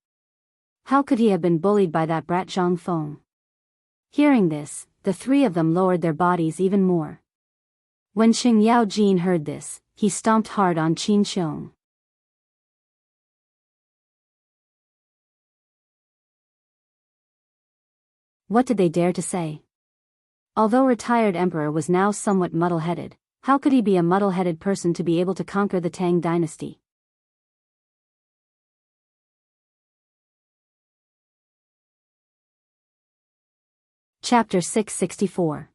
How could he have been bullied by that brat Zhang Feng?" Hearing this, the three of them lowered their bodies even more. When Qing Yaojin heard this, he stomped hard on Qin Xiong. What did they dare to say? Although retired emperor was now somewhat muddle-headed, how could he be a muddle-headed person to be able to conquer the Tang dynasty? Chapter 664.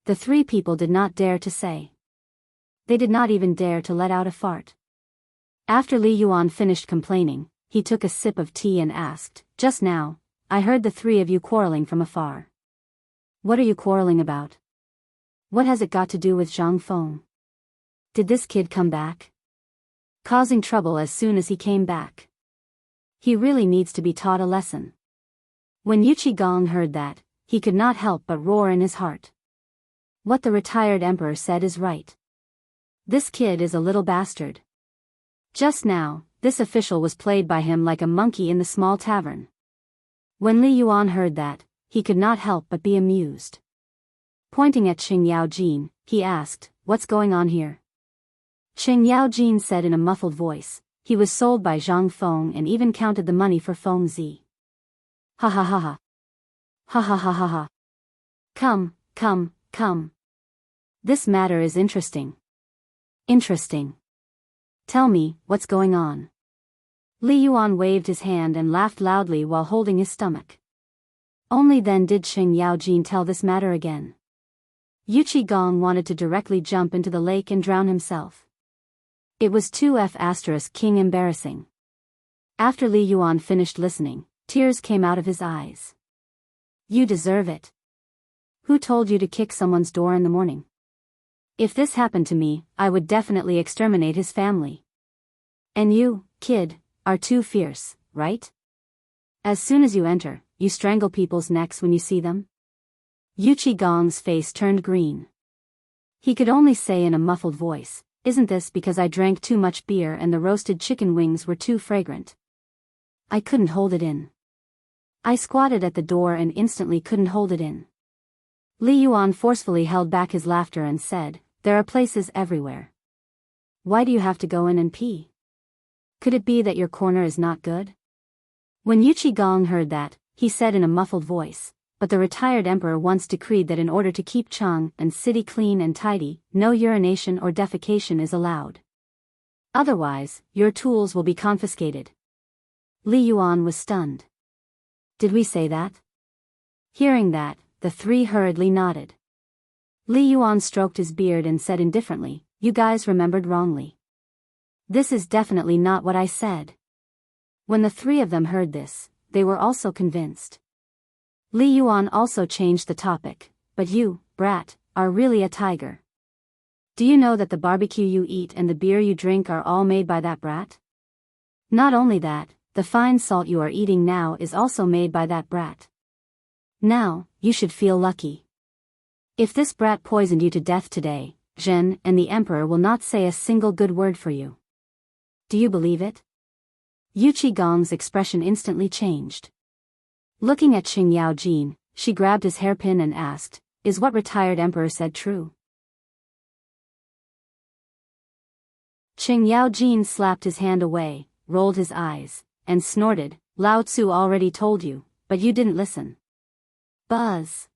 The three people did not dare to say. They did not even dare to let out a fart. After Li Yuan finished complaining, he took a sip of tea and asked, "Just now, I heard the three of you quarreling from afar. What are you quarreling about? What has it got to do with Zhang Feng? Did this kid come back? Causing trouble as soon as he came back. He really needs to be taught a lesson." When Yuqi Gong heard that, he could not help but roar in his heart. What the retired emperor said is right. This kid is a little bastard. Just now, this official was played by him like a monkey in the small tavern. When Li Yuan heard that, he could not help but be amused. Pointing at Qing Yaojin, he asked, "What's going on here?" Qing Yaojin said in a muffled voice, "He was sold by Zhang Feng and even counted the money for Feng Zi." Ha ha ha ha. Ha ha ha ha ha. Come, come, come. This matter is interesting. Interesting. Tell me, what's going on? Li Yuan waved his hand and laughed loudly while holding his stomach. Only then did Qing Yaojin tell this matter again. Yuqi Gong wanted to directly jump into the lake and drown himself. It was 2F** king embarrassing. After Li Yuan finished listening, tears came out of his eyes. You deserve it. Who told you to kick someone's door in the morning? If this happened to me, I would definitely exterminate his family. And you, kid, are too fierce, right? As soon as you enter, you strangle people's necks when you see them? Yuqi Gong's face turned green. He could only say in a muffled voice, "Isn't this because I drank too much beer and the roasted chicken wings were too fragrant?" I couldn't hold it in. I squatted at the door and instantly couldn't hold it in. Li Yuan forcefully held back his laughter and said, "There are places everywhere. Why do you have to go in and pee? Could it be that your corner is not good?" When Yuqi Gong heard that, he said in a muffled voice, "But the retired emperor once decreed that in order to keep Chang and city clean and tidy, no urination or defecation is allowed. Otherwise, your tools will be confiscated." Li Yuan was stunned. Did we say that? Hearing that, the three hurriedly nodded. Li Yuan stroked his beard and said indifferently, "You guys remembered wrongly. This is definitely not what I said." When the three of them heard this, they were also convinced. Li Yuan also changed the topic, "But you, brat, are really a tiger. Do you know that the barbecue you eat and the beer you drink are all made by that brat? Not only that, the fine salt you are eating now is also made by that brat. Now, you should feel lucky. If this brat poisoned you to death today, Zhen and the emperor will not say a single good word for you. Do you believe it?" Yuqi Gong's expression instantly changed. Looking at Qing Yaojin, she grabbed his hairpin and asked, "Is what retired emperor said true?" Qing Yaojin slapped his hand away, rolled his eyes, and snorted, "Lao Tzu already told you, but you didn't listen." Buzz.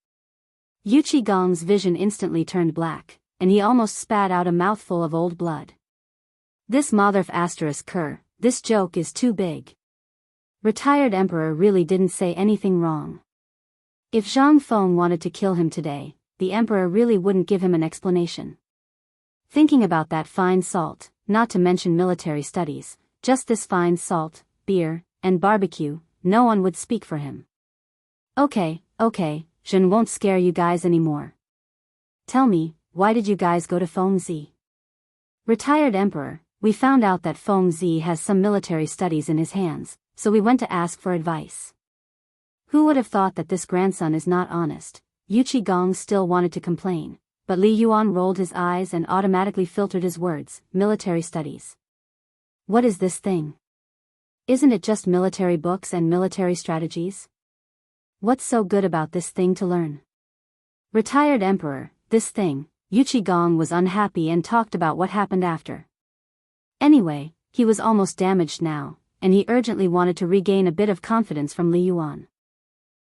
Yuqi Gong's vision instantly turned black, and he almost spat out a mouthful of old blood. This motherf***cur, this joke is too big. Retired emperor really didn't say anything wrong. If Zhang Feng wanted to kill him today, the emperor really wouldn't give him an explanation. Thinking about that fine salt, not to mention military studies, just this fine salt, beer, and barbecue, no one would speak for him. Okay, Zhen won't scare you guys anymore. Tell me, why did you guys go to Feng Zi? Retired emperor, we found out that Feng Zi has some military studies in his hands, so we went to ask for advice. Who would have thought that this grandson is not honest? Yuqi Gong still wanted to complain, but Li Yuan rolled his eyes and automatically filtered his words, military studies. What is this thing? Isn't it just military books and military strategies? What's so good about this thing to learn? Retired emperor, this thing. Yuqi Gong was unhappy and talked about what happened after. Anyway, he was almost damaged now, and he urgently wanted to regain a bit of confidence from Li Yuan.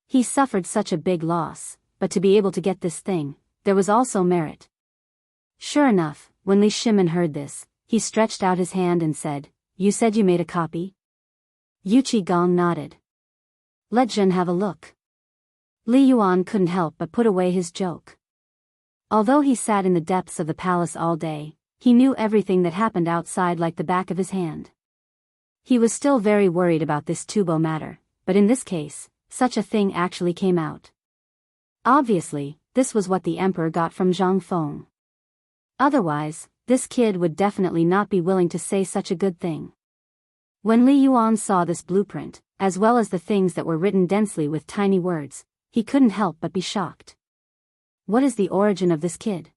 He suffered such a big loss, but to be able to get this thing, there was also merit. Sure enough, when Li Shimin heard this, he stretched out his hand and said, "You said you made a copy?" Yu Qigong nodded. "Let Jin have a look." Li Yuan couldn't help but put away his joke. Although he sat in the depths of the palace all day, he knew everything that happened outside like the back of his hand. He was still very worried about this Tubo matter, but in this case, such a thing actually came out. Obviously, this was what the emperor got from Zhang Feng. Otherwise, this kid would definitely not be willing to say such a good thing. When Li Yuan saw this blueprint, as well as the things that were written densely with tiny words, he couldn't help but be shocked. What is the origin of this kid?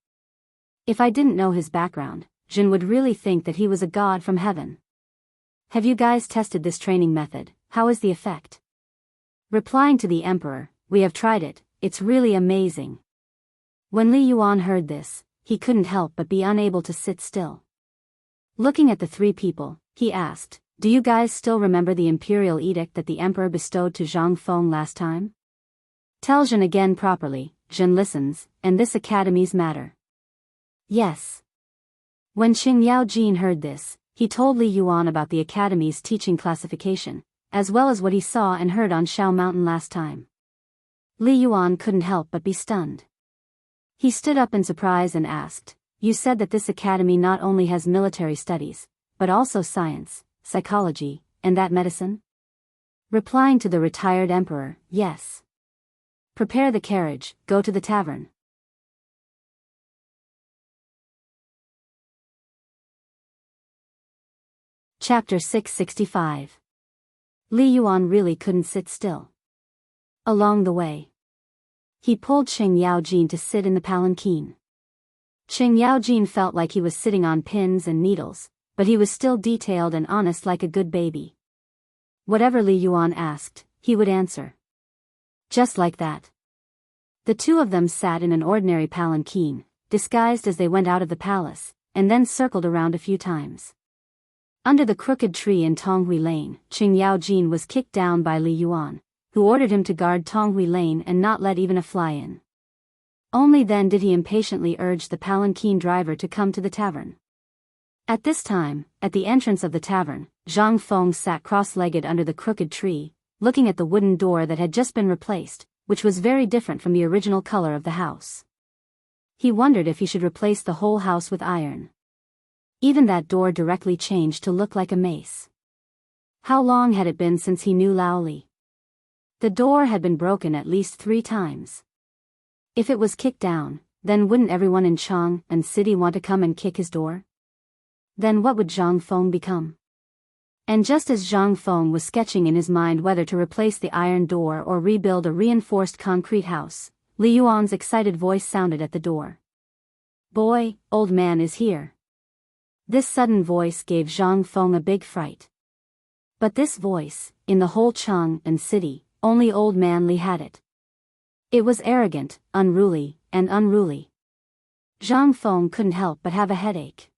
If I didn't know his background, Jin would really think that he was a god from heaven. Have you guys tested this training method? How is the effect? Replying to the emperor, "We have tried it, it's really amazing." When Li Yuan heard this, he couldn't help but be unable to sit still. Looking at the three people, he asked, "Do you guys still remember the imperial edict that the emperor bestowed to Zhang Feng last time? Tell Jin again properly." Jin listens, and this academy's matter. Yes. When Qing Yaojin heard this, he told Li Yuan about the academy's teaching classification, as well as what he saw and heard on Shao Mountain last time. Li Yuan couldn't help but be stunned. He stood up in surprise and asked, "You said that this academy not only has military studies, but also science, psychology, and that medicine?" Replying to the retired emperor, "Yes. Prepare the carriage, go to the tavern." Chapter 665. Li Yuan really couldn't sit still. Along the way, he pulled Qing Yaojin to sit in the palanquin. Qing Yaojin felt like he was sitting on pins and needles, but he was still detailed and honest like a good baby. Whatever Li Yuan asked, he would answer. Just like that. The two of them sat in an ordinary palanquin, disguised as they went out of the palace, and then circled around a few times. Under the crooked tree in Tonghui Lane, Qing Yaojin was kicked down by Li Yuan, who ordered him to guard Tonghui Lane and not let even a fly in. Only then did he impatiently urge the palanquin driver to come to the tavern. At this time, at the entrance of the tavern, Zhang Feng sat cross-legged under the crooked tree, looking at the wooden door that had just been replaced, which was very different from the original color of the house. He wondered if he should replace the whole house with iron. Even that door directly changed to look like a mace. How long had it been since he knew Lao Li? The door had been broken at least 3 times. If it was kicked down, then wouldn't everyone in Chang and City want to come and kick his door? Then what would Zhang Feng become? And just as Zhang Feng was sketching in his mind whether to replace the iron door or rebuild a reinforced concrete house, Li Yuan's excited voice sounded at the door. "Boy, old man is here." This sudden voice gave Zhang Feng a big fright. But this voice, in the whole Chang and City, only old man Li had it. It was arrogant, unruly, and unruly. Zhang Feng couldn't help but have a headache.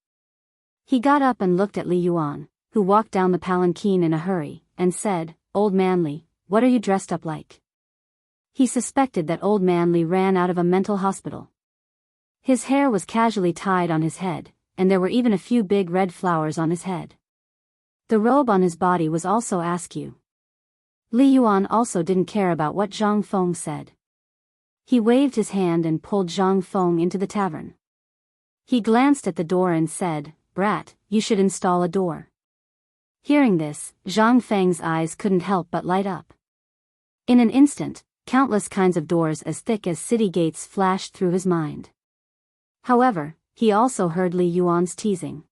He got up and looked at Li Yuan, who walked down the palanquin in a hurry, and said, "Old man Li, what are you dressed up like?" He suspected that old man Li ran out of a mental hospital. His hair was casually tied on his head, and there were even a few big red flowers on his head. The robe on his body was also askew. Li Yuan also didn't care about what Zhang Feng said. He waved his hand and pulled Zhang Feng into the tavern. He glanced at the door and said, "Brat, you should install a door." Hearing this, Zhang Feng's eyes couldn't help but light up. In an instant, countless kinds of doors as thick as city gates flashed through his mind. However, he also heard Li Yuan's teasing.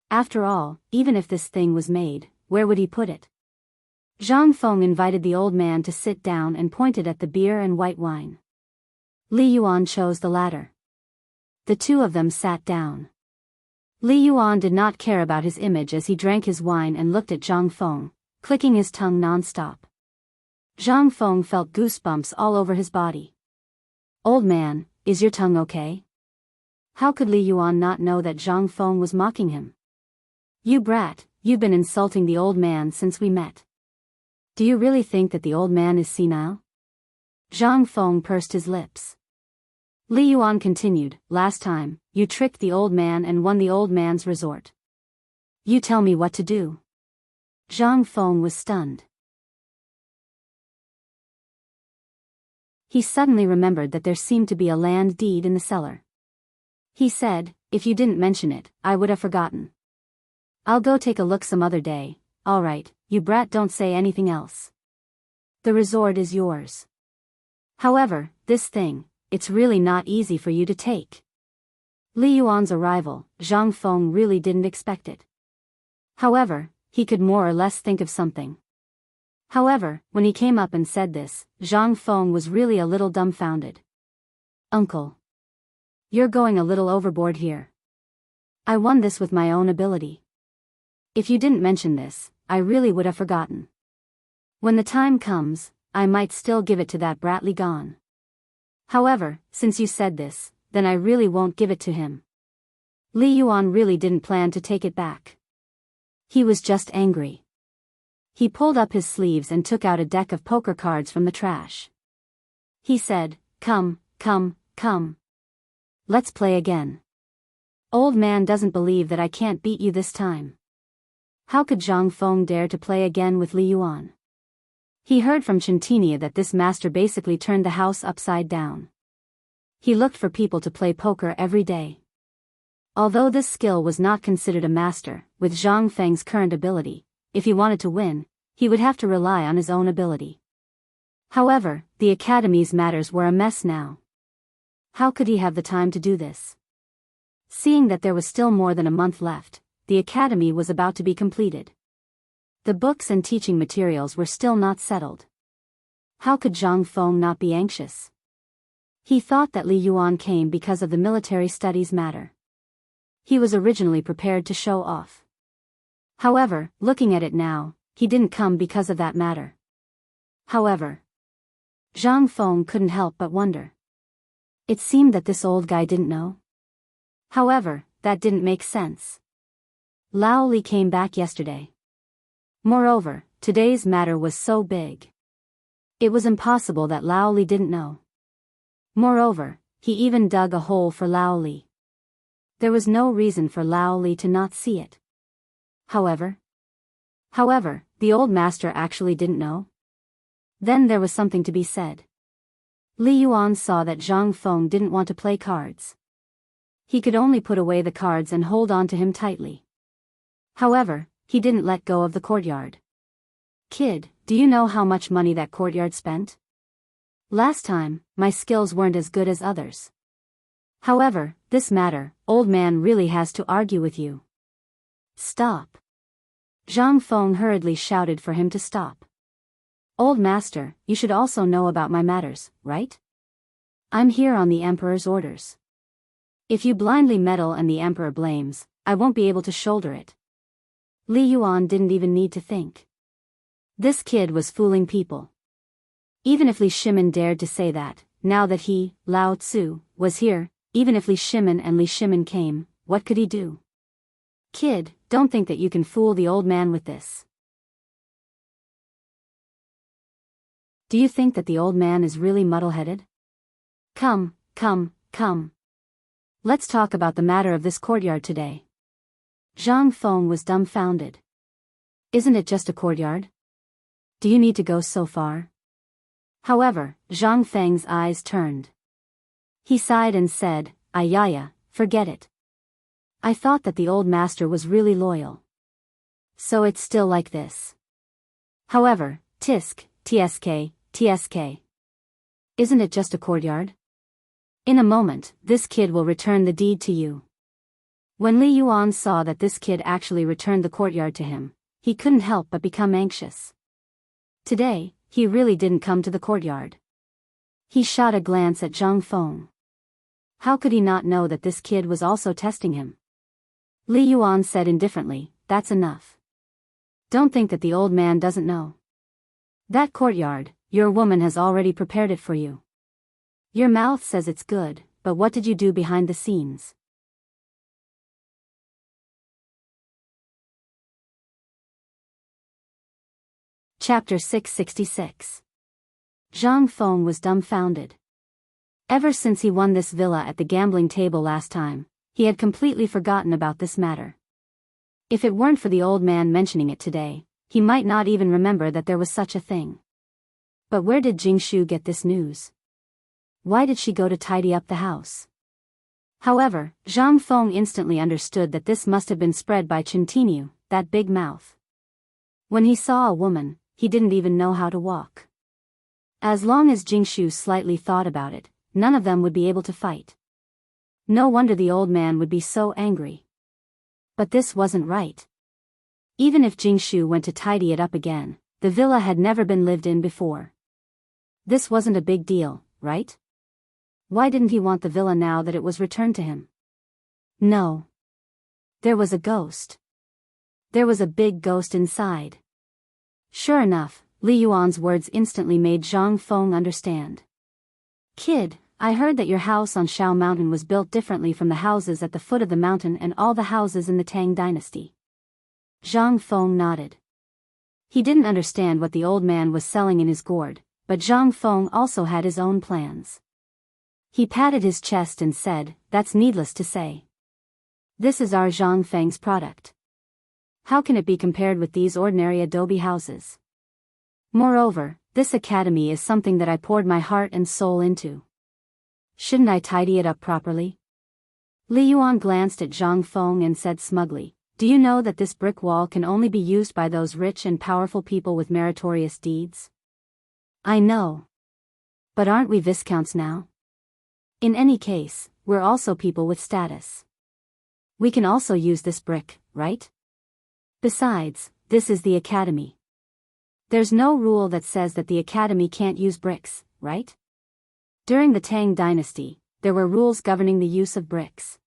After all, even if this thing was made, where would he put it? Zhang Feng invited the old man to sit down and pointed at the beer and white wine. Li Yuan chose the latter. The two of them sat down. Li Yuan did not care about his image as he drank his wine and looked at Zhang Feng, clicking his tongue non-stop. Zhang Feng felt goosebumps all over his body. "Old man, is your tongue okay?" How could Li Yuan not know that Zhang Feng was mocking him? "You brat, you've been insulting the old man since we met. Do you really think that the old man is senile?" Zhang Feng pursed his lips. Li Yuan continued, last time, you tricked the old man and won the old man's resort. You tell me what to do. Zhang Feng was stunned. He suddenly remembered that there seemed to be a land deed in the cellar. He said, if you didn't mention it, I would have forgotten. I'll go take a look some other day. All right, you brat, don't say anything else. The resort is yours. However, this thing, it's really not easy for you to take. Li Yuan's arrival, Zhang Feng really didn't expect it. However, he could more or less think of something. However, when he came up and said this, Zhang Feng was really a little dumbfounded. Uncle. You're going a little overboard here. I won this with my own ability. If you didn't mention this, I really would have forgotten. When the time comes, I might still give it to that brat Li Gan. However, since you said this, then I really won't give it to him. Li Yuan really didn't plan to take it back. He was just angry. He pulled up his sleeves and took out a deck of poker cards from the trash. He said, come, come, come. Let's play again. Old man doesn't believe that I can't beat you this time. How could Zhang Feng dare to play again with Li Yuan? He heard from Chintinia that this master basically turned the house upside down. He looked for people to play poker every day. Although this skill was not considered a master, with Zhang Feng's current ability, if he wanted to win, he would have to rely on his own ability. However, the academy's matters were a mess now. How could he have the time to do this? Seeing that there was still more than a month left, the academy was about to be completed. The books and teaching materials were still not settled. How could Zhang Feng not be anxious? He thought that Li Yuan came because of the military studies matter. He was originally prepared to show off. However, looking at it now, he didn't come because of that matter. However, Zhang Feng couldn't help but wonder. It seemed that this old guy didn't know. However, that didn't make sense. Lao Li came back yesterday. Moreover, today's matter was so big. It was impossible that Lao Li didn't know. Moreover, he even dug a hole for Lao Li. There was no reason for Lao Li to not see it. However, the old master actually didn't know. Then there was something to be said. Li Yuan saw that Zhang Feng didn't want to play cards. He could only put away the cards and hold on to him tightly. However, he didn't let go of the courtyard. Kid, do you know how much money that courtyard spent? Last time, my skills weren't as good as others. However, this matter, old man really has to argue with you. Stop. Zhang Feng hurriedly shouted for him to stop. Old master, you should also know about my matters, right? I'm here on the emperor's orders. If you blindly meddle and the emperor blames, I won't be able to shoulder it. Li Yuan didn't even need to think. This kid was fooling people. Even if Li Shimin dared to say that, now that he, Lao Tzu, was here, even if Li Shimin and Li Shimin came, what could he do? Kid, don't think that you can fool the old man with this. Do you think that the old man is really muddle-headed? Come. Let's talk about the matter of this courtyard today. Zhang Feng was dumbfounded. Isn't it just a courtyard? Do you need to go so far? However, Zhang Feng's eyes turned. He sighed and said, Ayaya, forget it. I thought that the old master was really loyal. So it's still like this. However, TSK. Isn't it just a courtyard? In a moment, this kid will return the deed to you. When Li Yuan saw that this kid actually returned the courtyard to him, he couldn't help but become anxious. Today, he really didn't come to the courtyard. He shot a glance at Zhang Feng. How could he not know that this kid was also testing him? Li Yuan said indifferently, that's enough. Don't think that the old man doesn't know. That courtyard, your woman has already prepared it for you. Your mouth says it's good, but what did you do behind the scenes? Chapter 666. Zhang Feng was dumbfounded. Ever since he won this villa at the gambling table last time, he had completely forgotten about this matter. If it weren't for the old man mentioning it today, he might not even remember that there was such a thing. But where did Jingshu get this news? Why did she go to tidy up the house? However, Zhang Feng instantly understood that this must have been spread by Chintinu, that big mouth. When he saw a woman, he didn't even know how to walk. As long as Jingshu slightly thought about it, none of them would be able to fight. No wonder the old man would be so angry. But this wasn't right. Even if Jingshu went to tidy it up again, the villa had never been lived in before. This wasn't a big deal, right? Why didn't he want the villa now that it was returned to him? No. There was a ghost. There was a big ghost inside. Sure enough, Li Yuan's words instantly made Zhang Feng understand. Kid, I heard that your house on Shao Mountain was built differently from the houses at the foot of the mountain and all the houses in the Tang dynasty. Zhang Feng nodded. He didn't understand what the old man was selling in his gourd, but Zhang Feng also had his own plans. He patted his chest and said, "That's needless to say. This is our Zhang Feng's product. How can it be compared with these ordinary adobe houses? Moreover, this academy is something that I poured my heart and soul into. Shouldn't I tidy it up properly?" Li Yuan glanced at Zhang Feng and said smugly, "Do you know that this brick wall can only be used by those rich and powerful people with meritorious deeds?" "I know. But aren't we viscounts now? In any case, we're also people with status. We can also use this brick, right? Besides, this is the academy. There's no rule that says that the academy can't use bricks, right? During the Tang dynasty, there were rules governing the use of bricks.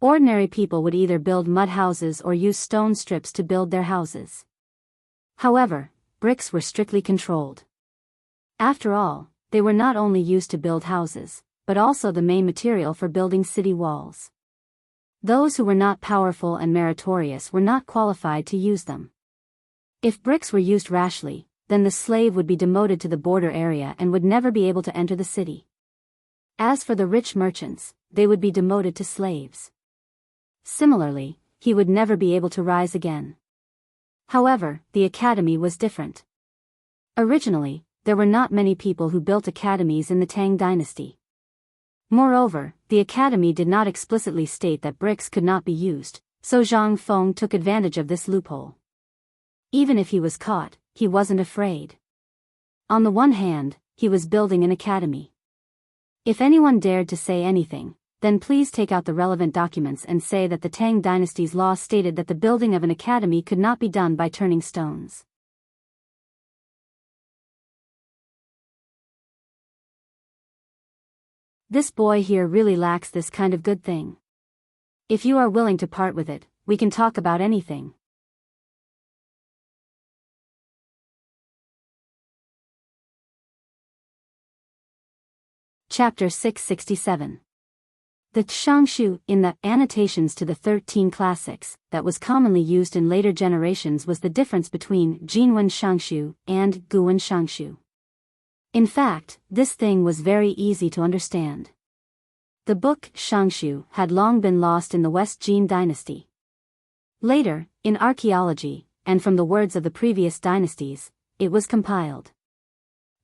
Ordinary people would either build mud houses or use stone strips to build their houses. However, bricks were strictly controlled. After all, they were not only used to build houses, but also the main material for building city walls. Those who were not powerful and meritorious were not qualified to use them. If bricks were used rashly, then the slave would be demoted to the border area and would never be able to enter the city. As for the rich merchants, they would be demoted to slaves. Similarly, he would never be able to rise again. However, the academy was different. Originally, there were not many people who built academies in the Tang dynasty. Moreover, the academy did not explicitly state that bricks could not be used, so Zhang Feng took advantage of this loophole. Even if he was caught, he wasn't afraid. On the one hand, he was building an academy. If anyone dared to say anything, then please take out the relevant documents and say that the Tang dynasty's law stated that the building of an academy could not be done by turning stones. This boy here really lacks this kind of good thing. If you are willing to part with it, we can talk about anything. Chapter 667. The Xiangshu in the annotations to the 13 classics that was commonly used in later generations was the difference between Jinwen Xiangshu and Guwen Xiangshu. In fact, this thing was very easy to understand. The book Xiangshu had long been lost in the West Jin dynasty. Later, in archaeology, and from the words of the previous dynasties, it was compiled.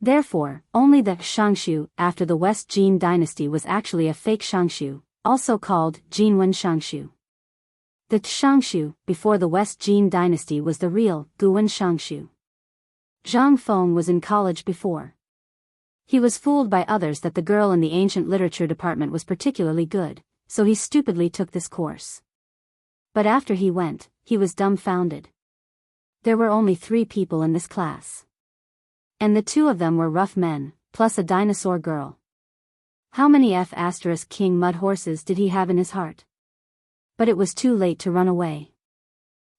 Therefore, only the Xiangshu after the West Jin dynasty was actually a fake Xiangshu, also called Jinwen Xiangshu. The Xiangshu before the West Jin dynasty was the real Guwen Xiangshu. Zhang Feng was in college before. He was fooled by others that the girl in the ancient literature department was particularly good, so he stupidly took this course. But after he went, he was dumbfounded. There were only 3 people in this class. And the 2 of them were rough men, plus a dinosaur girl. How many F*King mud horses did he have in his heart? But it was too late to run away.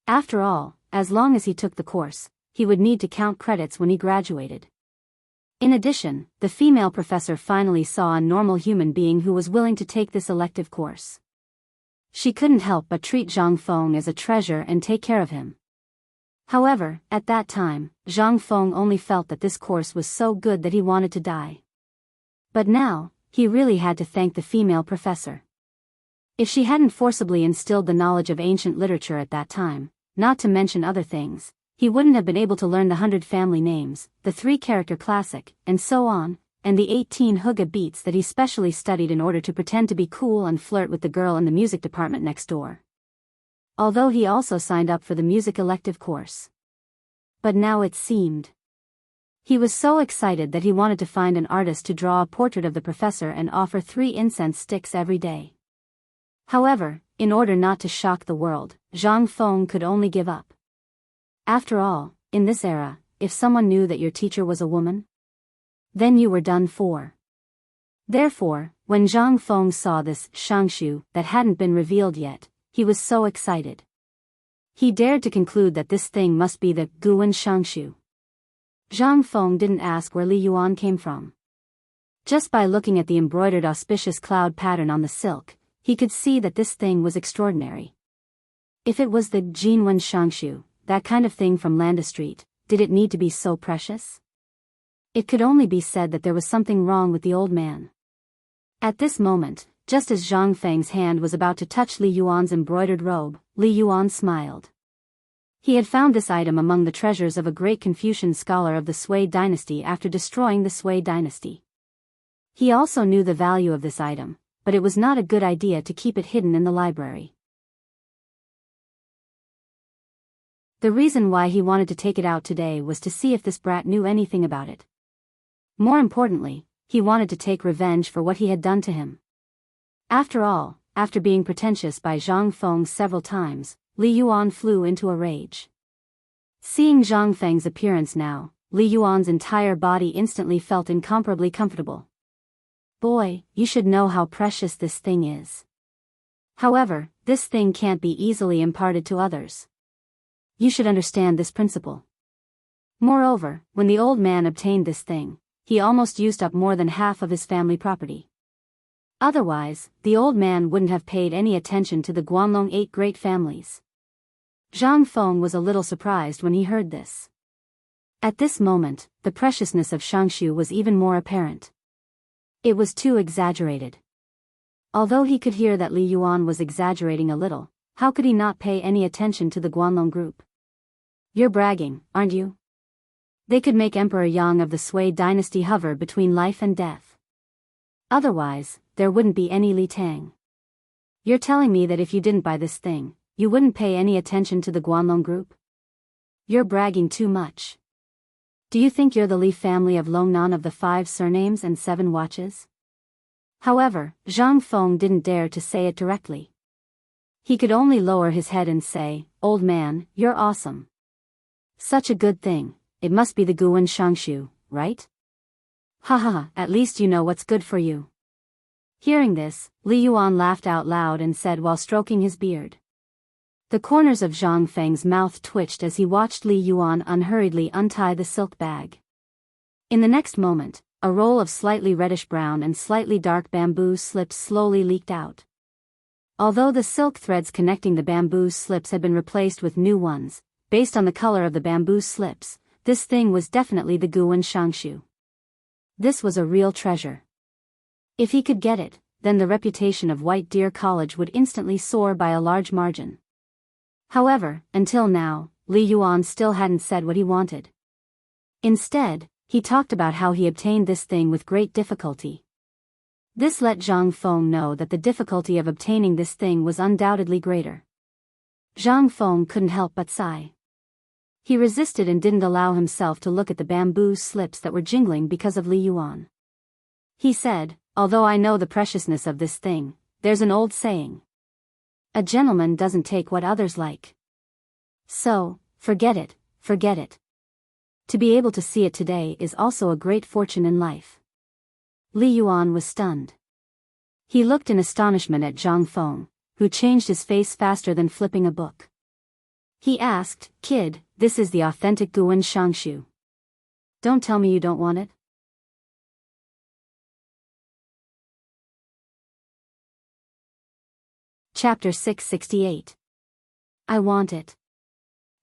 After all, as long as he took the course, he would need to count credits when he graduated. In addition, the female professor finally saw a normal human being who was willing to take this elective course. She couldn't help but treat Zhang Feng as a treasure and take care of him. However, at that time, Zhang Feng only felt that this course was so good that he wanted to die. But now, he really had to thank the female professor. If she hadn't forcibly instilled the knowledge of ancient literature at that time, not to mention other things, he wouldn't have been able to learn the 100 family names, the 3-character classic, and so on, and the 18 hygge beats that he specially studied in order to pretend to be cool and flirt with the girl in the music department next door. Although he also signed up for the music elective course. But now it seemed. He was so excited that he wanted to find an artist to draw a portrait of the professor and offer 3 incense sticks every day. However, in order not to shock the world, Zhang Feng could only give up. After all, in this era, if someone knew that your teacher was a woman, then you were done for. Therefore, when Zhang Feng saw this Xianxia that hadn't been revealed yet, he was so excited. He dared to conclude that this thing must be the Guwen Xianxia. Zhang Feng didn't ask where Li Yuan came from. Just by looking at the embroidered auspicious cloud pattern on the silk, he could see that this thing was extraordinary. If it was the Jinwen Xianxia, that kind of thing from Landa Street, did it need to be so precious? It could only be said that there was something wrong with the old man. At this moment, just as Zhang Feng's hand was about to touch Li Yuan's embroidered robe, Li Yuan smiled. He had found this item among the treasures of a great Confucian scholar of the Sui dynasty after destroying the Sui dynasty. He also knew the value of this item, but it was not a good idea to keep it hidden in the library. The reason why he wanted to take it out today was to see if this brat knew anything about it. More importantly, he wanted to take revenge for what he had done to him. After all, after being pretentious by Zhang Feng several times, Li Yuan flew into a rage. Seeing Zhang Feng's appearance now, Li Yuan's entire body instantly felt incomparably comfortable. Boy, you should know how precious this thing is. However, this thing can't be easily imparted to others. You should understand this principle. Moreover, when the old man obtained this thing, he almost used up more than half of his family property. Otherwise, the old man wouldn't have paid any attention to the Guanlong 8 great families. Zhang Feng was a little surprised when he heard this. At this moment, the preciousness of Xianxia was even more apparent. It was too exaggerated. Although he could hear that Li Yuan was exaggerating a little, how could he not pay any attention to the Guanlong group? You're bragging, aren't you? They could make Emperor Yang of the Sui dynasty hover between life and death. Otherwise, there wouldn't be any Li Tang. You're telling me that if you didn't buy this thing, you wouldn't pay any attention to the Guanlong group? You're bragging too much. Do you think you're the Li family of Longnan of the 5 surnames and 7 watches? However, Zhang Feng didn't dare to say it directly. He could only lower his head and say, "Old man, you're awesome. Such a good thing, it must be the Guwen Xianxia, right? Ha ha ha, at least you know what's good for you." Hearing this, Li Yuan laughed out loud and said while stroking his beard. The corners of Zhang Feng's mouth twitched as he watched Li Yuan unhurriedly untie the silk bag. In the next moment, a roll of slightly reddish-brown and slightly dark bamboo slips slowly leaked out. Although the silk threads connecting the bamboo slips had been replaced with new ones, based on the color of the bamboo slips, this thing was definitely the Guwen Xianxia. This was a real treasure. If he could get it, then the reputation of White Deer College would instantly soar by a large margin. However, until now, Li Yuan still hadn't said what he wanted. Instead, he talked about how he obtained this thing with great difficulty. This let Zhang Feng know that the difficulty of obtaining this thing was undoubtedly greater. Zhang Feng couldn't help but sigh. He resisted and didn't allow himself to look at the bamboo slips that were jingling because of Li Yuan. He said, "Although I know the preciousness of this thing, there's an old saying. A gentleman doesn't take what others like. So, forget it, forget it. To be able to see it today is also a great fortune in life." Li Yuan was stunned. He looked in astonishment at Zhang Feng, who changed his face faster than flipping a book. He asked, "Kid, this is the authentic Guwen Xianxia. Don't tell me you don't want it?" Chapter 668. I want it.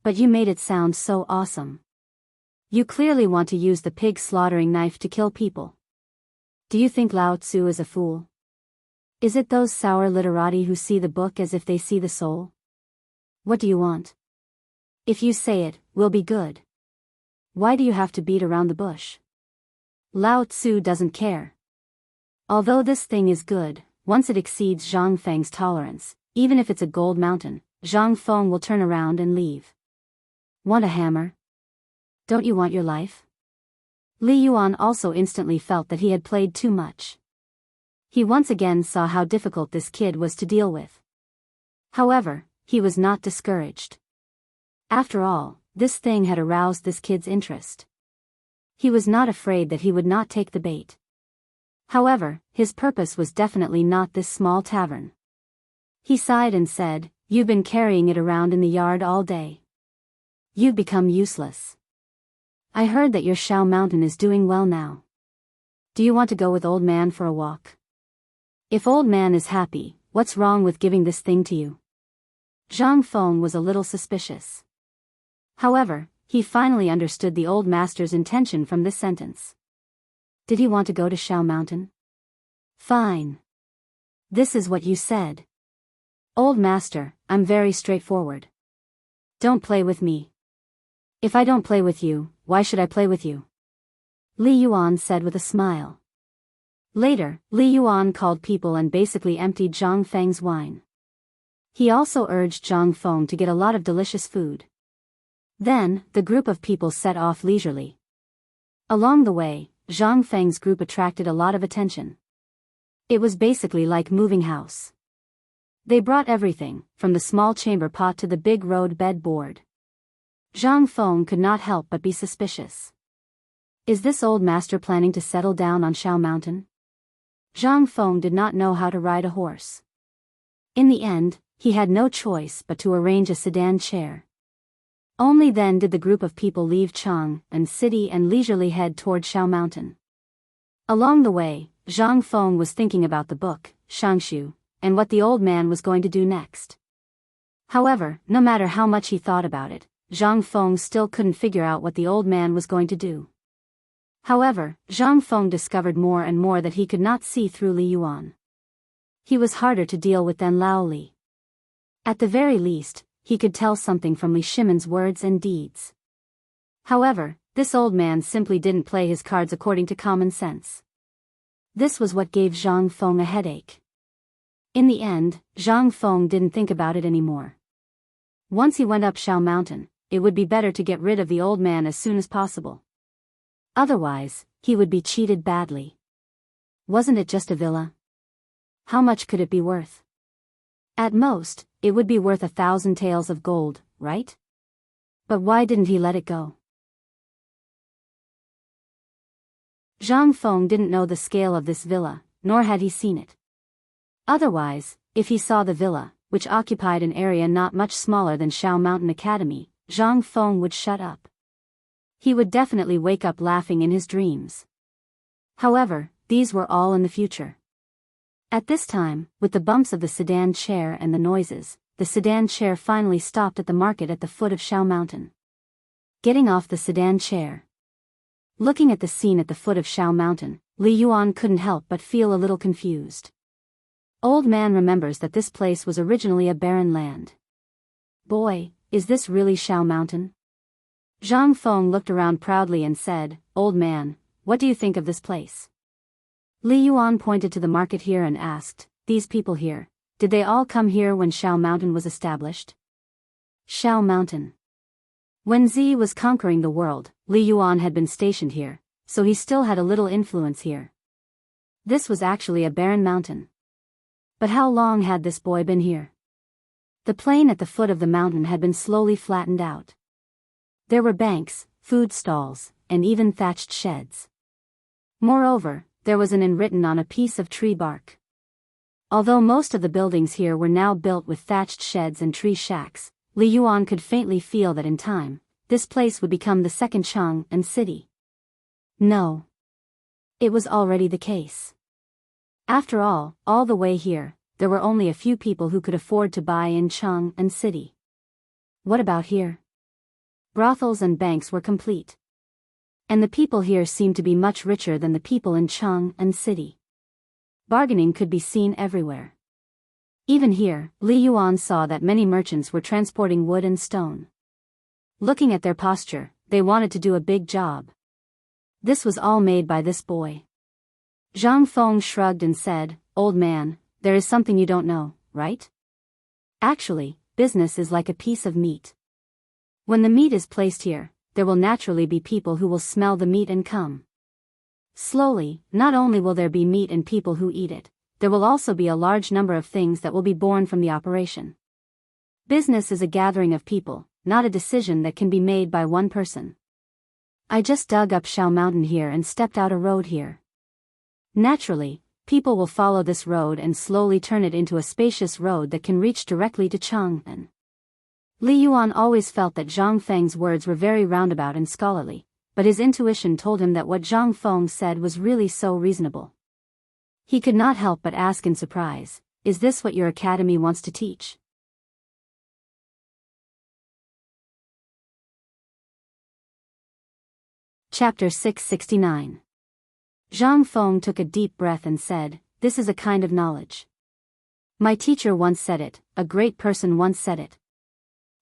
But you made it sound so awesome. You clearly want to use the pig slaughtering knife to kill people. Do you think Lao Tzu is a fool? Is it those sour literati who see the book as if they see the soul? What do you want? If you say it, we'll be good. Why do you have to beat around the bush? Lao Tzu doesn't care. Although this thing is good, once it exceeds Zhang Feng's tolerance, even if it's a gold mountain, Zhang Feng will turn around and leave. Want a hammer? Don't you want your life? Li Yuan also instantly felt that he had played too much. He once again saw how difficult this kid was to deal with. However, he was not discouraged. After all, this thing had aroused this kid's interest. He was not afraid that he would not take the bait. However, his purpose was definitely not this small tavern. He sighed and said, "You've been carrying it around in the yard all day. You've become useless. I heard that your Shao Mountain is doing well now. Do you want to go with old man for a walk? If old man is happy, what's wrong with giving this thing to you?" Zhang Feng was a little suspicious. However, he finally understood the old master's intention from this sentence. Did he want to go to Shao Mountain? Fine. This is what you said. Old master, I'm very straightforward. Don't play with me. If I don't play with you, why should I play with you? Li Yuan said with a smile. Later, Li Yuan called people and basically emptied Zhang Feng's wine. He also urged Zhang Feng to get a lot of delicious food. Then, the group of people set off leisurely. Along the way, Zhang Feng's group attracted a lot of attention. It was basically like moving house. They brought everything, from the small chamber pot to the big road bed board. Zhang Feng could not help but be suspicious. Is this old master planning to settle down on Shao Mountain? Zhang Feng did not know how to ride a horse. In the end, he had no choice but to arrange a sedan chair. Only then did the group of people leave Chang and city and leisurely head toward Shao Mountain. Along the way, Zhang Feng was thinking about the book, Xianxia, and what the old man was going to do next. However, no matter how much he thought about it, Zhang Feng still couldn't figure out what the old man was going to do. However, Zhang Feng discovered more and more that he could not see through Li Yuan. He was harder to deal with than Lao Li. At the very least, he could tell something from Li Shimon's words and deeds. However, this old man simply didn't play his cards according to common sense. This was what gave Zhang Feng a headache. In the end, Zhang Feng didn't think about it anymore. Once he went up Shao Mountain, it would be better to get rid of the old man as soon as possible. Otherwise, he would be cheated badly. Wasn't it just a villa? How much could it be worth? At most, it would be worth 1,000 taels of gold, right? But why didn't he let it go? Zhang Feng didn't know the scale of this villa, nor had he seen it. Otherwise, if he saw the villa, which occupied an area not much smaller than Shao Mountain Academy, Zhang Feng would shut up. He would definitely wake up laughing in his dreams. However, these were all in the future. At this time, with the bumps of the sedan chair and the noises, the sedan chair finally stopped at the market at the foot of Shao Mountain. Getting off the sedan chair. Looking at the scene at the foot of Shao Mountain, Li Yuan couldn't help but feel a little confused. Old man remembers that this place was originally a barren land. Boy, is this really Shao Mountain? Zhang Feng looked around proudly and said, "Old man, what do you think of this place?" Li Yuan pointed to the market here and asked, "These people here, did they all come here when Shao Mountain was established?" Shao Mountain. When Zi was conquering the world, Li Yuan had been stationed here, so he still had a little influence here. This was actually a barren mountain. But how long had this boy been here? The plain at the foot of the mountain had been slowly flattened out. There were banks, food stalls, and even thatched sheds. Moreover, there was an inn written on a piece of tree bark. Although most of the buildings here were now built with thatched sheds and tree shacks, Li Yuan could faintly feel that in time, this place would become the second Chang and city. No. It was already the case. After all the way here, there were only a few people who could afford to buy in Chang and city. What about here? Brothels and banks were complete. And the people here seemed to be much richer than the people in Cheng and city. Bargaining could be seen everywhere. Even here, Li Yuan saw that many merchants were transporting wood and stone. Looking at their posture, they wanted to do a big job. This was all made by this boy. Zhang Feng shrugged and said, "Old man, there is something you don't know, right? Actually, business is like a piece of meat. When the meat is placed here, there will naturally be people who will smell the meat and come. Slowly, not only will there be meat and people who eat it, there will also be a large number of things that will be born from the operation. Business is a gathering of people, not a decision that can be made by one person. I just dug up Shao Mountain here and stepped out a road here. Naturally, people will follow this road and slowly turn it into a spacious road that can reach directly to Chang'an." Li Yuan always felt that Zhang Feng's words were very roundabout and scholarly, but his intuition told him that what Zhang Feng said was really so reasonable. He could not help but ask in surprise, "Is this what your academy wants to teach?" Chapter 669. Zhang Feng took a deep breath and said, "This is a kind of knowledge. My teacher once said it, a great person once said it.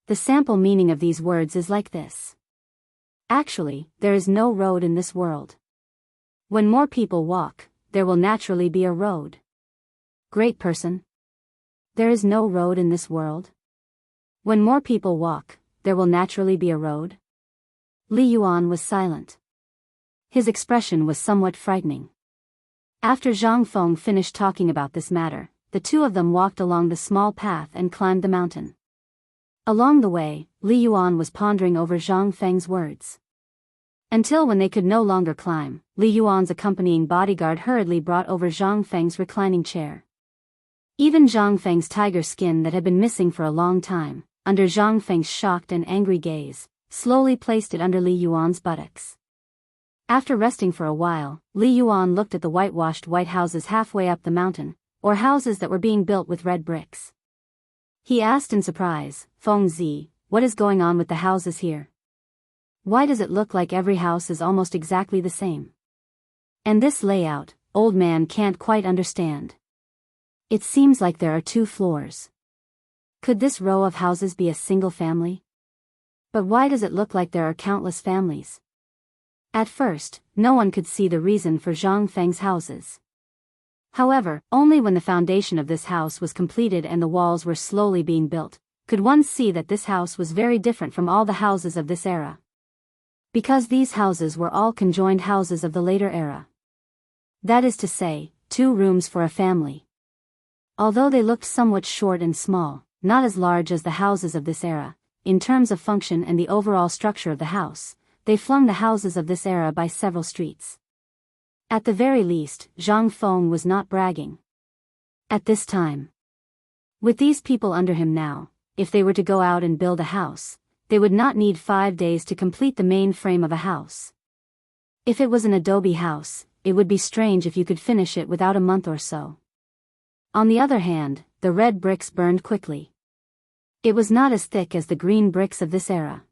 The sample meaning of these words is like this. Actually, there is no road in this world. When more people walk, there will naturally be a road. Great person. There is no road in this world. When more people walk, there will naturally be a road." Li Yuan was silent. His expression was somewhat frightening. After Zhang Feng finished talking about this matter, the two of them walked along the small path and climbed the mountain. Along the way, Li Yuan was pondering over Zhang Feng's words. Until when they could no longer climb, Li Yuan's accompanying bodyguard hurriedly brought over Zhang Feng's reclining chair. Even Zhang Feng's tiger skin that had been missing for a long time, under Zhang Feng's shocked and angry gaze, slowly placed it under Li Yuan's buttocks. After resting for a while, Li Yuan looked at the whitewashed white houses halfway up the mountain, or houses that were being built with red bricks. He asked in surprise, "Feng Zi, what is going on with the houses here? Why does it look like every house is almost exactly the same? And this layout, old man can't quite understand. It seems like there are 2 floors. Could this row of houses be a single family? But why does it look like there are countless families?" At first, no one could see the reason for Zhang Feng's houses. However, only when the foundation of this house was completed and the walls were slowly being built, could one see that this house was very different from all the houses of this era. Because these houses were all conjoined houses of the later era. That is to say, 2 rooms for a family. Although they looked somewhat short and small, not as large as the houses of this era, in terms of function and the overall structure of the house, they flung the houses of this era by several streets. At the very least, Zhang Feng was not bragging. At this time, with these people under him now, if they were to go out and build a house, they would not need 5 days to complete the main frame of a house. If it was an adobe house, it would be strange if you could finish it without a month or so. On the other hand, the red bricks burned quickly. It was not as thick as the green bricks of this era.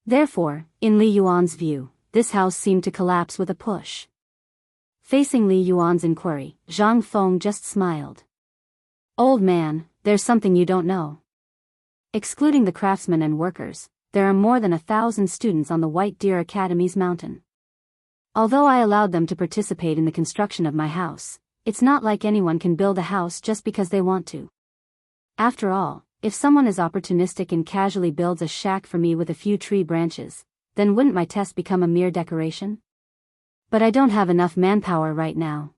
Therefore, in Li Yuan's view, this house seemed to collapse with a push. Facing Li Yuan's inquiry, Zhang Feng just smiled. "Old man, there's something you don't know. Excluding the craftsmen and workers, there are more than 1,000 students on the White Deer Academy's mountain. Although I allowed them to participate in the construction of my house, it's not like anyone can build a house just because they want to. After all, if someone is opportunistic and casually builds a shack for me with a few tree branches, then wouldn't my test become a mere decoration? But I don't have enough manpower right now."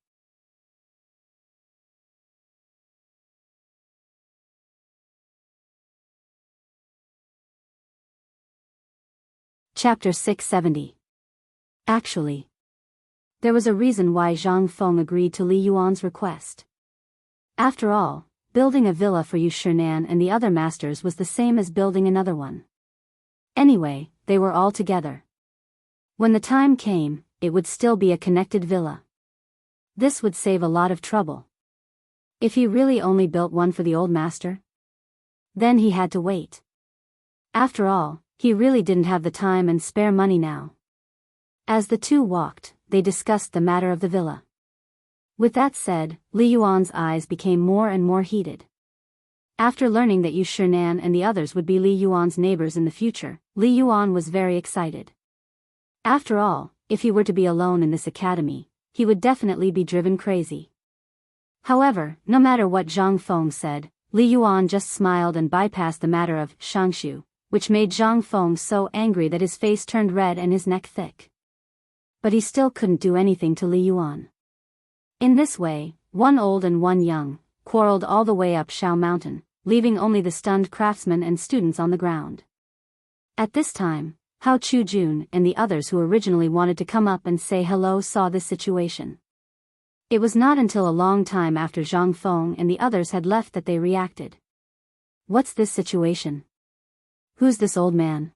Chapter 670. Actually, there was a reason why Zhang Feng agreed to Li Yuan's request. After all, building a villa for Yu Shinan and the other masters was the same as building another one. Anyway, they were all together. When the time came, it would still be a connected villa. This would save a lot of trouble. If he really only built one for the old master, then he had to wait. After all, He really didn't have the time and spare money now. As the two walked, they discussed the matter of the villa. With that said, Li Yuan's eyes became more and more heated. After learning that Yu Shinan and the others would be Li Yuan's neighbors in the future, Li Yuan was very excited. After all, if he were to be alone in this academy, he would definitely be driven crazy. However, no matter what Zhang Feng said, Li Yuan just smiled and bypassed the matter of Xianxia, which made Zhang Feng so angry that his face turned red and his neck thick. But he still couldn't do anything to Li Yuan. In this way, one old and one young, quarreled all the way up Shao Mountain, leaving only the stunned craftsmen and students on the ground. At this time, Hao Chujun and the others who originally wanted to come up and say hello saw this situation. It was not until a long time after Zhang Feng and the others had left that they reacted. What's this situation? Who's this old man?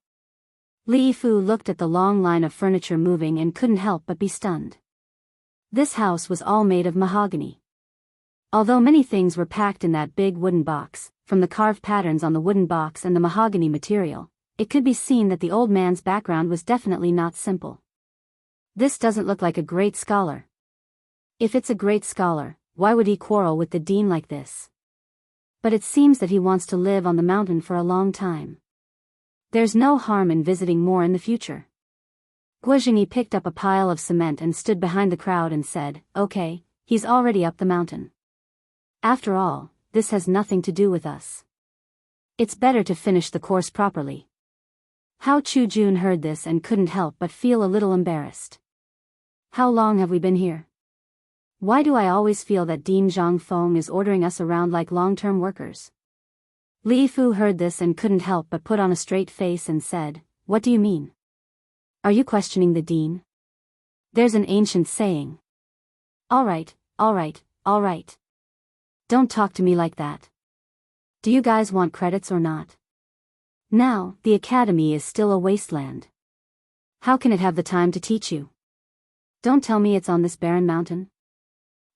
Li Yifu looked at the long line of furniture moving and couldn't help but be stunned. This house was all made of mahogany. Although many things were packed in that big wooden box, from the carved patterns on the wooden box and the mahogany material, it could be seen that the old man's background was definitely not simple. This doesn't look like a great scholar. If it's a great scholar, why would he quarrel with the dean like this? But it seems that he wants to live on the mountain for a long time. There's no harm in visiting more in the future. Guozhengyi picked up a pile of cement and stood behind the crowd and said, "Okay, he's already up the mountain. After all, this has nothing to do with us. It's better to finish the course properly." Hao Chujun heard this and couldn't help but feel a little embarrassed. How long have we been here? Why do I always feel that Dean Zhang Feng is ordering us around like long-term workers? Li Fu heard this and couldn't help but put on a straight face and said, "What do you mean? Are you questioning the dean? There's an ancient saying. All right, all right, all right. Don't talk to me like that. Do you guys want credits or not? Now, the academy is still a wasteland. How can it have the time to teach you? Don't tell me it's on this barren mountain."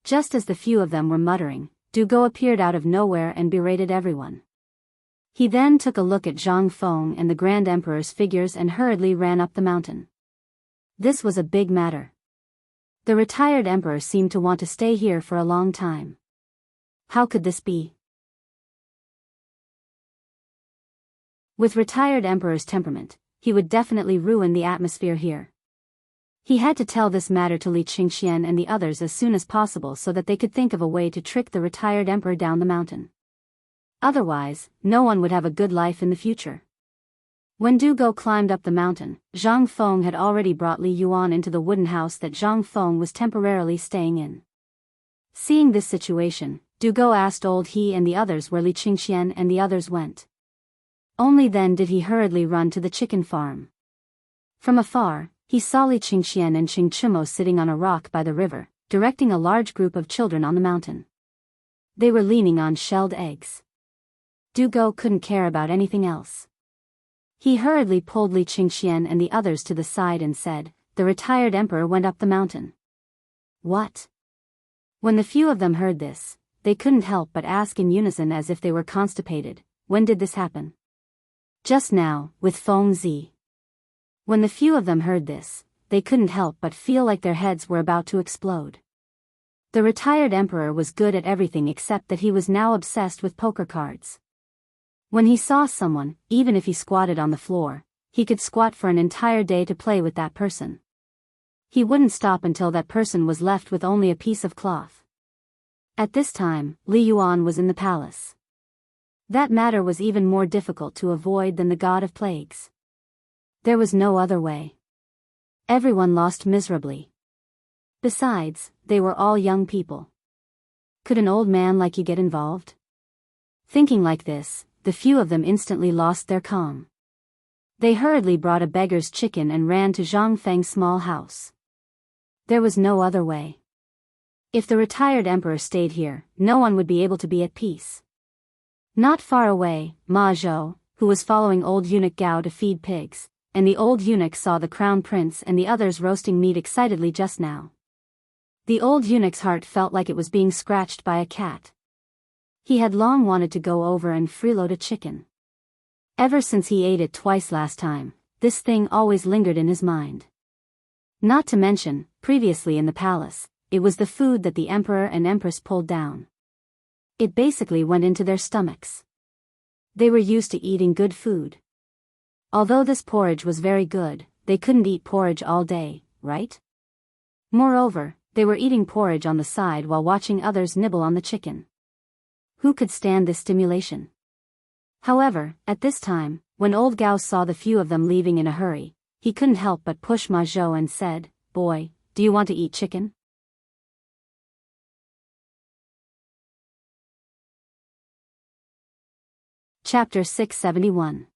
Just as the few of them were muttering, Dugo appeared out of nowhere and berated everyone. He then took a look at Zhang Feng and the Grand Emperor's figures and hurriedly ran up the mountain. This was a big matter. The retired emperor seemed to want to stay here for a long time. How could this be? With retired emperor's temperament, he would definitely ruin the atmosphere here. He had to tell this matter to Li Qingxian and the others as soon as possible so that they could think of a way to trick the retired emperor down the mountain. Otherwise, no one would have a good life in the future. When Dugo climbed up the mountain, Zhang Feng had already brought Li Yuan into the wooden house that Zhang Feng was temporarily staying in. Seeing this situation, Dugo asked old He and the others where Li Qingxian and the others went. Only then did he hurriedly run to the chicken farm. From afar, he saw Li Qingxian and Qing Chimo sitting on a rock by the river, directing a large group of children on the mountain. They were leaning on shelled eggs. Dugo couldn't care about anything else. He hurriedly pulled Li Qingxian and the others to the side and said, "The retired emperor went up the mountain." What? When the few of them heard this, they couldn't help but ask in unison as if they were constipated, "When did this happen?" "Just now, with Feng Zi." When the few of them heard this, they couldn't help but feel like their heads were about to explode. The retired emperor was good at everything except that he was now obsessed with poker cards. When he saw someone, even if he squatted on the floor, he could squat for an entire day to play with that person. He wouldn't stop until that person was left with only a piece of cloth. At this time, Li Yuan was in the palace. That matter was even more difficult to avoid than the god of plagues. There was no other way. Everyone lost miserably. Besides, they were all young people. Could an old man like you get involved? Thinking like this, the few of them instantly lost their calm. They hurriedly brought a beggar's chicken and ran to Zhang Feng's small house. There was no other way. If the retired emperor stayed here, no one would be able to be at peace. Not far away, Ma Zhou, who was following old eunuch Gao to feed pigs, and the old eunuch saw the crown prince and the others roasting meat excitedly just now. The old eunuch's heart felt like it was being scratched by a cat. He had long wanted to go over and freeload a chicken. Ever since he ate it twice last time, this thing always lingered in his mind. Not to mention, previously in the palace, it was the food that the emperor and empress pulled down. It basically went into their stomachs. They were used to eating good food. Although this porridge was very good, they couldn't eat porridge all day, right? Moreover, they were eating porridge on the side while watching others nibble on the chicken. Who could stand this stimulation? However, at this time, when old Gao saw the few of them leaving in a hurry, he couldn't help but push Ma Zhou and said, "Boy, do you want to eat chicken?" Chapter 671.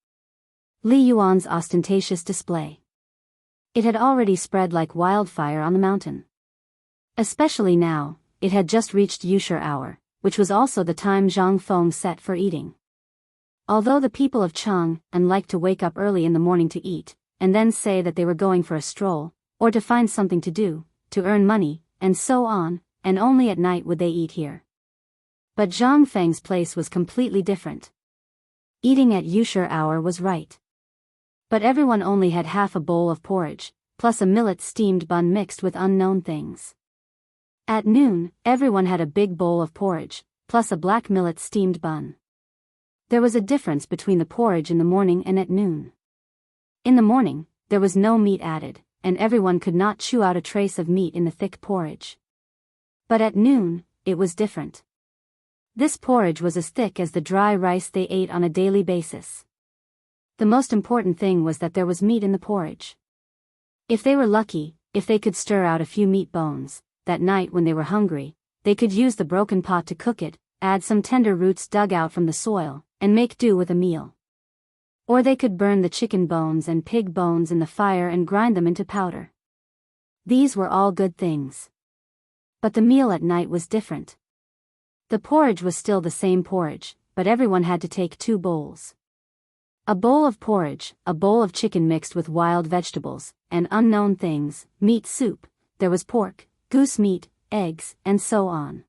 Li Yuan's ostentatious display. It had already spread like wildfire on the mountain. Especially now, it had just reached Yushi hour, which was also the time Zhang Feng set for eating. Although the people of Chang'an liked to wake up early in the morning to eat, and then say that they were going for a stroll, or to find something to do, to earn money, and so on, and only at night would they eat here. But Zhang Feng's place was completely different. Eating at Yushi hour was right. But everyone only had half a bowl of porridge, plus a millet steamed bun mixed with unknown things. At noon, everyone had a big bowl of porridge, plus a black millet steamed bun. There was a difference between the porridge in the morning and at noon. In the morning, there was no meat added, and everyone could not chew out a trace of meat in the thick porridge. But at noon, it was different. This porridge was as thick as the dry rice they ate on a daily basis. The most important thing was that there was meat in the porridge. If they were lucky, if they could stir out a few meat bones, that night when they were hungry, they could use the broken pot to cook it, add some tender roots dug out from the soil, and make do with a meal. Or they could burn the chicken bones and pig bones in the fire and grind them into powder. These were all good things. But the meal at night was different. The porridge was still the same porridge, but everyone had to take 2 bowls. A bowl of porridge, a bowl of chicken mixed with wild vegetables, and unknown things, meat soup, there was pork, goose meat, eggs, and so on.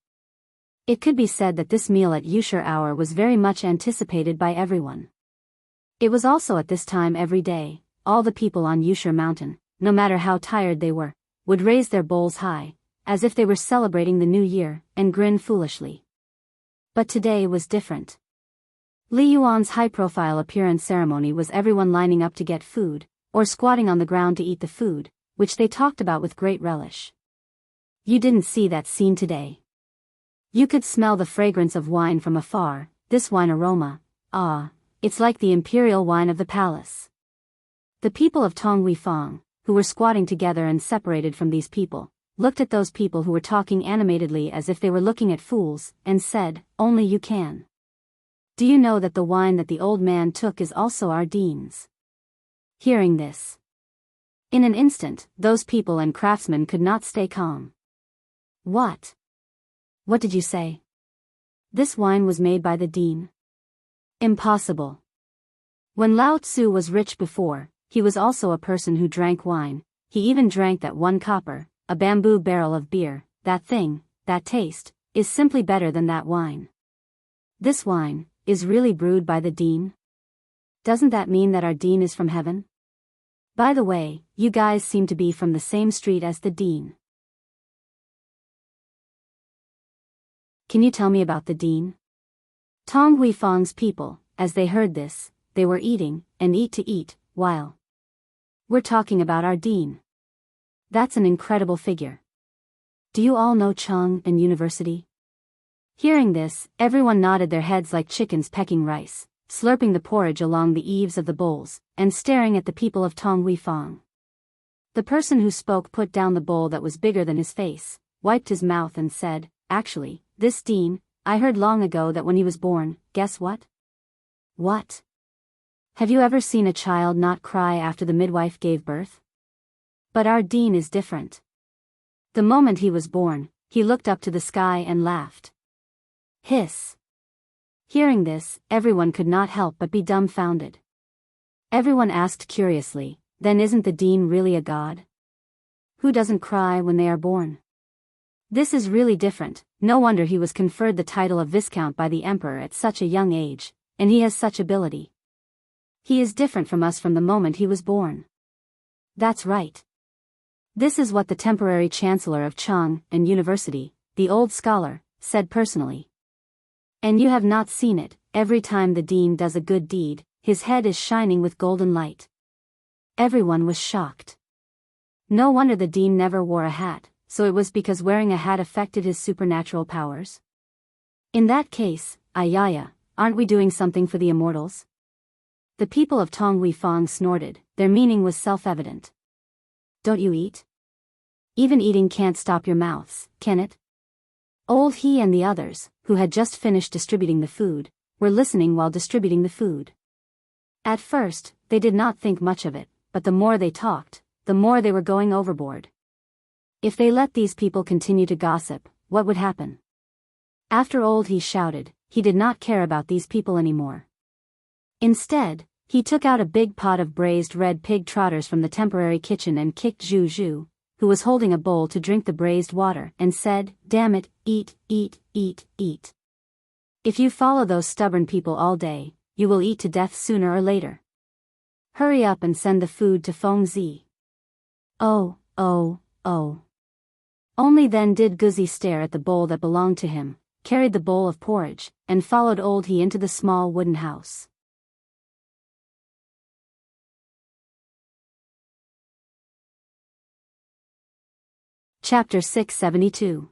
It could be said that this meal at Yushi hour was very much anticipated by everyone. It was also at this time every day, all the people on Yushi mountain, no matter how tired they were, would raise their bowls high, as if they were celebrating the new year, and grin foolishly. But today was different. Li Yuan's high-profile appearance ceremony was everyone lining up to get food, or squatting on the ground to eat the food, which they talked about with great relish. You didn't see that scene today. You could smell the fragrance of wine from afar, this wine aroma, it's like the imperial wine of the palace. The people of Tongwifang, who were squatting together and separated from these people, looked at those people who were talking animatedly as if they were looking at fools, and said, "Only you can. Do you know that the wine that the old man took is also our dean's?" Hearing this, in an instant, those people and craftsmen could not stay calm. What? What did you say? This wine was made by the dean? Impossible. When Lao Tzu was rich before, he was also a person who drank wine, he even drank that 1 copper, a bamboo barrel of beer, that thing, that taste, is simply better than that wine. This wine, is really brewed by the dean? Doesn't that mean that our dean is from heaven? By the way, you guys seem to be from the same street as the dean. Can you tell me about the dean? Tong Huifang's people, as they heard this, they were eating, and eat to eat, while we're talking about our dean. That's an incredible figure. Do you all know Chang'an University? Hearing this, everyone nodded their heads like chickens pecking rice, slurping the porridge along the eaves of the bowls, and staring at the people of Tong Huifang. The person who spoke put down the bowl that was bigger than his face, wiped his mouth and said, "Actually, this dean, I heard long ago that when he was born, guess what?" "What?" "Have you ever seen a child not cry after the midwife gave birth? But our dean is different. The moment he was born, he looked up to the sky and laughed." Hiss. Hearing this, everyone could not help but be dumbfounded. Everyone asked curiously, "Then isn't the dean really a god? Who doesn't cry when they are born?" This is really different, no wonder he was conferred the title of Viscount by the emperor at such a young age, and he has such ability. He is different from us from the moment he was born. That's right. This is what the temporary chancellor of Chang and University, the old scholar, said personally. And you have not seen it, every time the dean does a good deed, his head is shining with golden light. Everyone was shocked. No wonder the dean never wore a hat, so it was because wearing a hat affected his supernatural powers? In that case, Ayaya, aren't we doing something for the immortals? The people of Tonghui Fong snorted, their meaning was self-evident. Don't you eat? Even eating can't stop your mouths, can it? Old He and the others, who had just finished distributing the food, were listening while distributing the food. At first, they did not think much of it, but the more they talked, the more they were going overboard. If they let these people continue to gossip, what would happen? After Old He shouted, he did not care about these people anymore. Instead, he took out a big pot of braised red pig trotters from the temporary kitchen and kicked Zhu Zhu, who was holding a bowl to drink the braised water, and said, "Damn it, eat, eat, eat, eat. If you follow those stubborn people all day, you will eat to death sooner or later. Hurry up and send the food to Feng Zi." Oh, oh, oh. Only then did Guzi stare at the bowl that belonged to him, carried the bowl of porridge, and followed Old He into the small wooden house. Chapter 672.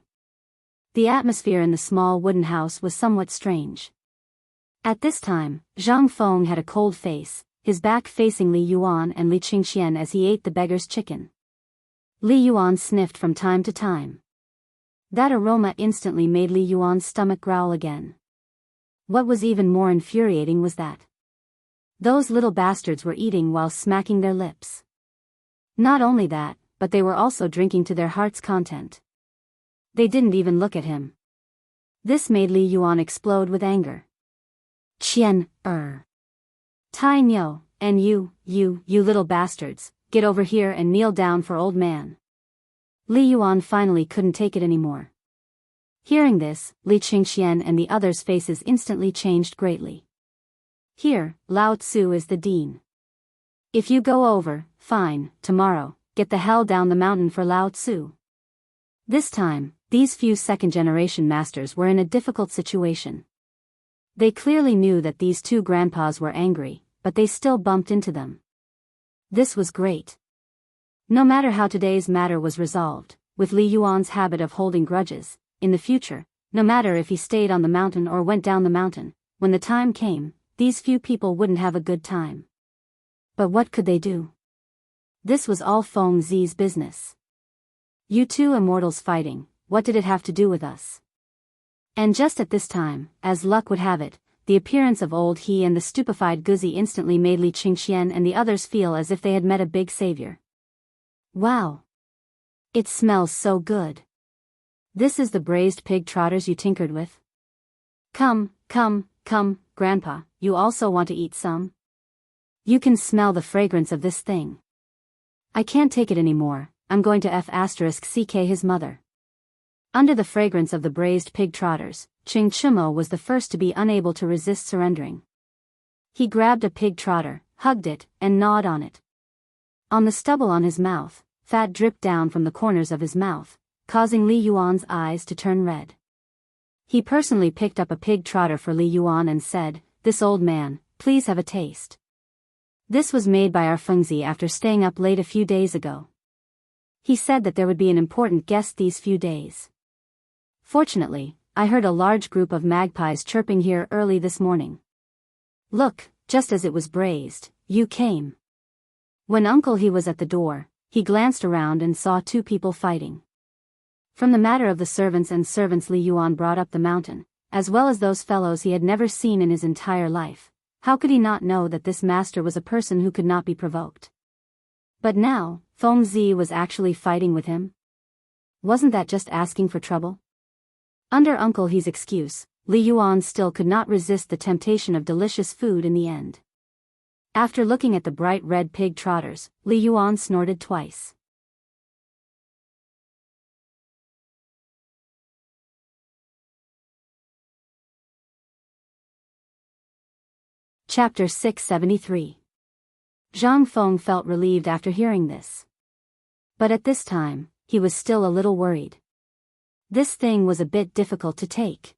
The atmosphere in the small wooden house was somewhat strange. At this time, Zhang Feng had a cold face, his back facing Li Yuan and Li Qingxian as he ate the beggar's chicken. Li Yuan sniffed from time to time. That aroma instantly made Li Yuan's stomach growl again. What was even more infuriating was that those little bastards were eating while smacking their lips. Not only that, but they were also drinking to their heart's content. They didn't even look at him. This made Li Yuan explode with anger. Tai Nyo, and you little bastards, get over here and kneel down for old man. Li Yuan finally couldn't take it anymore. Hearing this, Li Qingxian and the others' faces instantly changed greatly. Here, Lao Tzu is the dean. If you go over, fine, tomorrow, get the hell down the mountain for Lao Tzu. This time, these few second-generation masters were in a difficult situation. They clearly knew that these two grandpas were angry, but they still bumped into them. This was great. No matter how today's matter was resolved, with Li Yuan's habit of holding grudges, in the future, no matter if he stayed on the mountain or went down the mountain, when the time came, these few people wouldn't have a good time. But what could they do? This was all Feng Zi's business. You two immortals fighting, what did it have to do with us? And just at this time, as luck would have it, the appearance of Old He and the stupefied Guzi instantly made Li Qingxian and the others feel as if they had met a big savior. Wow! It smells so good. This is the braised pig trotters you tinkered with? Come, Grandpa, you also want to eat some? You can smell the fragrance of this thing. I can't take it anymore, I'm going to *CK his mother. Under the fragrance of the braised pig trotters, Ching Chimo was the first to be unable to resist surrendering. He grabbed a pig trotter, hugged it, and gnawed on it. On the stubble on his mouth, fat dripped down from the corners of his mouth, causing Li Yuan's eyes to turn red. He personally picked up a pig trotter for Li Yuan and said, "This old man, please have a taste. This was made by our Fengzi after staying up late a few days ago. He said that there would be an important guest these few days. Fortunately, I heard a large group of magpies chirping here early this morning. Look, just as it was braised, you came." When Uncle He was at the door, he glanced around and saw two people fighting. From the matter of the servants and servants Li Yuan brought up the mountain, as well as those fellows he had never seen in his entire life, how could he not know that this master was a person who could not be provoked? But now, Feng Zi was actually fighting with him? Wasn't that just asking for trouble? Under Uncle He's excuse, Li Yuan still could not resist the temptation of delicious food in the end. After looking at the bright red pig trotters, Li Yuan snorted twice. Chapter 673. Zhang Feng felt relieved after hearing this. But at this time, he was still a little worried. This thing was a bit difficult to take.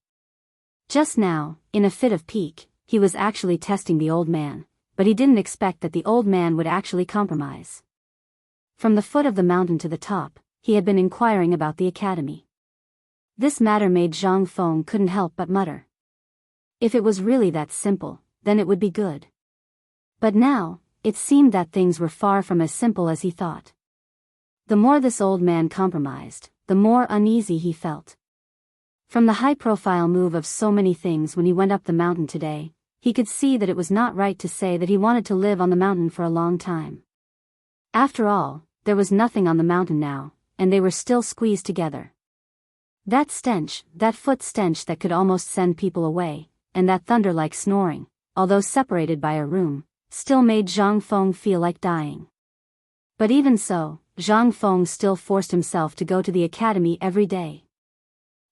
Just now, in a fit of pique, he was actually testing the old man, but he didn't expect that the old man would actually compromise. From the foot of the mountain to the top, he had been inquiring about the academy. This matter made Zhang Feng couldn't help but mutter. If it was really that simple, then it would be good. But now, it seemed that things were far from as simple as he thought. The more this old man compromised, the more uneasy he felt. From the high-profile move of so many things when he went up the mountain today, he could see that it was not right to say that he wanted to live on the mountain for a long time. After all, there was nothing on the mountain now, and they were still squeezed together. That stench, that foot stench that could almost send people away, and that thunder-like snoring, although separated by a room, still made Zhang Feng feel like dying. But even so, Zhang Feng still forced himself to go to the academy every day.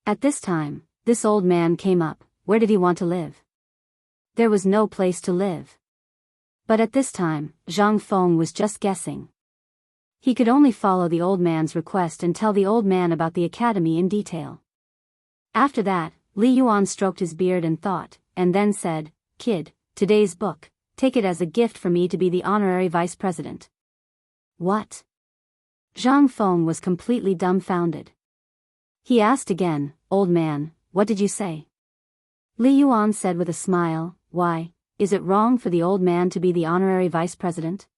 At this time, this old man came up. Where did he want to live? There was no place to live. But at this time, Zhang Feng was just guessing. He could only follow the old man's request and tell the old man about the academy in detail. After that, Li Yuan stroked his beard and thought, and then said, "Kid, today's book, take it as a gift for me to be the honorary vice president." What? Zhang Feng was completely dumbfounded. He asked again, "Old man, what did you say?" Li Yuan said with a smile, "Why, is it wrong for the old man to be the honorary vice president?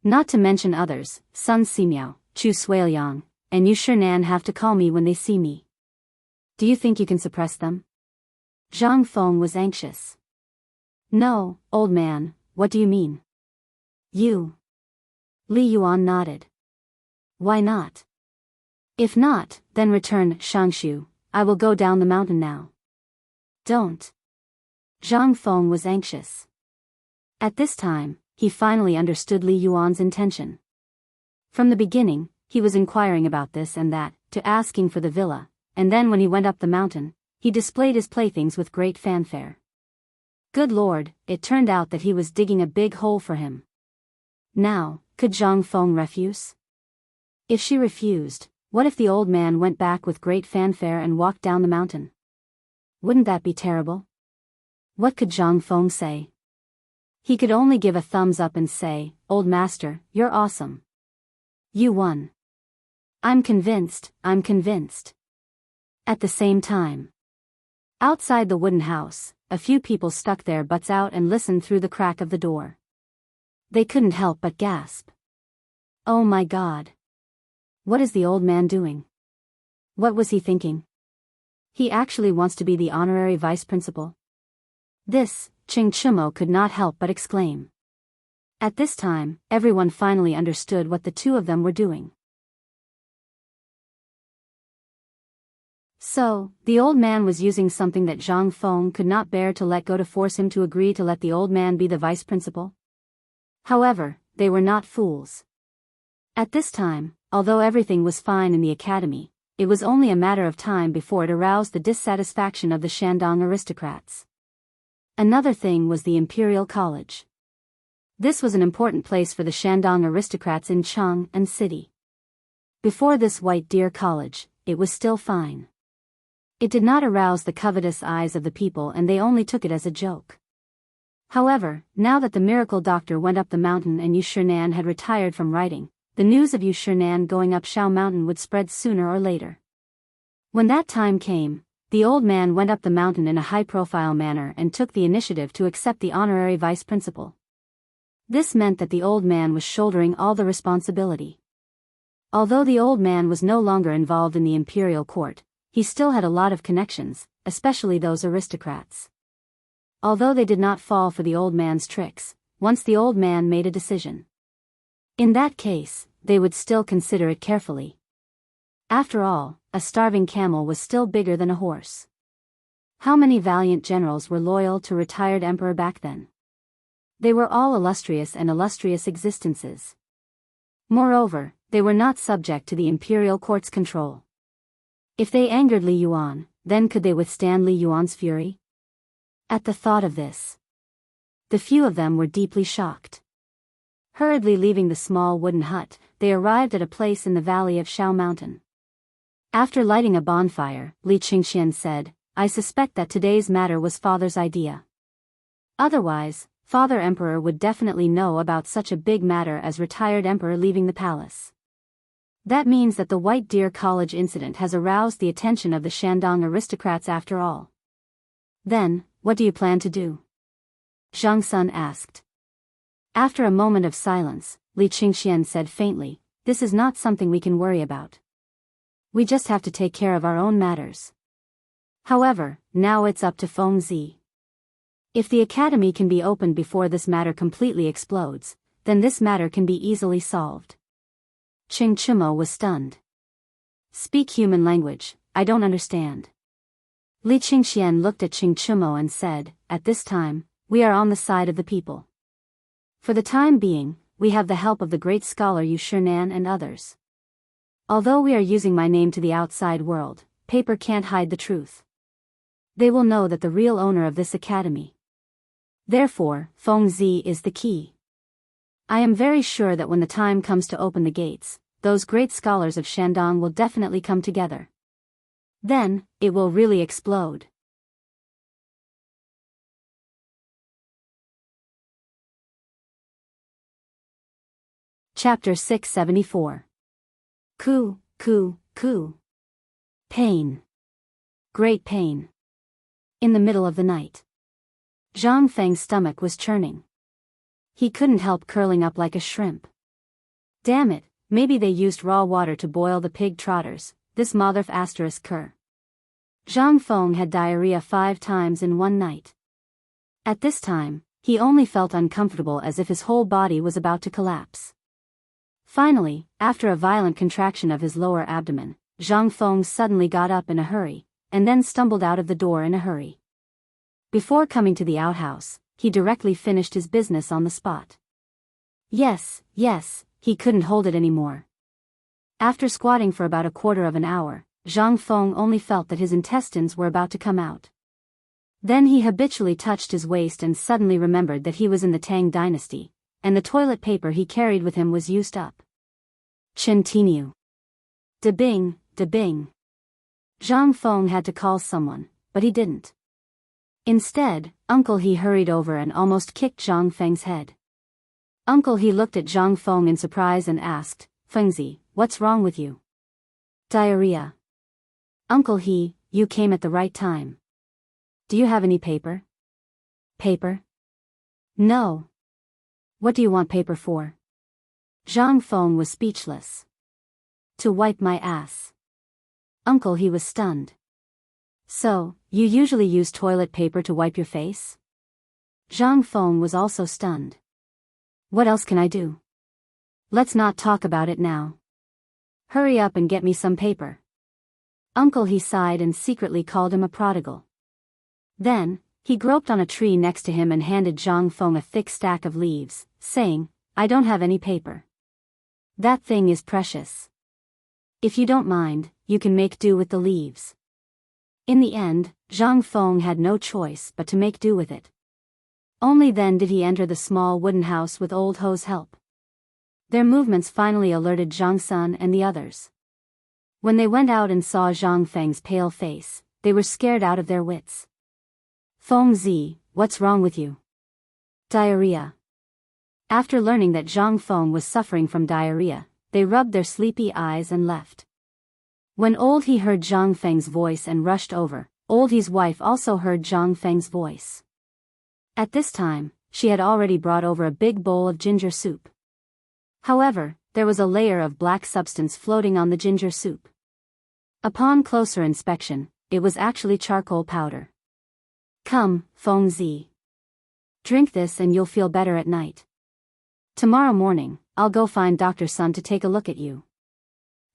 Not to mention others, Sun Simiao, Chu Suiliang, and Yu Shinan have to call me when they see me. Do you think you can suppress them?" Zhang Feng was anxious. "No, old man, what do you mean?" "You." Li Yuan nodded. "Why not?" "If not, then return, Shangshu, I will go down the mountain now." "Don't." Zhang Feng was anxious. At this time, he finally understood Li Yuan's intention. From the beginning, he was inquiring about this and that, to asking for the villa, and then when he went up the mountain, he displayed his playthings with great fanfare. Good Lord, it turned out that he was digging a big hole for him. Now, could Zhang Feng refuse? If she refused, what if the old man went back with great fanfare and walked down the mountain? Wouldn't that be terrible? What could Zhang Feng say? He could only give a thumbs up and say, "Old master, you're awesome. You won. I'm convinced, I'm convinced." At the same time, outside the wooden house, a few people stuck their butts out and listened through the crack of the door. They couldn't help but gasp. Oh my God. What is the old man doing? What was he thinking? He actually wants to be the honorary vice principal? This, Ching Chumo could not help but exclaim. At this time, everyone finally understood what the two of them were doing. So, the old man was using something that Zhang Feng could not bear to let go to force him to agree to let the old man be the vice principal? However, they were not fools. At this time, although everything was fine in the academy, it was only a matter of time before it aroused the dissatisfaction of the Shandong aristocrats. Another thing was the Imperial College. This was an important place for the Shandong aristocrats in Chang'an City. Before this White Deer College, it was still fine. It did not arouse the covetous eyes of the people and they only took it as a joke. However, now that the miracle doctor went up the mountain and Yu Shinan had retired from writing, the news of Yu Shinan going up Shao Mountain would spread sooner or later. When that time came, the old man went up the mountain in a high-profile manner and took the initiative to accept the honorary vice principal. This meant that the old man was shouldering all the responsibility. Although the old man was no longer involved in the imperial court, he still had a lot of connections, especially those aristocrats. Although they did not fall for the old man's tricks, once the old man made a decision. In that case, they would still consider it carefully. After all, a starving camel was still bigger than a horse. How many valiant generals were loyal to retired emperor back then? They were all illustrious and illustrious existences. Moreover, they were not subject to the imperial court's control. If they angered Li Yuan, then could they withstand Li Yuan's fury? At the thought of this, the few of them were deeply shocked. Hurriedly leaving the small wooden hut, they arrived at a place in the valley of Shao Mountain. After lighting a bonfire, Li Qingxian said, "I suspect that today's matter was Father's idea. Otherwise, Father Emperor would definitely know about such a big matter as retired Emperor leaving the palace. That means that the White Deer College incident has aroused the attention of the Shandong aristocrats after all. Then, what do you plan to do?" Zhang Sun asked. After a moment of silence, Li Qingxian said faintly, "This is not something we can worry about. We just have to take care of our own matters. However, now it's up to Feng Zi. If the academy can be opened before this matter completely explodes, then this matter can be easily solved." Qing Chumo was stunned. "Speak human language, I don't understand." Li Qingxian looked at Qing Chumo and said, "At this time, we are on the side of the people. For the time being, we have the help of the great scholar Yu Shinan and others. Although we are using my name to the outside world, paper can't hide the truth. They will know that the real owner of this academy. Therefore, Feng Zi is the key. I am very sure that when the time comes to open the gates, those great scholars of Shandong will definitely come together. Then, it will really explode." Chapter 674. Ku, ku, ku. Pain. Great pain. In the middle of the night, Zhang Feng's stomach was churning. He couldn't help curling up like a shrimp. Damn it, maybe they used raw water to boil the pig trotters, this motherf asterisk cur. Zhang Feng had diarrhea 5 times in one night. At this time, he only felt uncomfortable as if his whole body was about to collapse. Finally, after a violent contraction of his lower abdomen, Zhang Feng suddenly got up in a hurry, and then stumbled out of the door in a hurry. Before coming to the outhouse, he directly finished his business on the spot. Yes, he couldn't hold it anymore. After squatting for about a quarter of an hour, Zhang Feng only felt that his intestines were about to come out. Then he habitually touched his waist and suddenly remembered that he was in the Tang dynasty, and the toilet paper he carried with him was used up. Continue. Da-bing, da-bing. Zhang Feng had to call someone, but he didn't. Instead, Uncle He hurried over and almost kicked Zhang Feng's head. Uncle He looked at Zhang Feng in surprise and asked, "Fengzi, what's wrong with you?" "Diarrhea." "Uncle He, you came at the right time. Do you have any paper?" "Paper? No. What do you want paper for?" Zhang Feng was speechless. "To wipe my ass." Uncle He was stunned. "So, you usually use toilet paper to wipe your face?" Zhang Feng was also stunned. "What else can I do?" "Let's not talk about it now. Hurry up and get me some paper." Uncle He sighed and secretly called him a prodigal. Then, he groped on a tree next to him and handed Zhang Feng a thick stack of leaves, saying, "I don't have any paper. That thing is precious. If you don't mind, you can make do with the leaves." In the end, Zhang Feng had no choice but to make do with it. Only then did he enter the small wooden house with Old Ho's help. Their movements finally alerted Zhang Sun and the others. When they went out and saw Zhang Feng's pale face, they were scared out of their wits. "Feng Zi, what's wrong with you?" "Diarrhea." After learning that Zhang Feng was suffering from diarrhea, they rubbed their sleepy eyes and left. When Old He heard Zhang Feng's voice and rushed over, Old He's wife also heard Zhang Feng's voice. At this time, she had already brought over a big bowl of ginger soup. However, there was a layer of black substance floating on the ginger soup. Upon closer inspection, it was actually charcoal powder. "Come, Feng Zi. Drink this and you'll feel better at night. Tomorrow morning, I'll go find Dr. Sun to take a look at you."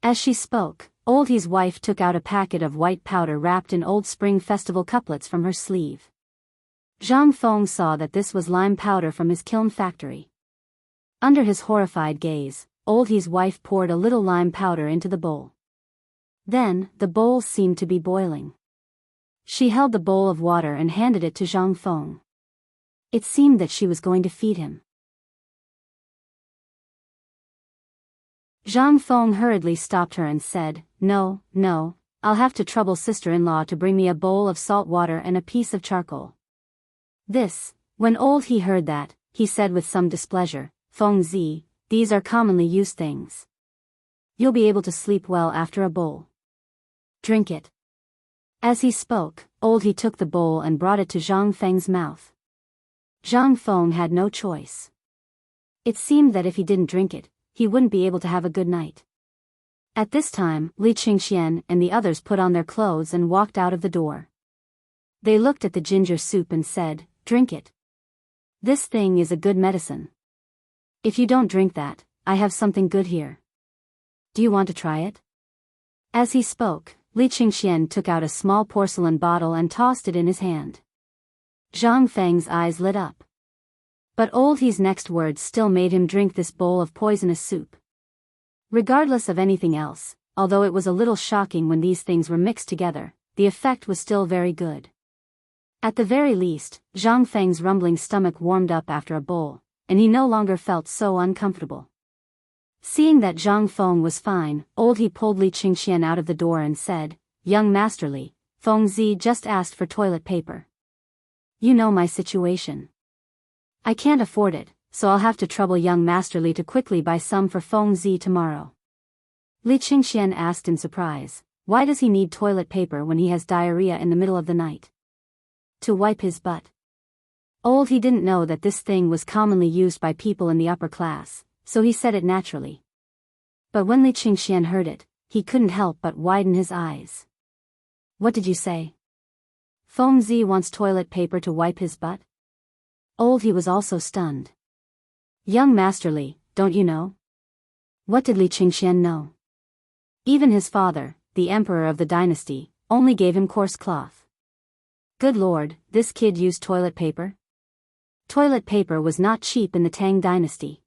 As she spoke, Old He's wife took out a packet of white powder wrapped in old Spring Festival couplets from her sleeve. Zhang Feng saw that this was lime powder from his kiln factory. Under his horrified gaze, Old He's wife poured a little lime powder into the bowl. Then, the bowl seemed to be boiling. She held the bowl of water and handed it to Zhang Feng. It seemed that she was going to feed him. Zhang Feng hurriedly stopped her and said, "No, no, I'll have to trouble sister-in-law to bring me a bowl of salt water and a piece of charcoal." When old he heard that, he said with some displeasure, "Feng Zi, these are commonly used things. You'll be able to sleep well after a bowl. Drink it." As he spoke, old he took the bowl and brought it to Zhang Feng's mouth. Zhang Feng had no choice. It seemed that if he didn't drink it, he wouldn't be able to have a good night. At this time, Li Qingxian and the others put on their clothes and walked out of the door. They looked at the ginger soup and said, "Drink it. This thing is a good medicine. If you don't drink that, I have something good here. Do you want to try it?" As he spoke, Li Qingxian took out a small porcelain bottle and tossed it in his hand. Zhang Feng's eyes lit up. But old he's next words still made him drink this bowl of poisonous soup. Regardless of anything else, although it was a little shocking when these things were mixed together, the effect was still very good. At the very least, Zhang Feng's rumbling stomach warmed up after a bowl, and he no longer felt so uncomfortable. Seeing that Zhang Feng was fine, old he pulled Li Qingxian out of the door and said, "Young Master Li, Feng Zi just asked for toilet paper. You know my situation. I can't afford it, so I'll have to trouble young Master Li to quickly buy some for Feng Zi tomorrow." Li Qingxian asked in surprise, "Why does he need toilet paper when he has diarrhea in the middle of the night?" "To wipe his butt." Old he didn't know that this thing was commonly used by people in the upper class, so he said it naturally. But when Li Qingxian heard it, he couldn't help but widen his eyes. "What did you say? Feng Zi wants toilet paper to wipe his butt?" Old he was also stunned. "Young Master Li, don't you know?" What did Li Qingxian know? Even his father, the emperor of the dynasty, only gave him coarse cloth. Good lord, this kid used toilet paper? Toilet paper was not cheap in the Tang dynasty.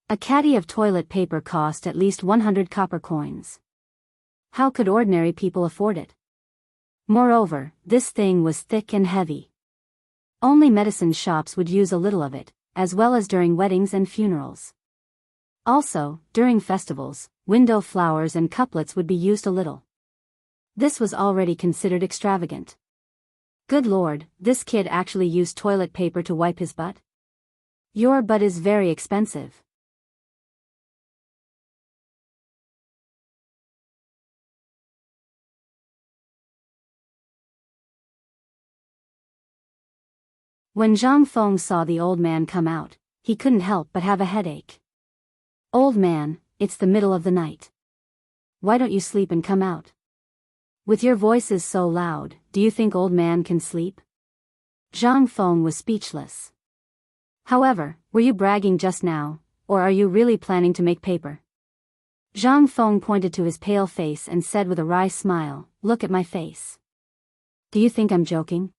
A caddy of toilet paper cost at least 100 copper coins. How could ordinary people afford it? Moreover, this thing was thick and heavy. Only medicine shops would use a little of it, as well as during weddings and funerals. Also, during festivals, window flowers and couplets would be used a little. This was already considered extravagant. Good lord, this kid actually used toilet paper to wipe his butt? Your butt is very expensive. When Zhang Feng saw the old man come out, he couldn't help but have a headache. "Old man, it's the middle of the night. Why don't you sleep and come out? With your voices so loud, do you think old man can sleep?" Zhang Feng was speechless. "However, were you bragging just now, or are you really planning to make paper?" Zhang Feng pointed to his pale face and said with a wry smile, "Look at my face. Do you think I'm joking?"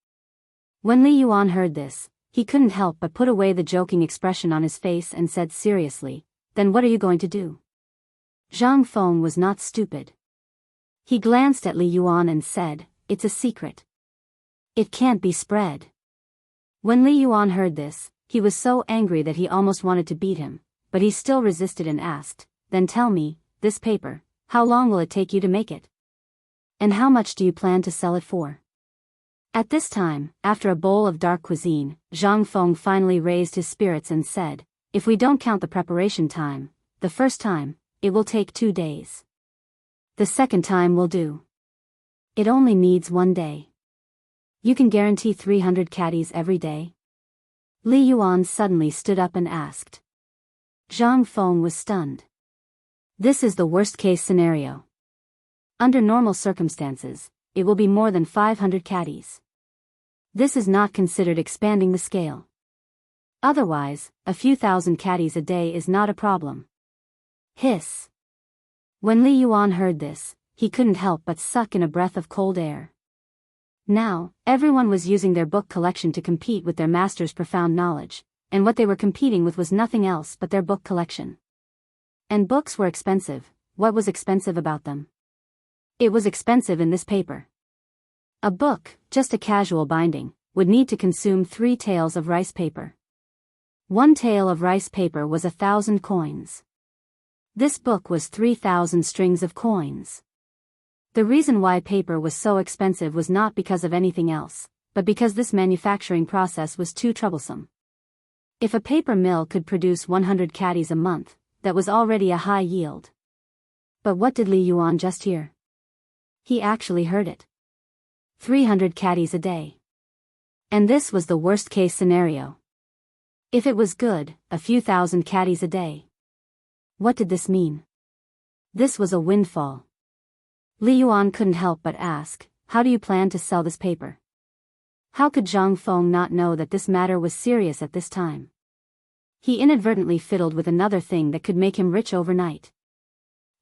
When Li Yuan heard this, he couldn't help but put away the joking expression on his face and said seriously, "Then what are you going to do?" Zhang Feng was not stupid. He glanced at Li Yuan and said, "It's a secret. It can't be spread." When Li Yuan heard this, he was so angry that he almost wanted to beat him, but he still resisted and asked, "Then tell me, this paper, how long will it take you to make it? And how much do you plan to sell it for?" At this time, after a bowl of dark cuisine, Zhang Feng finally raised his spirits and said, "If we don't count the preparation time, the first time, it will take 2 days. The second time will do. It only needs 1 day. You can guarantee 300 caddies every day?" Li Yuan suddenly stood up and asked. Zhang Feng was stunned. This is the worst-case scenario. Under normal circumstances, it will be more than 500 caddies. This is not considered expanding the scale. Otherwise, a few thousand caddies a day is not a problem. Hiss. When Li Yuan heard this, he couldn't help but suck in a breath of cold air. Now, everyone was using their book collection to compete with their master's profound knowledge, and what they were competing with was nothing else but their book collection. And books were expensive. What was expensive about them? It was expensive in this paper. A book, just a casual binding, would need to consume 3 taels of rice paper. 1 tael of rice paper was 1,000 coins. This book was 3,000 strings of coins. The reason why paper was so expensive was not because of anything else, but because this manufacturing process was too troublesome. If a paper mill could produce 100 caddies a month, that was already a high yield. But what did Li Yuan just hear? He actually heard it. 300 caddies a day. And this was the worst-case scenario. If it was good, a few thousand caddies a day. What did this mean? This was a windfall. Li Yuan couldn't help but ask, how do you plan to sell this paper? How could Zhang Feng not know that this matter was serious at this time? He inadvertently fiddled with another thing that could make him rich overnight.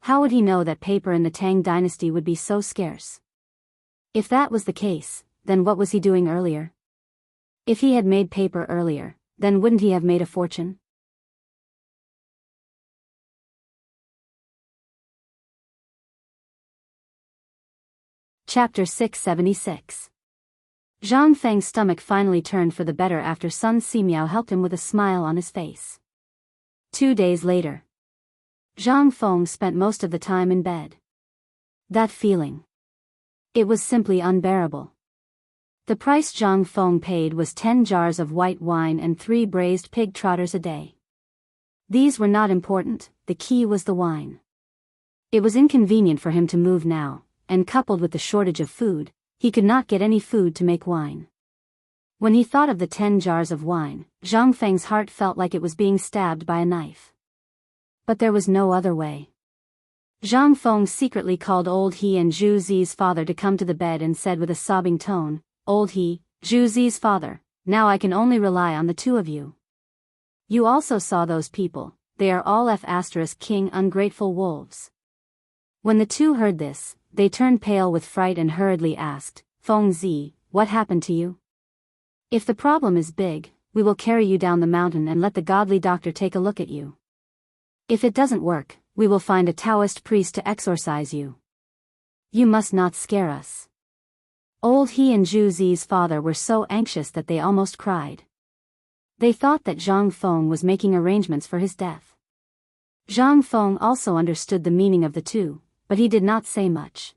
How would he know that paper in the Tang dynasty would be so scarce? If that was the case, then what was he doing earlier? If he had made paper earlier, then wouldn't he have made a fortune? Chapter 676. Zhang Feng's stomach finally turned for the better after Sun Simiao helped him with a smile on his face. 2 days later. Zhang Feng spent most of the time in bed. That feeling. It was simply unbearable. The price Zhang Feng paid was 10 jars of white wine and 3 braised pig trotters a day. These were not important, the key was the wine. It was inconvenient for him to move now, and coupled with the shortage of food, he could not get any food to make wine. When he thought of the 10 jars of wine, Zhang Feng's heart felt like it was being stabbed by a knife. But there was no other way. Zhang Feng secretly called old He and Zhu Zi's father to come to the bed and said with a sobbing tone, "Old He, Zhu Zi's father, now I can only rely on the two of you. You also saw those people, they are all F***king ungrateful wolves." When the two heard this, they turned pale with fright and hurriedly asked, "Feng Zi, what happened to you? If the problem is big, we will carry you down the mountain and let the godly doctor take a look at you. If it doesn't work, we will find a Daoist priest to exorcise you. You must not scare us." Old He and Zhu Zi's father were so anxious that they almost cried. They thought that Zhang Feng was making arrangements for his death. Zhang Feng also understood the meaning of the two, but he did not say much.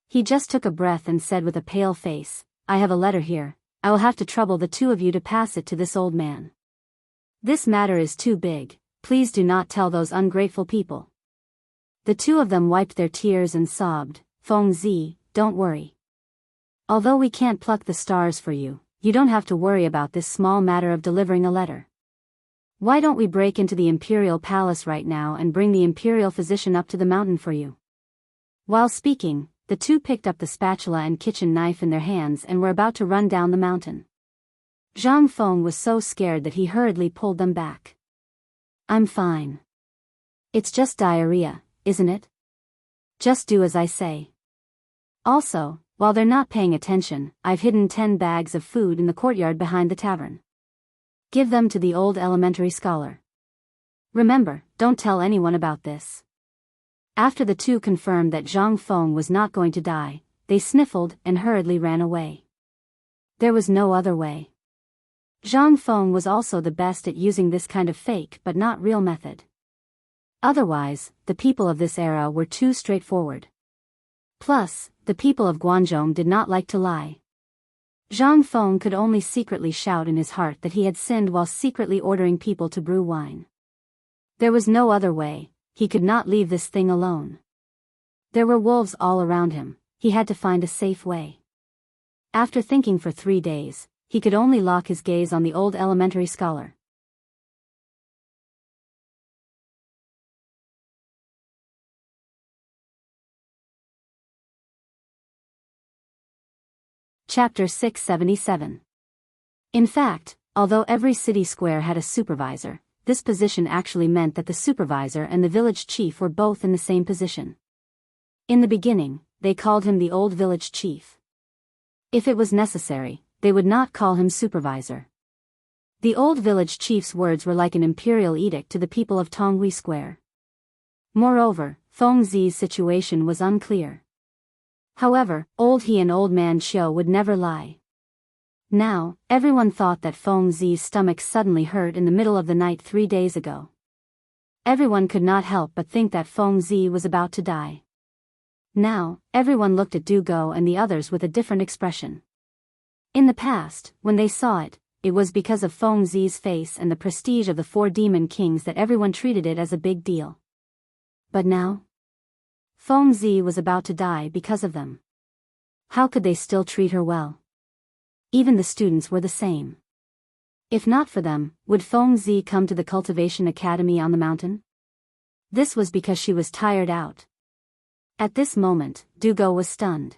He just took a breath and said with a pale face, "I have a letter here, I will have to trouble the two of you to pass it to this old man. This matter is too big, please do not tell those ungrateful people." The two of them wiped their tears and sobbed, "Feng Zi, don't worry. Although we can't pluck the stars for you, you don't have to worry about this small matter of delivering a letter. Why don't we break into the imperial palace right now and bring the imperial physician up to the mountain for you?" While speaking, the two picked up the spatula and kitchen knife in their hands and were about to run down the mountain. Zhang Feng was so scared that he hurriedly pulled them back. "I'm fine. It's just diarrhea, isn't it? Just do as I say. Also, while they're not paying attention, I've hidden 10 bags of food in the courtyard behind the tavern. Give them to the old elementary scholar. Remember, don't tell anyone about this." After the two confirmed that Zhang Feng was not going to die, they sniffled and hurriedly ran away. There was no other way. Zhang Feng was also the best at using this kind of fake but not real method. Otherwise, the people of this era were too straightforward. Plus, the people of Guangzhou did not like to lie. Zhang Feng could only secretly shout in his heart that he had sinned while secretly ordering people to brew wine. There was no other way, he could not leave this thing alone. There were wolves all around him, he had to find a safe way. After thinking for 3 days, he could only lock his gaze on the old elementary scholar. Chapter 677. In fact, although every city square had a supervisor, this position actually meant that the supervisor and the village chief were both in the same position. In the beginning, they called him the old village chief. If it was necessary, they would not call him supervisor. The old village chief's words were like an imperial edict to the people of Tonghui Square. Moreover, Feng Zi's situation was unclear. However, old He and old man Qiu would never lie. Now, everyone thought that Feng Zi's stomach suddenly hurt in the middle of the night 3 days ago. Everyone could not help but think that Feng Zi was about to die. Now, everyone looked at Du Go and the others with a different expression. In the past, when they saw it, it was because of Feng Zi's face and the prestige of the 4 demon kings that everyone treated it as a big deal. But now? Feng Zi was about to die because of them. How could they still treat her well? Even the students were the same. If not for them, would Feng Zi come to the Cultivation Academy on the mountain? This was because she was tired out. At this moment, Du Go was stunned.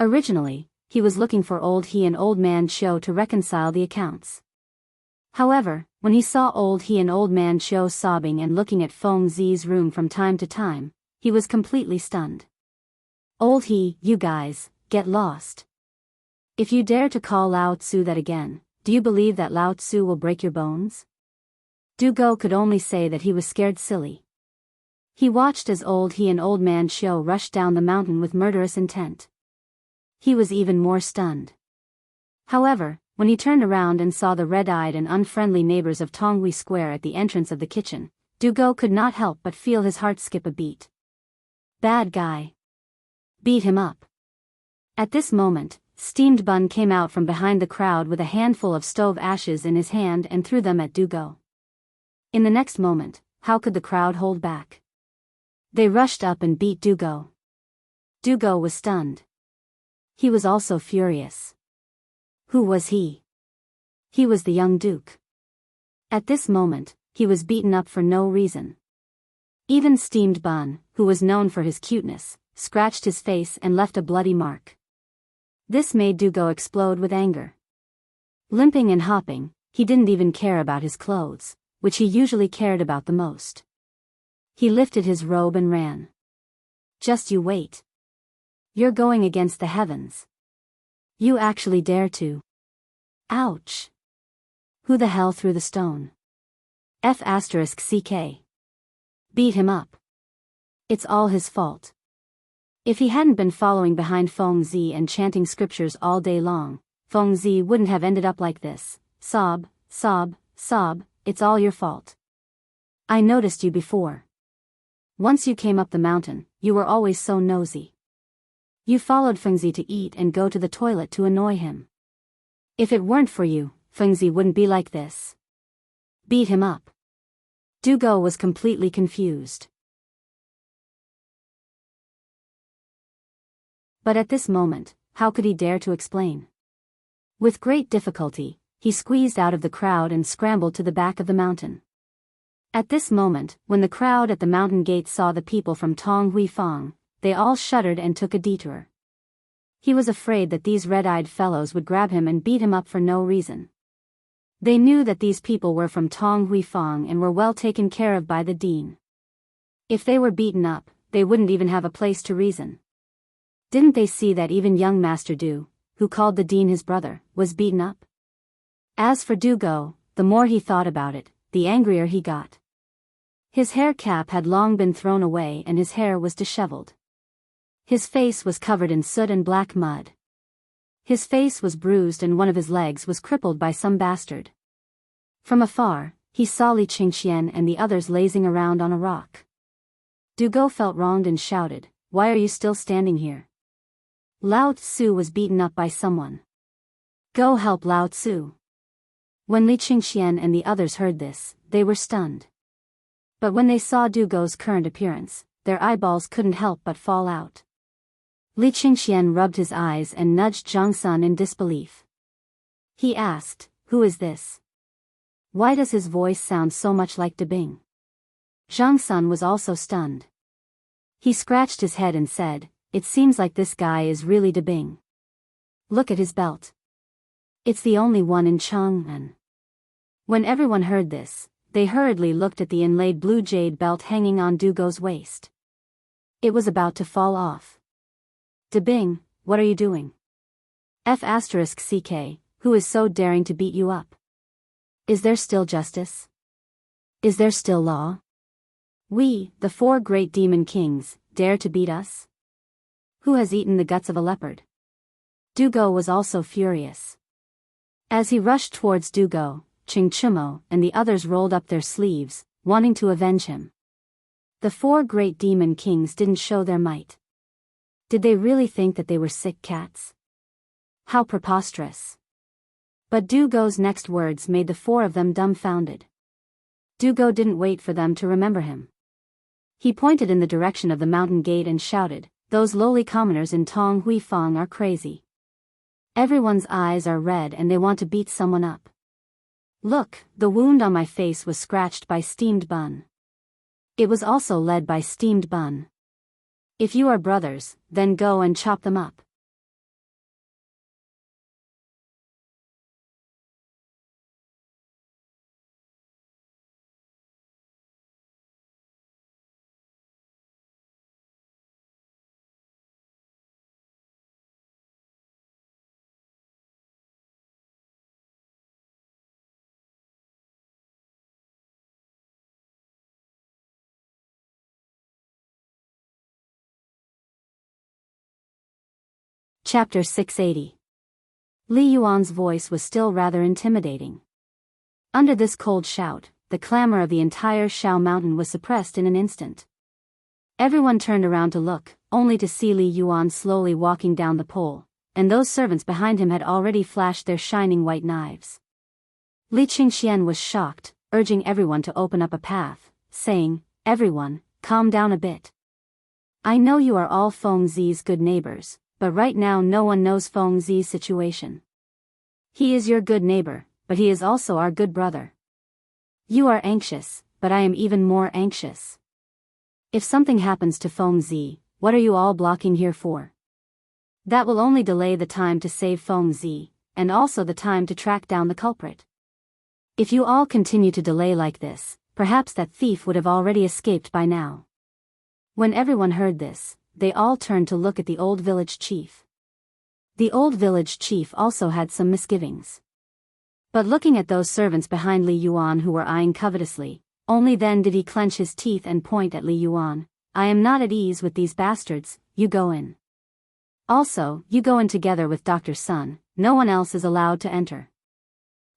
Originally, he was looking for He and Old Man Qiu to reconcile the accounts. However, when he saw He and Old Man Qiu sobbing and looking at Feng Zi's room from time to time, he was completely stunned. He, you guys, get lost. If you dare to call Lao Tzu that again, do you believe that Lao Tzu will break your bones? Du Go could only say that he was scared silly. He watched as He and Old Man Qiu rushed down the mountain with murderous intent. He was even more stunned. However, when he turned around and saw the red-eyed and unfriendly neighbors of Tonghui Square at the entrance of the kitchen, Du Go could not help but feel his heart skip a beat. Bad guy. Beat him up. At this moment, Steamed Bun came out from behind the crowd with a handful of stove ashes in his hand and threw them at Du Go. In the next moment, how could the crowd hold back? They rushed up and beat Du Go. Du Go was stunned. He was also furious. Who was he? He was the young duke. At this moment, he was beaten up for no reason. Even Steamed Bun, who was known for his cuteness, scratched his face and left a bloody mark. This made Du Go explode with anger. Limping and hopping, he didn't even care about his clothes, which he usually cared about the most. He lifted his robe and ran. Just you wait. You're going against the heavens. You actually dare to. Ouch. Who the hell threw the stone? F***CK. Beat him up. It's all his fault. If he hadn't been following behind Feng Zi and chanting scriptures all day long, Feng Zi wouldn't have ended up like this. Sob, sob, sob, it's all your fault. I noticed you before. Once you came up the mountain, you were always so nosy. You followed Feng Zi to eat and go to the toilet to annoy him. If it weren't for you, Feng Zi wouldn't be like this. Beat him up. Du Go was completely confused. But at this moment, how could he dare to explain? With great difficulty, he squeezed out of the crowd and scrambled to the back of the mountain. At this moment, when the crowd at the mountain gate saw the people from Tonghui Fang, they all shuddered and took a detour. He was afraid that these red-eyed fellows would grab him and beat him up for no reason. They knew that these people were from Tonghui Fang and were well taken care of by the dean. If they were beaten up, they wouldn't even have a place to reason. Didn't they see that even young Master Du, who called the dean his brother, was beaten up? As for Du Go, the more he thought about it, the angrier he got. His hair cap had long been thrown away and his hair was disheveled. His face was covered in soot and black mud. His face was bruised and one of his legs was crippled by some bastard. From afar, he saw Li Qingxian and the others lazing around on a rock. Du Go felt wronged and shouted, "Why are you still standing here?" Lao Tzu was beaten up by someone. Go help Lao Tzu. When Li Qingxian and the others heard this, they were stunned. But when they saw Du Go's current appearance, their eyeballs couldn't help but fall out. Li Qingxian rubbed his eyes and nudged Zhang Sun in disbelief. He asked, "Who is this? Why does his voice sound so much like Dabing?" Zhang Sun was also stunned. He scratched his head and said, "It seems like this guy is really Dabing. Look at his belt. It's the only one in Chang'an." When everyone heard this, they hurriedly looked at the inlaid blue jade belt hanging on Du Go's waist. It was about to fall off. "Dabing, what are you doing? F***CK, who is so daring to beat you up? Is there still justice? Is there still law? We, the 4 great demon kings, dare to beat us? Who has eaten the guts of a leopard?" Du Go was also furious. As he rushed towards Du Go, Ching Chumo and the others rolled up their sleeves, wanting to avenge him. The 4 great demon kings didn't show their might. Did they really think that they were sick cats? How preposterous. But Du Go's next words made the 4 of them dumbfounded. Du Go didn't wait for them to remember him. He pointed in the direction of the mountain gate and shouted, "Those lowly commoners in Tong Hui Fong are crazy. Everyone's eyes are red and they want to beat someone up. Look, the wound on my face was scratched by steamed bun. It was also led by steamed bun. If you are brothers, then go and chop them up." Chapter 680. Li Yuan's voice was still rather intimidating. Under this cold shout, the clamor of the entire Shao Mountain was suppressed in an instant. Everyone turned around to look, only to see Li Yuan slowly walking down the pole, and those servants behind him had already flashed their shining white knives. Li Qingxian was shocked, urging everyone to open up a path, saying, "Everyone, calm down a bit. I know you are all Feng Zi's good neighbors, but right now no one knows Feng Zi's situation. He is your good neighbor, but he is also our good brother. You are anxious, but I am even more anxious. If something happens to Feng Zi, what are you all blocking here for? That will only delay the time to save Feng Zi, and also the time to track down the culprit. If you all continue to delay like this, perhaps that thief would have already escaped by now." When everyone heard this, they all turned to look at the old village chief. The old village chief also had some misgivings. But looking at those servants behind Li Yuan who were eyeing covetously, only then did he clench his teeth and point at Li Yuan. "I am not at ease with these bastards, you go in. Also, you go in together with Dr. Sun, no one else is allowed to enter.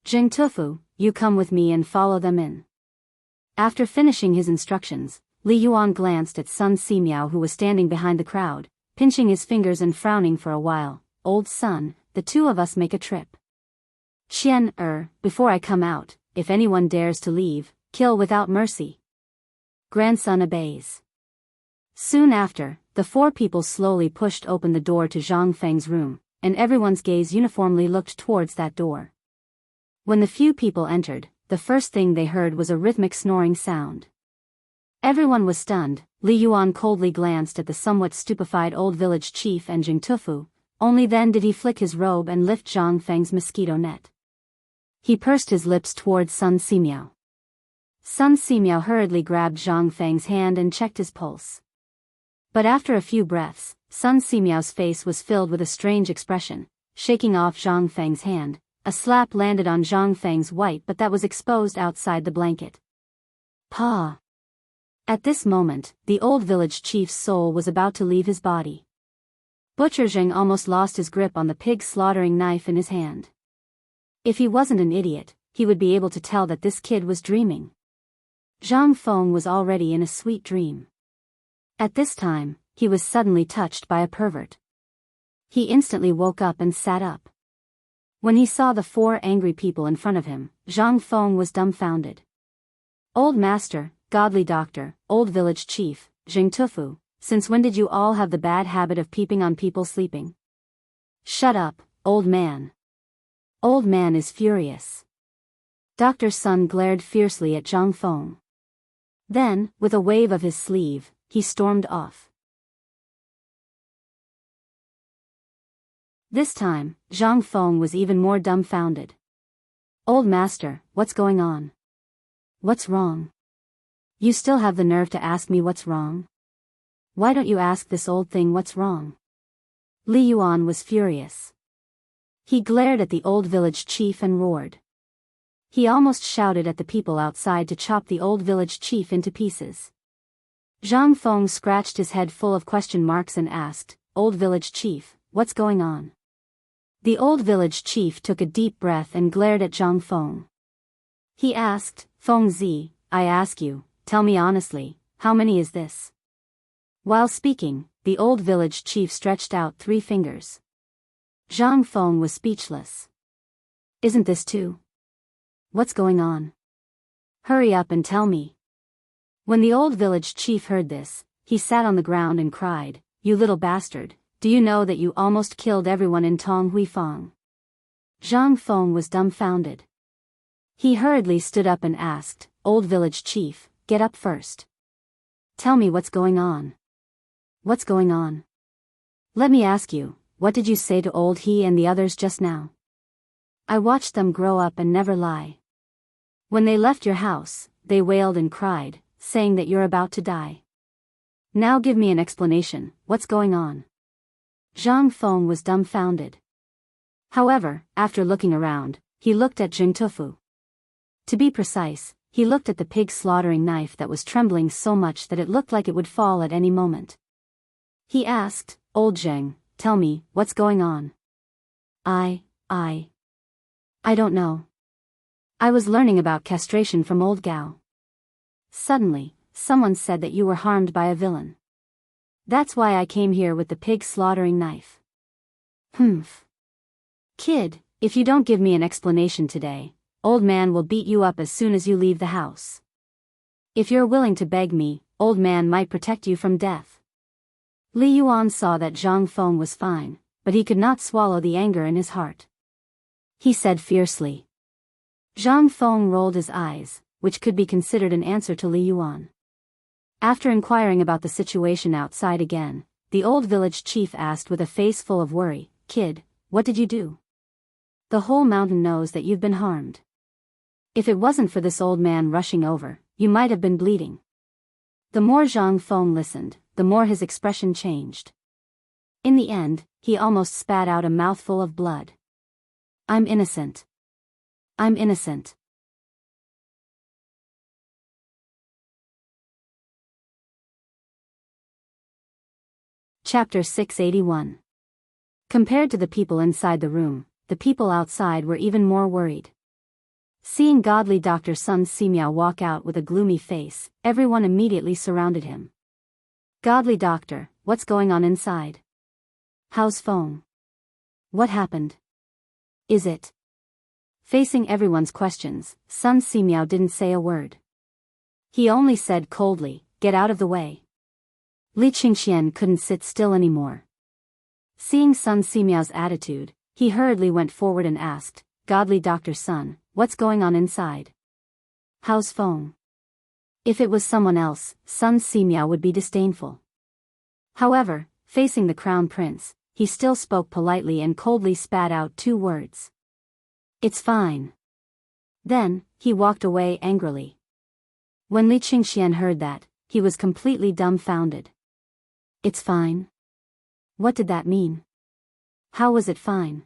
Jing Tufu, you come with me and follow them in." After finishing his instructions, Li Yuan glanced at Sun Simiao who was standing behind the crowd, pinching his fingers and frowning for a while. "Old Sun, the 2 of us make a trip. Before I come out, if anyone dares to leave, kill without mercy." Grandson obeys. Soon after, the 4 people slowly pushed open the door to Zhang Feng's room, and everyone's gaze uniformly looked towards that door. When the few people entered, the first thing they heard was a rhythmic snoring sound. Everyone was stunned. Li Yuan coldly glanced at the somewhat stupefied old village chief and Jing Tufu, only then did he flick his robe and lift Zhang Feng's mosquito net. He pursed his lips towards Sun Simiao. Sun Simiao hurriedly grabbed Zhang Feng's hand and checked his pulse. But after a few breaths, Sun Simiao's face was filled with a strange expression. Shaking off Zhang Feng's hand, a slap landed on Zhang Feng's white butt that was exposed outside the blanket. "Pa!" At this moment, the old village chief's soul was about to leave his body. Butcher Zheng almost lost his grip on the pig slaughtering knife in his hand. If he wasn't an idiot, he would be able to tell that this kid was dreaming. Zhang Feng was already in a sweet dream. At this time, he was suddenly touched by a pervert. He instantly woke up and sat up. When he saw the 4 angry people in front of him, Zhang Feng was dumbfounded. "Old master, godly doctor, old village chief, Jing Tufu, since when did you all have the bad habit of peeping on people sleeping?" "Shut up, old man." Old man is furious. Dr. Sun glared fiercely at Zhang Feng. Then, with a wave of his sleeve, he stormed off. This time, Zhang Feng was even more dumbfounded. "Old master, what's going on? What's wrong? You still have the nerve to ask me what's wrong? Why don't you ask this old thing what's wrong?" Li Yuan was furious. He glared at the old village chief and roared. He almost shouted at the people outside to chop the old village chief into pieces. Zhang Feng scratched his head full of question marks and asked, "Old village chief, what's going on?" The old village chief took a deep breath and glared at Zhang Feng. He asked, "Feng Zi, I ask you, tell me honestly, how many is this? While speaking, the old village chief stretched out 3 fingers. Zhang Feng was speechless. Isn't this 2? What's going on? Hurry up and tell me. When the old village chief heard this, he sat on the ground and cried, You little bastard, do you know that you almost killed everyone in Tong Huifang? Zhang Feng was dumbfounded. He hurriedly stood up and asked, Old village chief, get up first. Tell me what's going on. What's going on? Let me ask you, what did you say to old he and the others just now? I watched them grow up and never lie. When they left your house, they wailed and cried, saying that you're about to die. Now give me an explanation, what's going on? Zhang Feng was dumbfounded. However, after looking around, he looked at Jianghu. To be precise, he looked at the pig slaughtering knife that was trembling so much that it looked like it would fall at any moment. He asked, Old Zheng, tell me, what's going on? I don't know. I was learning about castration from old Gao. Suddenly, someone said that you were harmed by a villain. That's why I came here with the pig slaughtering knife. Humph. Kid, if you don't give me an explanation today, old man will beat you up as soon as you leave the house. If you're willing to beg me, old man might protect you from death. Li Yuan saw that Zhang Feng was fine, but he could not swallow the anger in his heart. He said fiercely. Zhang Feng rolled his eyes, which could be considered an answer to Li Yuan. After inquiring about the situation outside again, the old village chief asked with a face full of worry, Kid, what did you do? The whole mountain knows that you've been harmed. If it wasn't for this old man rushing over, you might have been bleeding. The more Zhang Feng listened, the more his expression changed. In the end, he almost spat out a mouthful of blood. I'm innocent. I'm innocent. Chapter 681. Compared to the people inside the room, the people outside were even more worried. Seeing godly Dr. Sun Simiao walk out with a gloomy face, everyone immediately surrounded him. Godly doctor, what's going on inside? How's Feng? What happened? Is it? Facing everyone's questions, Sun Simiao didn't say a word. He only said coldly, Get out of the way. Li Qingxian couldn't sit still anymore. Seeing Sun Simiao's attitude, he hurriedly went forward and asked, Godly Dr. Sun, what's going on inside? How's Feng? If it was someone else, Sun Simiao would be disdainful. However, facing the crown prince, he still spoke politely and coldly spat out 2 words. It's fine. Then, he walked away angrily. When Li Qingxian heard that, he was completely dumbfounded. It's fine? What did that mean? How was it fine?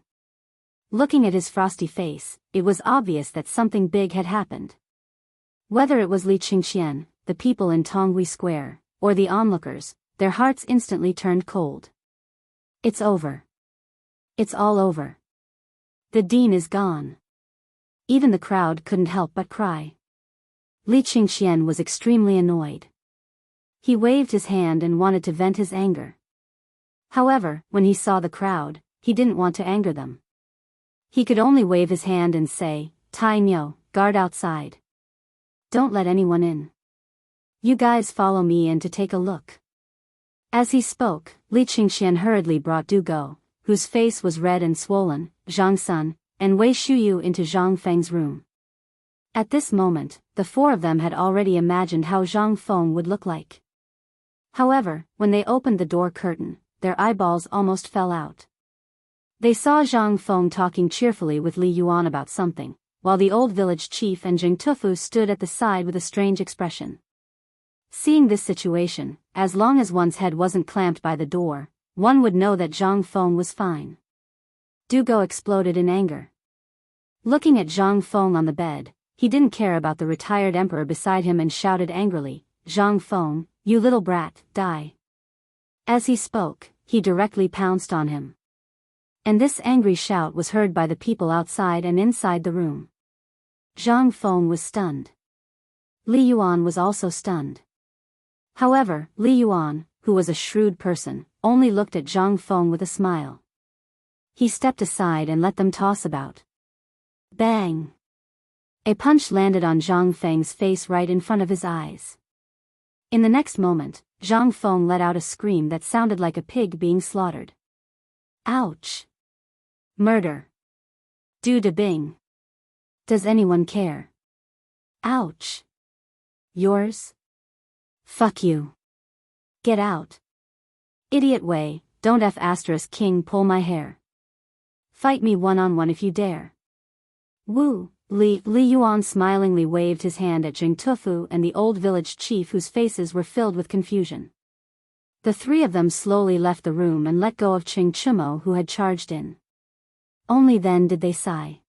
Looking at his frosty face, it was obvious that something big had happened. Whether it was Li Qingxian, the people in Tonghui Square, or the onlookers, their hearts instantly turned cold. It's over. It's all over. The dean is gone. Even the crowd couldn't help but cry. Li Qingxian was extremely annoyed. He waved his hand and wanted to vent his anger. However, when he saw the crowd, he didn't want to anger them. He could only wave his hand and say, Tai Niu, guard outside. Don't let anyone in. You guys follow me in to take a look. As he spoke, Li Qingxian hurriedly brought Du Go, whose face was red and swollen, Zhang Sun, and Wei Shuyu into Zhang Feng's room. At this moment, the 4 of them had already imagined how Zhang Feng would look like. However, when they opened the door curtain, their eyeballs almost fell out. They saw Zhang Feng talking cheerfully with Li Yuan about something, while the old village chief and Jing Tufu stood at the side with a strange expression. Seeing this situation, as long as one's head wasn't clamped by the door, one would know that Zhang Feng was fine. Du Go exploded in anger. Looking at Zhang Feng on the bed, he didn't care about the retired emperor beside him and shouted angrily, Zhang Feng, you little brat, die. As he spoke, he directly pounced on him. And this angry shout was heard by the people outside and inside the room. Zhang Feng was stunned. Li Yuan was also stunned. However, Li Yuan, who was a shrewd person, only looked at Zhang Feng with a smile. He stepped aside and let them toss about. Bang! A punch landed on Zhang Feng's face right in front of his eyes. In the next moment, Zhang Feng let out a scream that sounded like a pig being slaughtered. Ouch! Murder! Du de Bing! Does anyone care? Ouch! Yours? Fuck you. Get out. Idiot Wei, don't King pull my hair. Fight me one-on-one if you dare. Wu, Li Yuan smilingly waved his hand at Jing Tufu and the old village chief whose faces were filled with confusion. The three of them slowly left the room and let go of Ching Chumo who had charged in. Only then did they sigh.